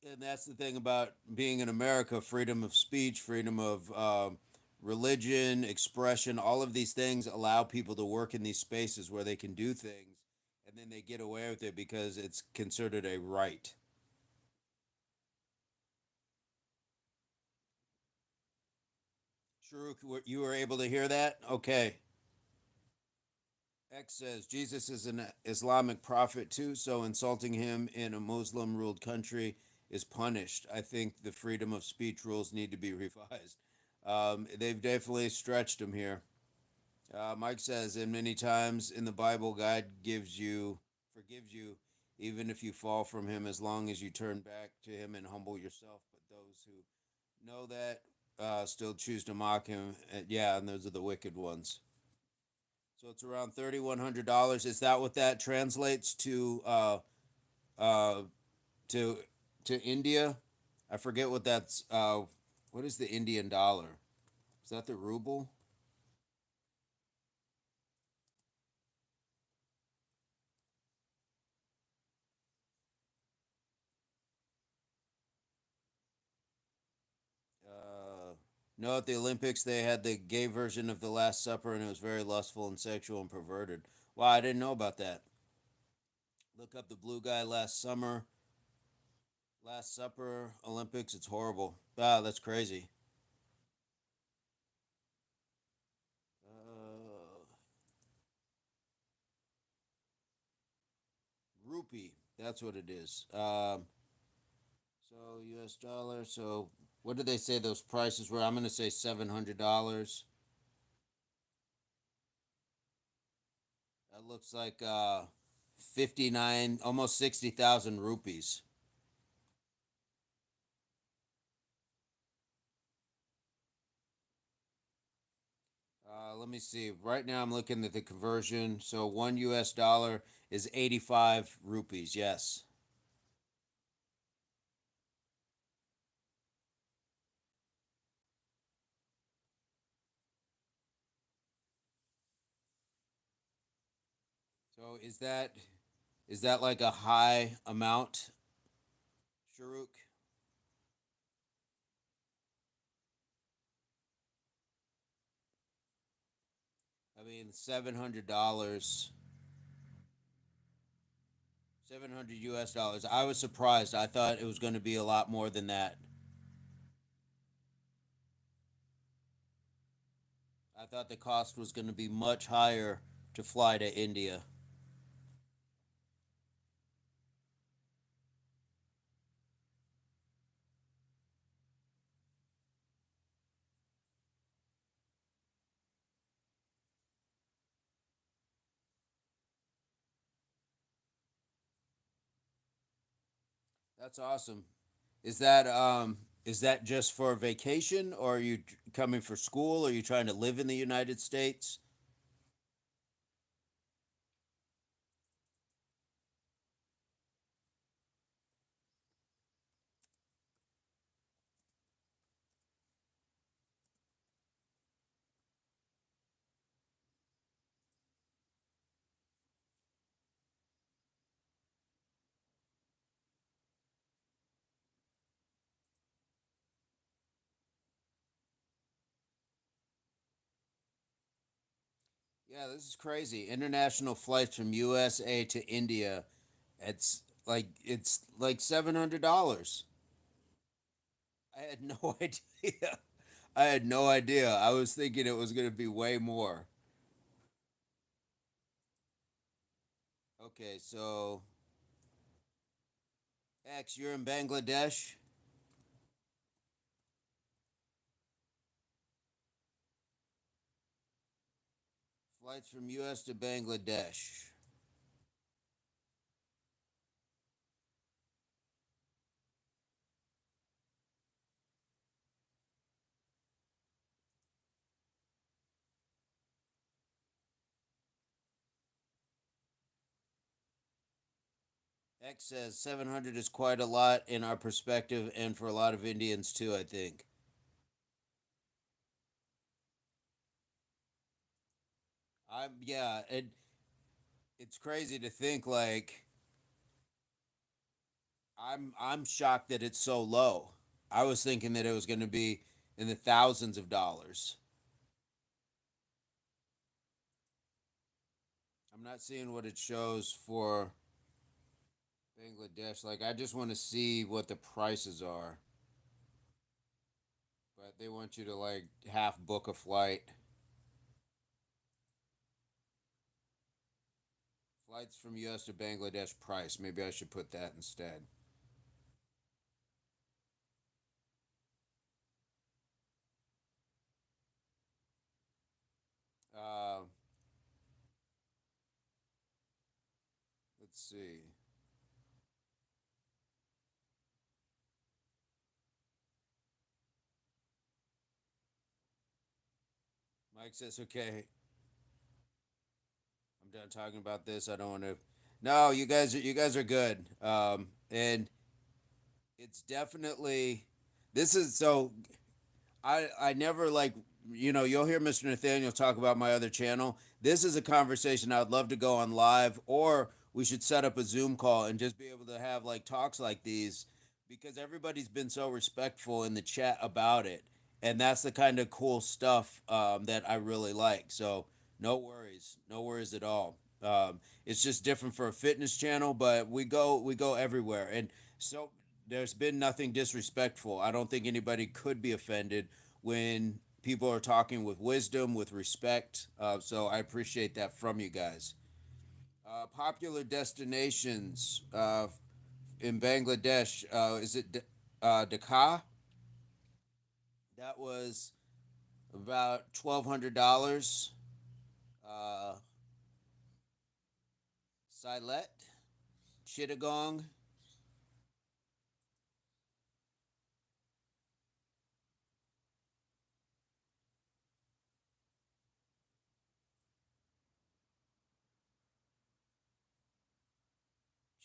And that's the thing about being in America: freedom of speech, freedom of religion, expression. All of these things allow people to work in these spaces where they can do things, and then they get away with it because it's considered a right. Sharuk, you were able to hear that? Okay. X says Jesus is an Islamic prophet too, so insulting him in a Muslim ruled country is punished. I think the freedom of speech rules need to be revised. They've definitely stretched him here. Mike says, and many times in the Bible, God forgives you, even if you fall from him, as long as you turn back to him and humble yourself. But those who know that still choose to mock him. Yeah, and those are the wicked ones. So it's around $3,100. Is that what that translates uh to to India? I forget what that's. What is the Indian dollar? Is that the ruble? No, at the Olympics they had the gay version of the Last Supper, and it was very lustful and sexual and perverted. Wow, I didn't know about that. Look up the blue guy last summer, last supper Olympics. It's horrible. Wow, that's crazy. Uh, Rupee. That's what it is. So U.S. dollar. So what did they say those prices were? I'm gonna say $700. That looks like 59, almost 60,000 rupees. Let me see. Right now, I'm looking at the conversion. So one U.S. dollar is 85 rupees. Yes. So is that like a high amount, Sharuk? I mean, $700, 700 U.S. dollars. I was surprised. I thought it was going to be a lot more than that. I thought the cost was going to be much higher to fly to India. That's awesome. Is that just for vacation, or are you coming for school? Or are you trying to live in the United States? Yeah, this is crazy. International flights from USA to India. It's like $700. I had no idea. I had no idea. I was thinking it was going to be way more. Okay, so X, you're in Bangladesh. Flights from US to Bangladesh. X says 700 is quite a lot in our perspective and for a lot of Indians too, I think. It's crazy to think like I'm shocked that it's so low. I was thinking that it was going to be in the thousands of dollars. I'm not seeing what it shows for Bangladesh. Like I just want to see what the prices are. But they want you to like half book a flight. Flights from US to Bangladesh price. Maybe I should put that instead. Uh, let's see. Mike says, "Okay, I'm done talking about this. I don't want to." No, you guys are good. And it's definitely this is so. I never like you'll hear Mr. Nathaniel talk about my other channel. This is a conversation I'd love to go on live, or we should set up a Zoom call and just be able to have like talks like these because everybody's been so respectful in the chat about it, and that's the kind of cool stuff that I really like. So no worries at all. It's just different for a fitness channel, but we go everywhere, and so there's been nothing disrespectful. I don't think anybody could be offended when people are talking with wisdom, with respect. So I appreciate that from you guys. Popular destinations in Bangladesh. Is it Dhaka? That was about $1,200. Uh, Silet, Chittagong,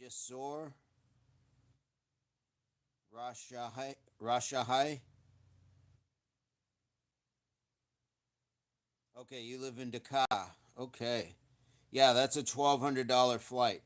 Jessore, Rashahai. Okay, you live in Dhaka. Okay. Yeah, that's a $1,200 flight.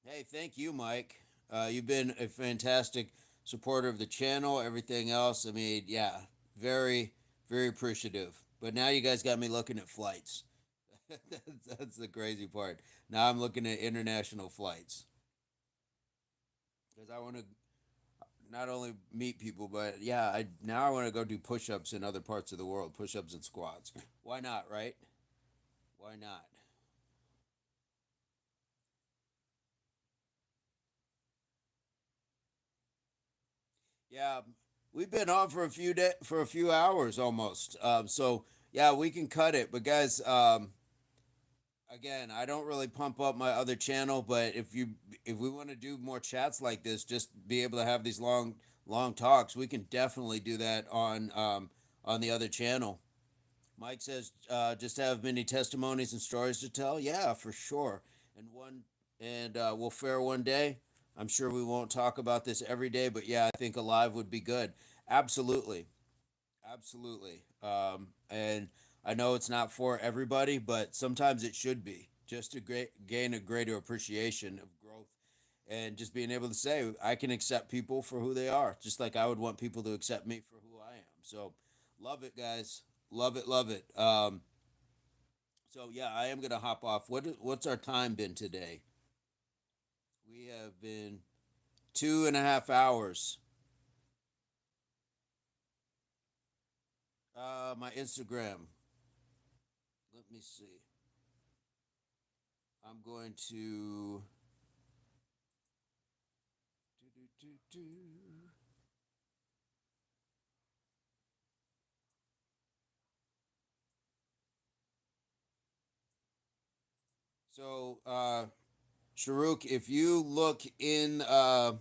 Hey, thank you, Mike. You've been a fantastic supporter of the channel, everything else. I mean, yeah, very, very appreciative. But now you guys got me looking at flights. That's the crazy part. Now I'm looking at international flights because I want to not only meet people, but yeah, I now I want to go do push-ups in other parts of the world, push-ups and squats. Why not, right? Why not? Yeah, we've been on for a few hours almost. So yeah, we can cut it. But guys, again, I don't really pump up my other channel, but if we want to do more chats like this, just be able to have these long talks, we can definitely do that on the other channel. Mike says, just have many testimonies and stories to tell. Yeah, for sure. And we'll fare one day. I'm sure we won't talk about this every day, but yeah, I think a live would be good. Absolutely, absolutely. And I know it's not for everybody, but sometimes it should be just to gain a greater appreciation of growth and just being able to say I can accept people for who they are, just like I would want people to accept me for who I am. So, love it, guys. Love it, love it. So yeah, I am gonna hop off. What's our time been today? We have been 2.5 hours. My Instagram. Let me see. I'm going to. Do, do, do, do. So, Sharuk, if you look in the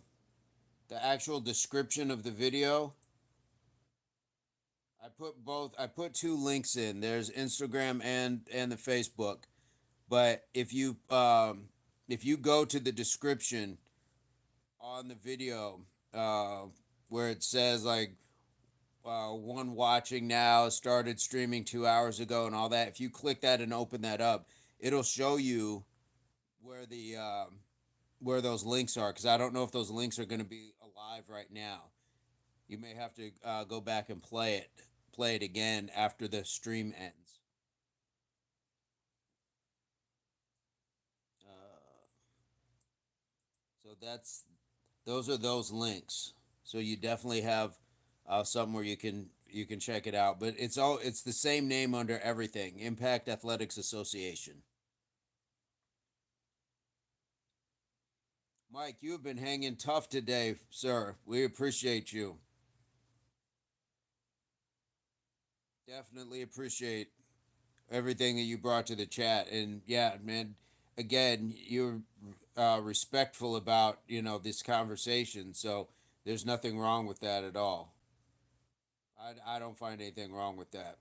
actual description of the video, I put both. I put two links in. There's Instagram and the Facebook. But if you go to the description on the video, uh, where it says like one watching now started streaming 2 hours ago and all that, if you click that and open that up, it'll show you where the where those links are, because I don't know if those links are going to be alive right now. You may have to go back and play it again after the stream ends. Uh, so those are those links. So you definitely have something where you can check it out. But it's the same name under everything. Impact Athletics Association. Mike, you have been hanging tough today, sir. We appreciate you. Definitely appreciate everything that you brought to the chat. And yeah, man, again, you're respectful about this conversation. So there's nothing wrong with that at all. I don't find anything wrong with that.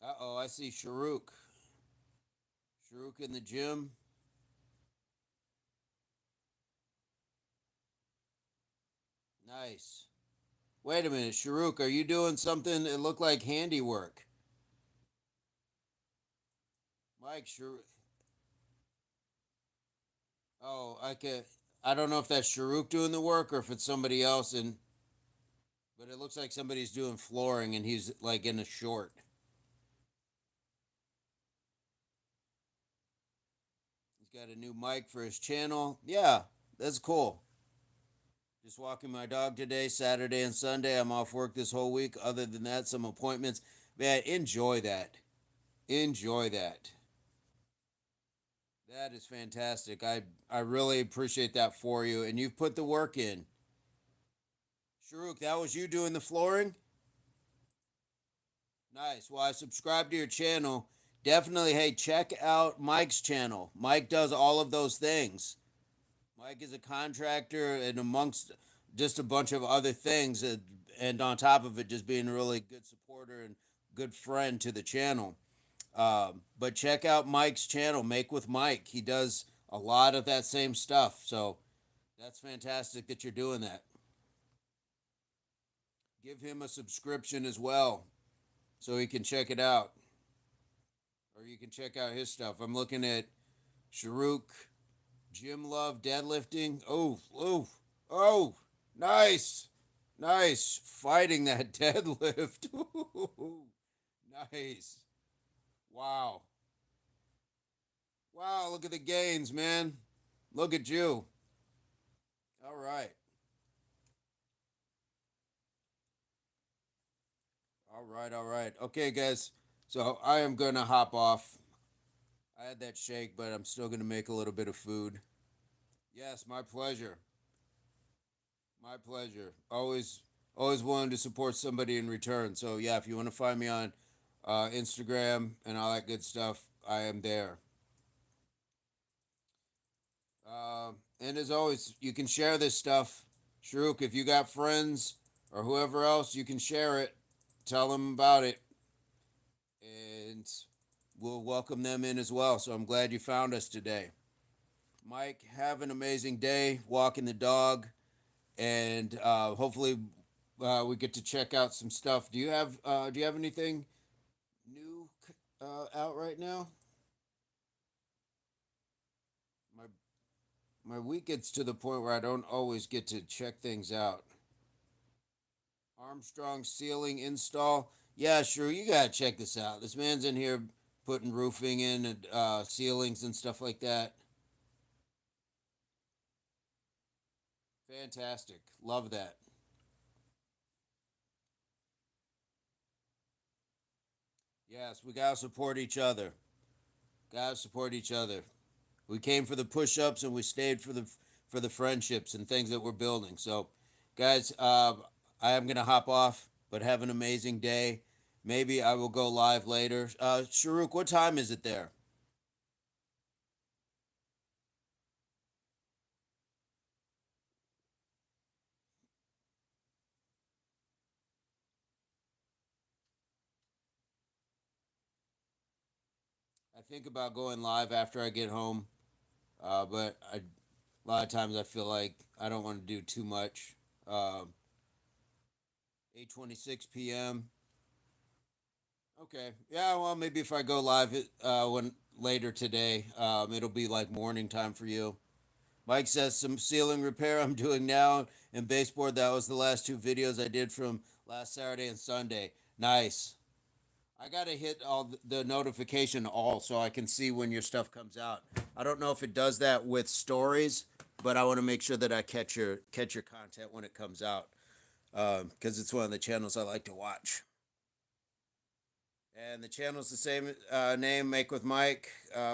Uh-oh, I see Sharuk. Sharuk in the gym. Nice. Wait a minute, Sharuk, are you doing something that looked like handiwork? Mike, sure. Oh, I can. I don't know if that's Sharuk doing the work or if it's somebody else, and but it looks like somebody's doing flooring, and he's like in a short. He's got a new mic for his channel. Yeah, that's cool. Just walking my dog today, Saturday and Sunday. I'm off work this whole week. Other than that, some appointments. Man, enjoy that. Enjoy that. That is fantastic. I really appreciate that for you, and you've put the work in. Sharuk, that was you doing the flooring? Nice. Well, I subscribe to your channel. Definitely, hey, check out Mike's channel. Mike does all of those things. Mike is a contractor and amongst just a bunch of other things, and on top of it, just being a really good supporter and good friend to the channel. But check out Mike's channel, Make with Mike. He does a lot of that same stuff. So that's fantastic that you're doing that. Give him a subscription as well so he can check it out. Or you can check out his stuff. I'm looking at Sharuk, Jim Love deadlifting. Oh, oh, oh, nice. Nice. Fighting that deadlift. Nice. Wow. Wow, look at the gains, man. Look at you. All right. All right, all right. Okay, guys. So I am going to hop off. I had that shake, but I'm still going to make a little bit of food. Yes, my pleasure. My pleasure. Always willing to support somebody in return. So yeah, if you want to find me on Instagram and all that good stuff, I am there. And as always, you can share this stuff. Sharuk, if you got friends or whoever else, you can share it. Tell them about it. And we'll welcome them in as well. So I'm glad you found us today. Mike, have an amazing day walking the dog. And hopefully we get to check out some stuff. Do you have anything new out right now? My my week gets to the point where I don't always get to check things out. Armstrong ceiling install. Yeah, sure. You gotta check this out. This man's in here putting roofing in and ceilings and stuff like that. Fantastic. Love that. Yes, we gotta support each other. Gotta support each other. We came for the push-ups and we stayed for the friendships and things that we're building. So, guys, I am gonna hop off, but have an amazing day. Maybe I will go live later. Sharuk, what time is it there? I think about going live after I get home, a lot of times I feel like I don't want to do too much. 8:26 p.m. Okay. Yeah. Well, maybe if I go live when later today, it'll be like morning time for you. Mike says some ceiling repair I'm doing now and baseboard. That was the last two videos I did from last Saturday and Sunday. Nice. I gotta hit all the notification all so I can see when your stuff comes out. I don't know if it does that with stories, but I want to make sure that I catch your content when it comes out because it's one of the channels I like to watch. And the channel's the same name, Make with Mike,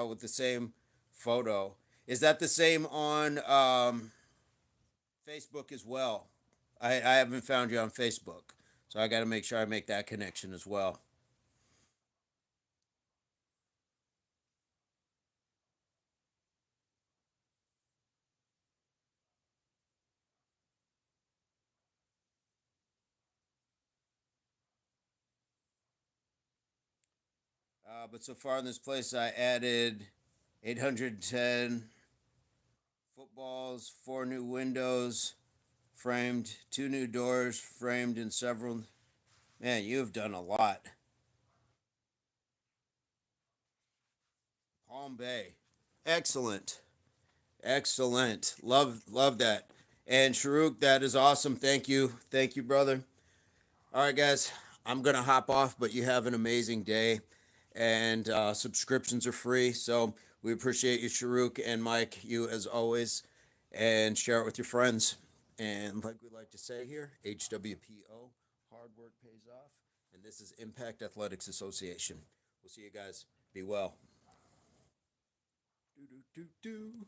with the same photo. Is that the same on Facebook as well? I haven't found you on Facebook, so I got to make sure I make that connection as well. But so far in this place, I added 810 footballs, four new windows framed, two new doors framed in several. Man, you have done a lot. Palm Bay. Excellent. Excellent. Love that. And Sharuk, that is awesome. Thank you. Thank you, brother. All right, guys. I'm gonna hop off, but you have an amazing day. And subscriptions are free, so we appreciate you, Sharuk and Mike. You as always, and share it with your friends. And like we like to say here, HWPO, hard work pays off. And this is Impact Athletics Association. We'll see you guys. Be well. Do do do do.